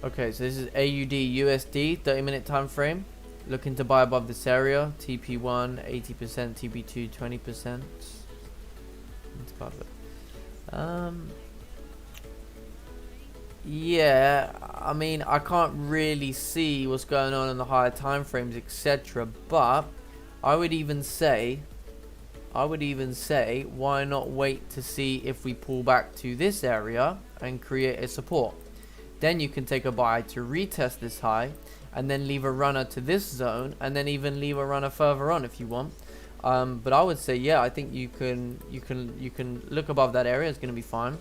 Okay, so this is AUD USD 30-minute time frame. Looking to buy above this area. TP1 80%, TP2 20%. Let's go it. Yeah, I mean, I can't really see what's going on in the higher time frames, etc. But I would even say, why not wait to see if we pull back to this area and create a support? Then you can take a buy to retest this high, and then leave a runner to this zone, and then even leave a runner further on if you want. But I would say, yeah, I think you can look above that area. It's going to be fine.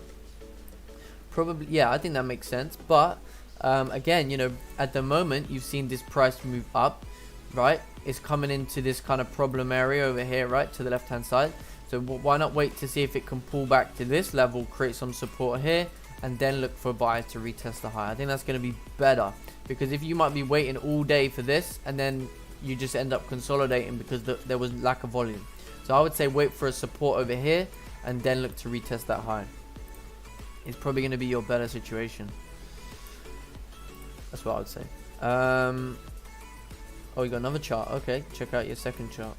Probably, yeah, I think that makes sense. But again, you know, at the moment you've seen this price move up, right? It's coming into this kind of problem area over here, right, to the left hand side. So why not wait to see if it can pull back to this level, create some support here, and then look for buyers to retest the high. I think that's going to be better, because if you might be waiting all day for this and then you just end up consolidating because there was lack of volume. So I would say wait for a support over here and then look to retest that high. It's probably going to be your better situation. That's what I would say. Oh, you got another chart. Okay, check out your second chart.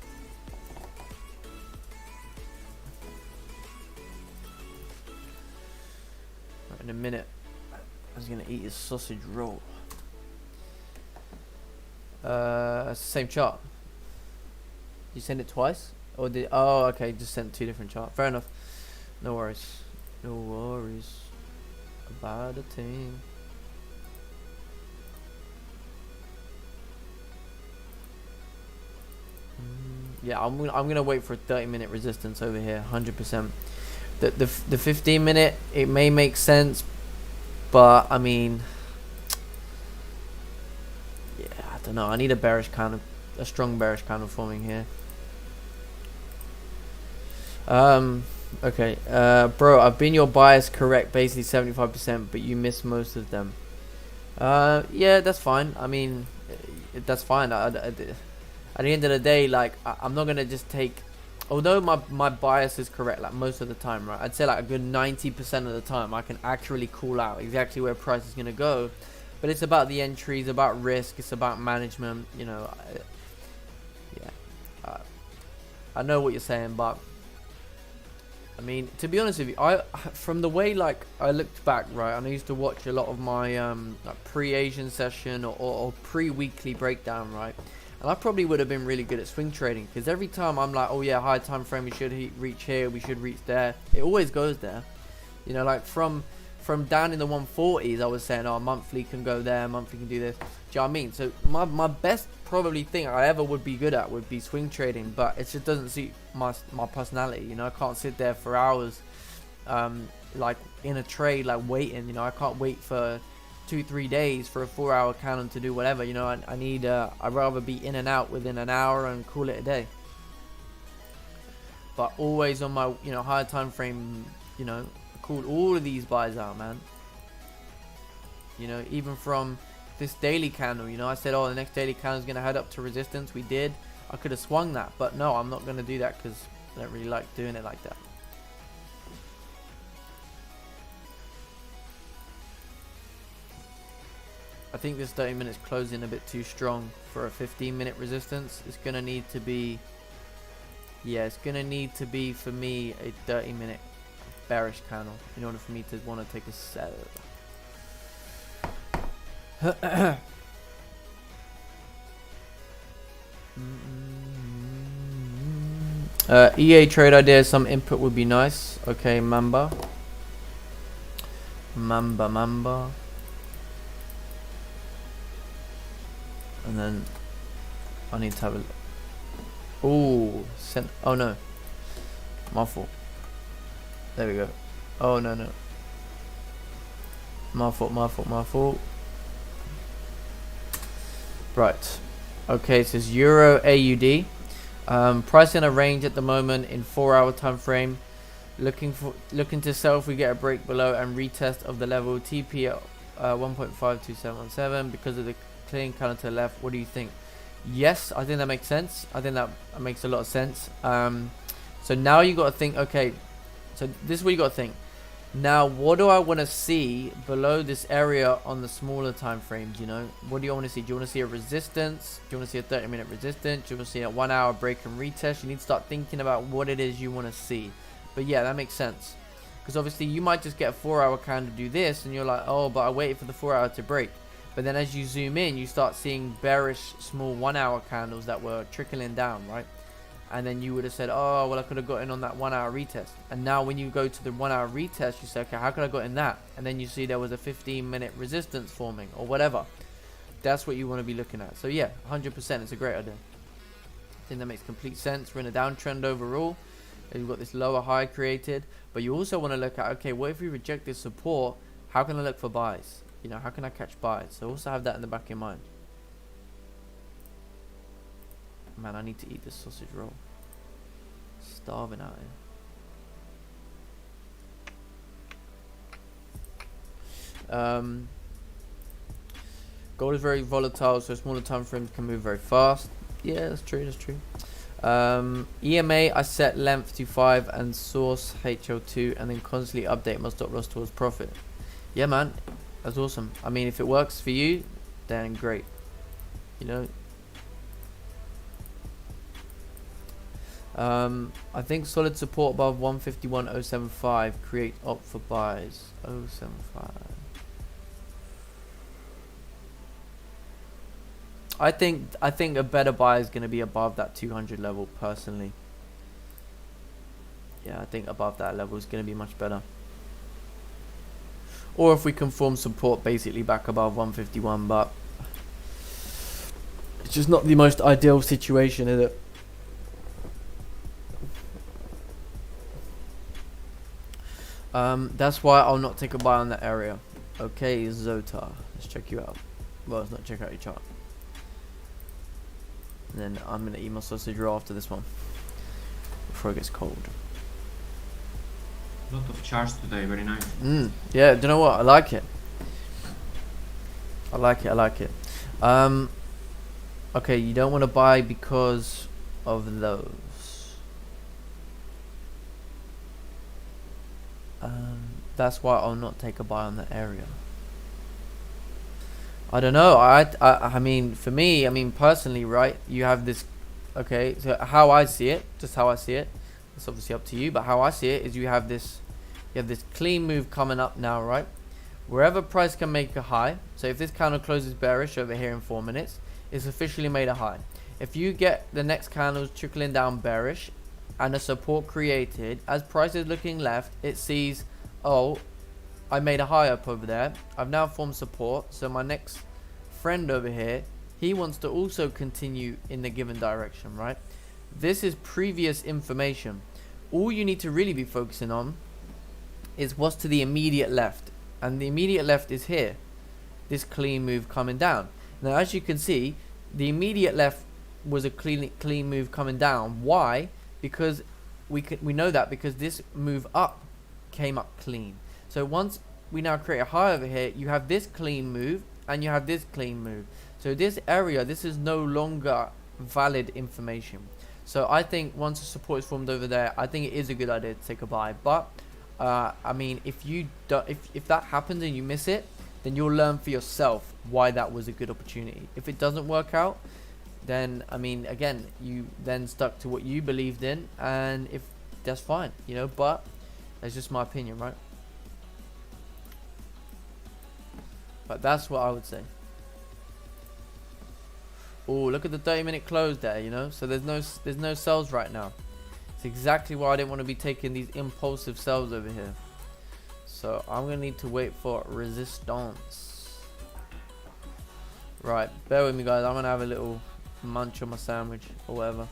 In a minute, I was gonna eat his sausage roll. It's the same chart. You send it twice, or did? Oh, okay, just sent two different charts. Fair enough. No worries. No worries about a thing. Yeah, I'm gonna wait for a 30-minute resistance over here, 100%. The 15-minute, it may make sense, but I mean, don't know. I need a bearish candle, a strong bearish candle forming here. Okay, bro, I've been your bias correct, basically 75%, but you missed most of them. Yeah, that's fine. I mean, that's fine. At the end of the day, like, I'm not gonna just take, although my bias is correct, like most of the time, right? I'd say like a good 90% of the time, I can accurately call out exactly where price is gonna go. But it's about the entries, about risk, it's about management. You know, yeah. I know what you're saying, but I mean, to be honest with you, from the way like I looked back, right, and I used to watch a lot of my like pre-Asian session or pre-weekly breakdown, right, and I probably would have been really good at swing trading, because every time I'm like, oh yeah, high time frame, we should reach here, we should reach there, it always goes there. You know, like from down in the 140s, I was saying, oh, monthly can go there, monthly can do this. Do you know what I mean? So my best probably thing I ever would be good at would be swing trading, but it just doesn't suit my personality. You know, I can't sit there for hours, like in a trade, like waiting. You know, I can't wait for 2-3 days for a 4-hour candle to do whatever. You know, I need I'd rather be in and out within an hour and call it a day. But always on my, you know, higher time frame, you know, called all of these buys out, man. You know, even from this daily candle, you know, I said, oh, the next daily candle is going to head up to resistance. We did. I could have swung that, but no, I'm not going to do that because I don't really like doing it like that. I think this 30 minutes closing a bit too strong for a 15-minute resistance. It's going to need to be, yeah, it's going to need to be, for me, a 30-minute bearish candle in order for me to want to take a sell. EA trade idea, some input would be nice. Okay, Mamba. And then I need to have a, oh, oh no, my fault. There we go. Oh no. My fault. Right. Okay, it says Euro AUD. Price in a range at the moment in 4-hour time frame. Looking to sell if we get a break below and retest of the level TP at 1.52717 because of the clean candle to the left. What do you think? Yes, I think that makes sense. I think that makes a lot of sense. So now you got to think, okay, so this is what you got to think. Now, what do I want to see below this area on the smaller time frames? You know, what do you want to see? Do you want to see a resistance? Do you want to see a 30-minute resistance? Do you want to see a 1-hour break and retest? You need to start thinking about what it is you want to see. But yeah, that makes sense, because obviously you might just get a 4-hour candle to do this, and you're like, oh, but I waited for the 4-hour to break. But then as you zoom in, you start seeing bearish small 1-hour candles that were trickling down, right? And then you would have said, oh, well, I could have got in on that 1-hour retest. And now when you go to the 1-hour retest, you say, okay, how could I got in that? And then you see there was a 15-minute resistance forming or whatever. That's what you want to be looking at. So yeah, 100%, it's a great idea. I think that makes complete sense. We're in a downtrend overall. You've got this lower high created. But you also want to look at, okay, what if we reject this support? How can I look for buys? You know, how can I catch buys? So also have that in the back of your mind. Man, I need to eat this sausage roll. Starving out here. Gold is very volatile, so smaller time frames can move very fast. Yeah, that's true. EMA, I set length to 5 and source HL2, and then constantly update my stop loss towards profit. Yeah, man, that's awesome. I mean, if it works for you, then great. You know. I think solid support above 151.075. Create opt for buys. 075. I think a better buy is going to be above that 200 level personally. Yeah, I think above that level is going to be much better. Or if we can form support basically back above 151, but it's just not the most ideal situation, is it? That's why I'll not take a buy on that area. Okay, Zota. Let's check you out. Well, let's not check out your chart. And then I'm gonna eat my sausage roll after this one before it gets cold. A lot of charts today, very nice. Yeah, do you know what? I like it. I like it. Okay, you don't want to buy because of those. That's why I'll not take a buy on that area. I don't know. I mean, for me, I mean personally, right? You have this. Okay, so how I see it, just how I see it. It's obviously up to you, but how I see it is you have this clean move coming up now, right? Wherever price can make a high. So if this candle closes bearish over here in 4 minutes, it's officially made a high. If you get the next candles trickling down bearish and a support created, as price is looking left, it sees, oh, I made a high up over there. I've now formed support. So my next friend over here, he wants to also continue in the given direction, right? This is previous information. All you need to really be focusing on is what's to the immediate left. And the immediate left is here. This clean move coming down. Now, as you can see, the immediate left was a clean move coming down. Why? Because we know that because this move up came up clean. So once we now create a high over here, you have this clean move and you have this clean move. So this area, this is no longer valid information. So I think once the support is formed over there, I think it is a good idea to take a buy. But I mean, if that happens and you miss it, then you'll learn for yourself why that was a good opportunity. If it doesn't work out, then I mean, again, you then stuck to what you believed in, and if that's fine, you know. But that's just my opinion, right? But that's what I would say. Oh, look at the 30-minute close there, you know. So there's no sells right now. It's exactly why I didn't want to be taking these impulsive sells over here. So I'm gonna need to wait for resistance. Right, bear with me, guys. I'm gonna have a little munch on my sandwich or whatever,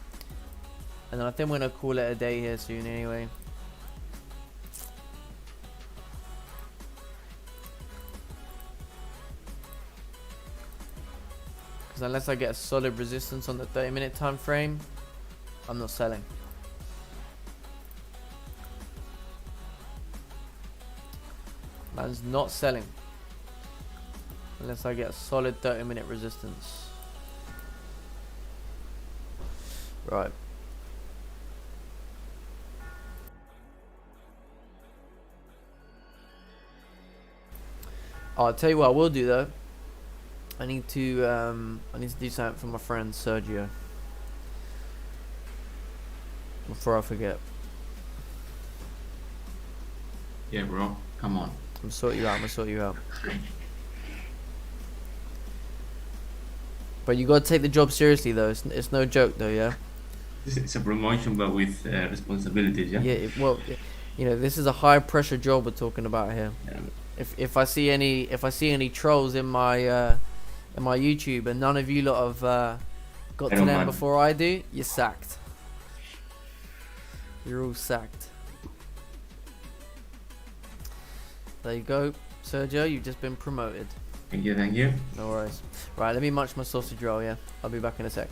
and then I think we're gonna call it a day here soon anyway. Because unless I get a solid resistance on the 30-minute time frame, I'm not selling. Man's not selling unless I get a solid 30-minute resistance. Right. I'll tell you what I will do though. I need to do something for my friend Sergio before I forget. Yeah, bro. Come on. I'm gonna sort you out. But you gotta take the job seriously though. It's no joke though, yeah. It's a promotion, but with responsibilities, yeah. Yeah. Well, you know, this is a high pressure job we're talking about here. Yeah. If I see any trolls in my YouTube and none of you lot have got to them before I do, you're sacked. You're all sacked. There you go, Sergio. You've just been promoted. Thank you, thank you. No worries. Right, let me munch my sausage roll. Yeah, I'll be back in a sec.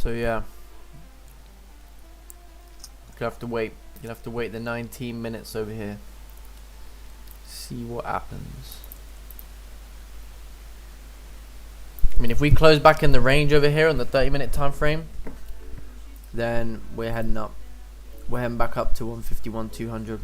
So yeah, you'll have to wait. You'll have to wait the 19 minutes over here. See what happens. I mean, if we close back in the range over here on the 30-minute time frame, then we're heading up. We're heading back up to 151, 200.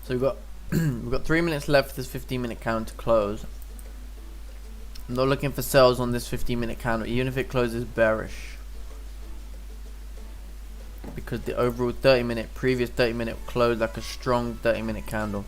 So we've got we've got 3 minutes left for this 15-minute candle to close. I'm not looking for sales on this 15-minute candle, even if it closes bearish, because the overall previous 30-minute closed like a strong 30-minute candle.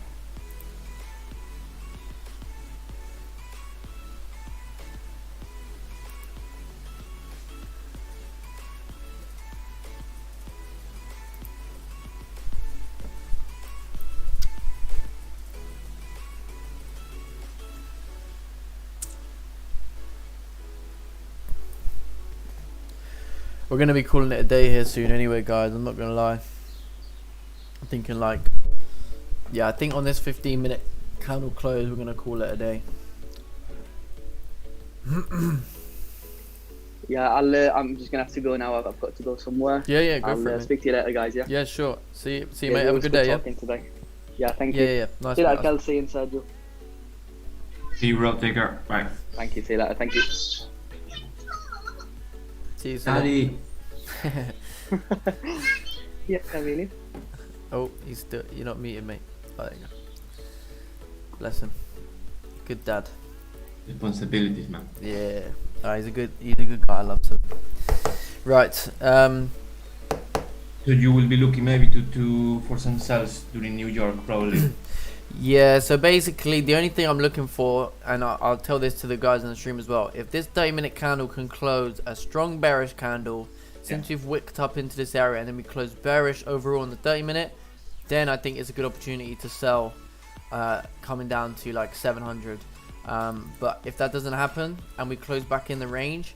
We're going to be calling it a day here soon anyway, guys. I'm not going to lie. I'm thinking like, yeah, I think on this 15-minute candle close, we're going to call it a day. Yeah, I'm just going to have to go now. I've got to go somewhere. Yeah, go for it. I'll speak to you later, guys, yeah? Yeah, sure. See you, mate. Have a good day, yeah? Today. Yeah, thank you. Yeah. Nice. See you later, Kelsey and Sergio. See you, Rob. Take care. Bye. Thank you. See you later. Thank you. See you soon. Daddy. Yeah, really. Oh, you're not muted, mate. Oh, there you go. Bless him. Good dad. Responsibilities, man. Yeah. He's a good guy. I love him. Right. So you will be looking maybe to for some sales during New York, probably. Yeah, so basically the only thing I'm looking for, and I'll tell this to the guys on the stream as well, if this 30-minute candle can close a strong bearish candle, since we've wicked up into this area and then we close bearish overall on the 30-minute, then I think it's a good opportunity to sell coming down to like 700. But if that doesn't happen and we close back in the range,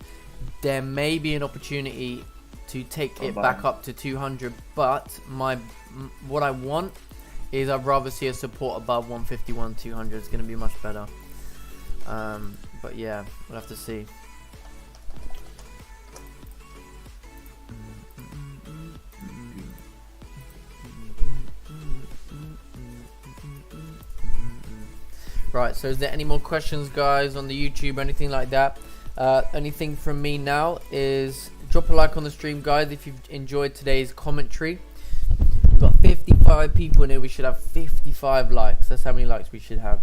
there may be an opportunity to take it back up to 200. But what I want is I'd rather see a support above 151, 200. It's going to be much better. But yeah, we'll have to see. Right, so is there any more questions, guys, on the YouTube or anything like that? Anything from me now is drop a like on the stream, guys, if you've enjoyed today's commentary. We've got 55 people in here. We should have 55 likes. That's how many likes we should have.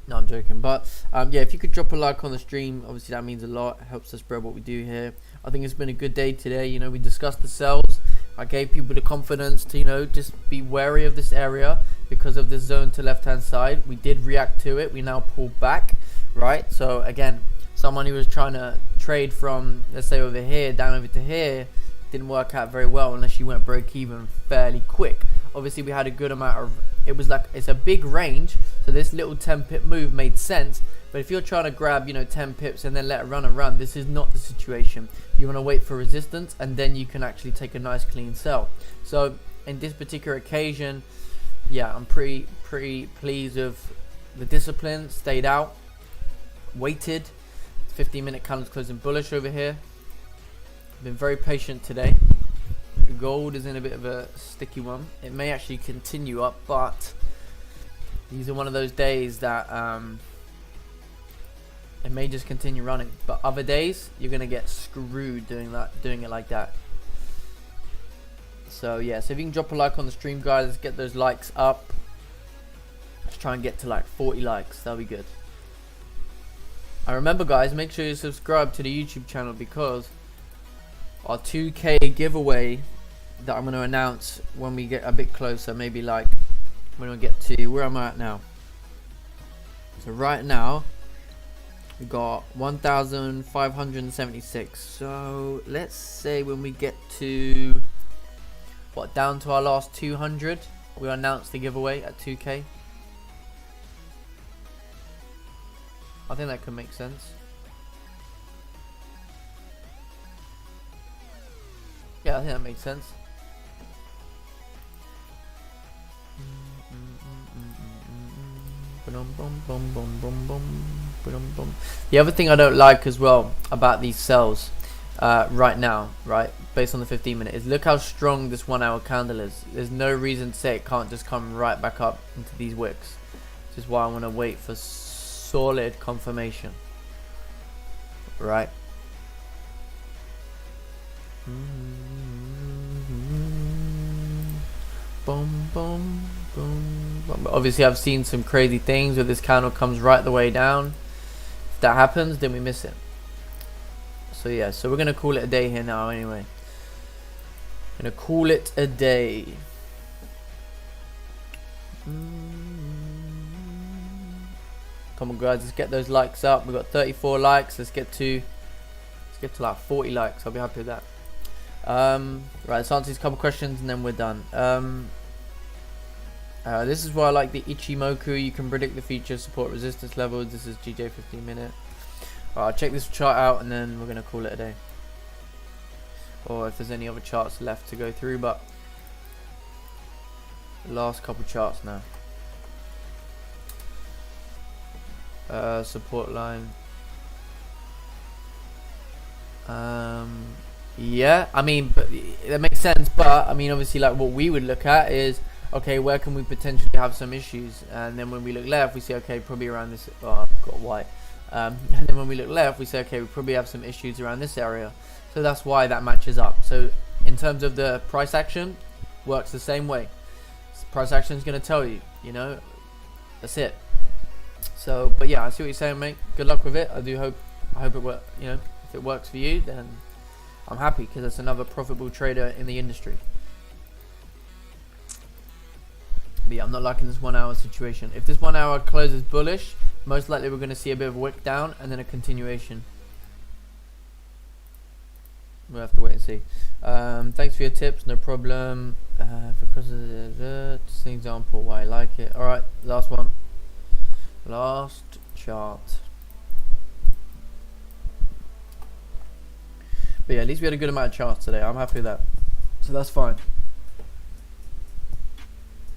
No, I'm joking. But yeah, if you could drop a like on the stream, obviously that means a lot. It helps us spread what we do here. I think it's been a good day today. You know, we discussed the sells. I gave people the confidence to, you know, just be wary of this area because of this zone to left hand side. We did react to it. We now pull back, right? So again, someone who was trying to trade from, let's say, over here down over to here, didn't work out very well unless you went break even fairly quick. Obviously we had a good amount of, it's a big range, so this little 10 pip move made sense. But if you're trying to grab, you know, 10 pips and then let it run and run, this is not the situation. You want to wait for resistance and then you can actually take a nice clean sell. So in this particular occasion, yeah, I'm pretty pleased with the discipline. Stayed out, waited. 15-minute candles closing bullish over here. Been very patient today. Gold is in a bit of a sticky one. It may actually continue up, but these are one of those days that it may just continue running. But other days you're gonna get screwed doing it like that. So yeah, so if you can drop a like on the stream, guys, let's get those likes up. Let's try and get to like 40 likes. That'll be good. And remember, guys, make sure you subscribe to the YouTube channel because our 2K giveaway that I'm going to announce when we get a bit closer, maybe like When we get to where am I at now? So right now we got 1,576. So let's say when we get to down to our last 200, we announce the giveaway at 2k. I think that could make sense. Yeah, I think that makes sense. The other thing I don't like as well about these sells right now, right, based on the 15-minute, is look how strong this 1 hour candle is. There's no reason to say it can't just come right back up into these wicks, which is why I want to wait for solid confirmation, right? Boom, boom, boom, boom. Obviously I've seen some crazy things where this candle comes right the way down. If that happens, then we miss it. So yeah, so we're gonna call it a day here now anyway. Gonna call it a day. Come on guys, let's get those likes up. We've got 34 likes. Let's get to like 40 likes. I'll be happy with that. Right, let's answer these couple questions and then we're done. This is why I like the Ichimoku. You can predict the future support resistance levels. This is GJ 15-minute. I'll check this chart out and then we're gonna call it a day. Or if there's any other charts left to go through, but the last couple charts now. Support line. Yeah, I mean, but that makes sense. But I mean, obviously, like what we would look at is, okay, where can we potentially have some issues? And then when we look left, we see, okay, probably around this. Oh, I've got white. And then when we look left, we say, okay, we probably have some issues around this area. So that's why that matches up. So in terms of the price action, works the same way. Price action is going to tell you, you know, that's it. So, but yeah, I see what you're saying, mate. Good luck with it. I hope it works. You know, if it works for you, then I'm happy because it's another profitable trader in the industry. But yeah, I'm not liking this 1 hour situation. If this 1 hour closes bullish, most likely we're going to see a bit of a wick down and then a continuation. We'll have to wait and see. Thanks for your tips, no problem. Because of just an example why I like it. Alright, last one. Last chart. But yeah, at least we had a good amount of charts today. I'm happy with that. So that's fine.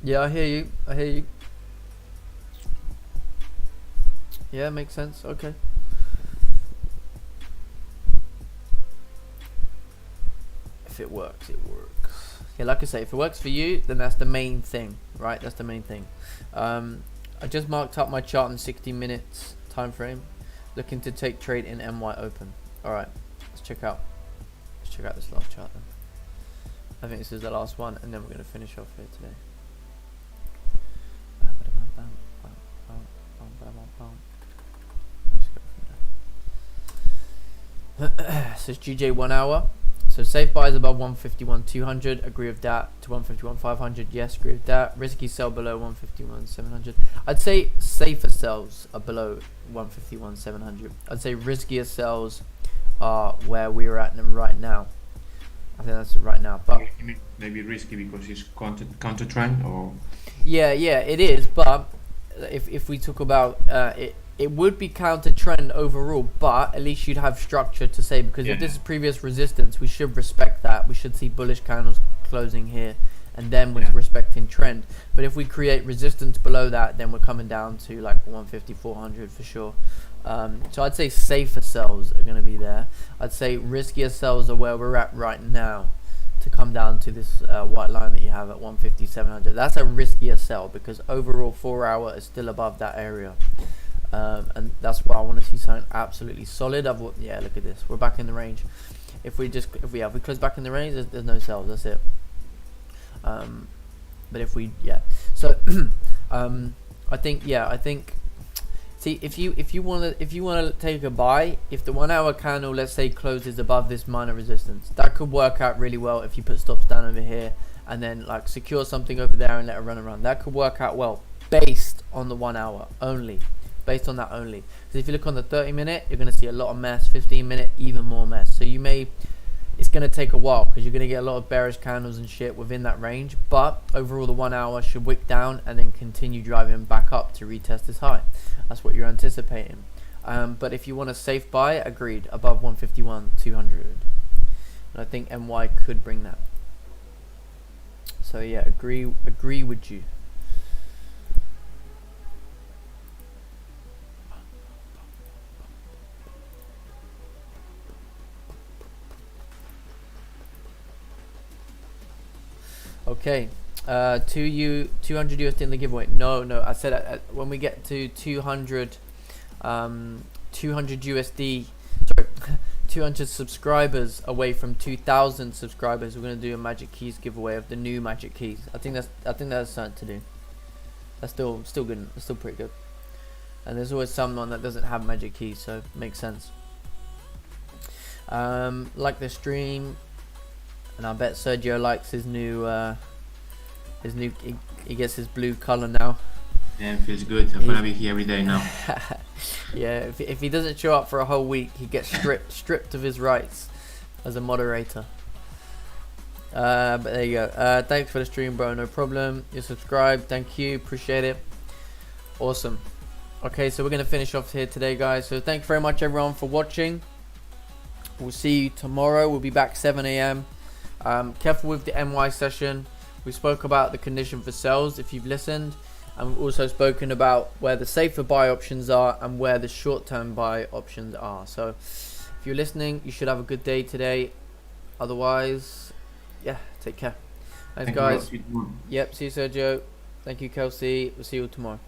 Yeah, I hear you. I hear you. Yeah, makes sense. Okay. If it works, it works. Yeah, like I say, if it works for you, then that's the main thing, right? That's the main thing. I just marked up my chart in 60 minutes time frame. Looking to take trade in MY open. All right, let's check out this last chart then. I think this is the last one, and then we're going to finish off here today. So it's GJ 1 hour. So safe buys above 151.200. Agree with that. To 151.500. Yes, agree with that. Risky sell below 151.700. I'd say safer sells are below 151.700. I'd say riskier sells are where we're at right now. I think that's right now. But maybe risky because it's counter trend, or yeah, it is. But if we talk about it would be counter trend overall, but at least you'd have structure to say, because if this is previous resistance, we should respect that. We should see bullish candles closing here, and then we're respecting trend. But if we create resistance below that, then we're coming down to like 150, 400 for sure. So I'd say safer sells are going to be there. I'd say riskier sells are where we're at right now, to come down to this white line that you have at 150, 700. That's a riskier sell because overall 4 hour is still above that area. And that's why I want to see something absolutely solid. Yeah, look at this. We're back in the range. If we close back in the range, there's no sells. That's it. But if we, so I think See, if you wanna take a buy, if the 1 hour candle, let's say, closes above this minor resistance, that could work out really well if you put stops down over here and then like secure something over there and let it run around. That could work out well based on the 1 hour only. Based on that only. Because if you look on the 30-minute, you're gonna see a lot of mess. 15-minute, even more mess. So it's going to take a while because you're going to get a lot of bearish candles and shit within that range, but overall the 1 hour should wick down and then continue driving back up to retest this high. That's what you're anticipating. But if you want a safe buy, agreed, above 151 200, and I think NY could bring that. So yeah, agree with you. Okay, 200 USD in the giveaway. No, I said when we get to 200 USD, sorry, 200 subscribers away from 2,000 subscribers, we're gonna do a Magic Keys giveaway of the new Magic Keys. I think that's something to do. That's still good. That's still pretty good. And there's always someone that doesn't have Magic Keys, so it makes sense. Like the stream. And I bet Sergio likes his new, he gets his blue color now. Yeah, it feels good. I'm gonna be here every day now. Yeah, if he doesn't show up for a whole week, he gets stripped of his rights as a moderator. But there you go. Thanks for the stream, bro. No problem. You're subscribed. Thank you. Appreciate it. Awesome. Okay, so we're gonna finish off here today, guys. So thank you very much, everyone, for watching. We'll see you tomorrow. We'll be back 7 AM. Careful with the NY session. We spoke about the condition for sales if you've listened, and we've also spoken about where the safer buy options are and where the short-term buy options are. So if you're listening, you should have a good day today. Otherwise, yeah, take care. Thanks, guys. Yep, see you, Sergio. Thank you, Kelsey. We'll see you tomorrow.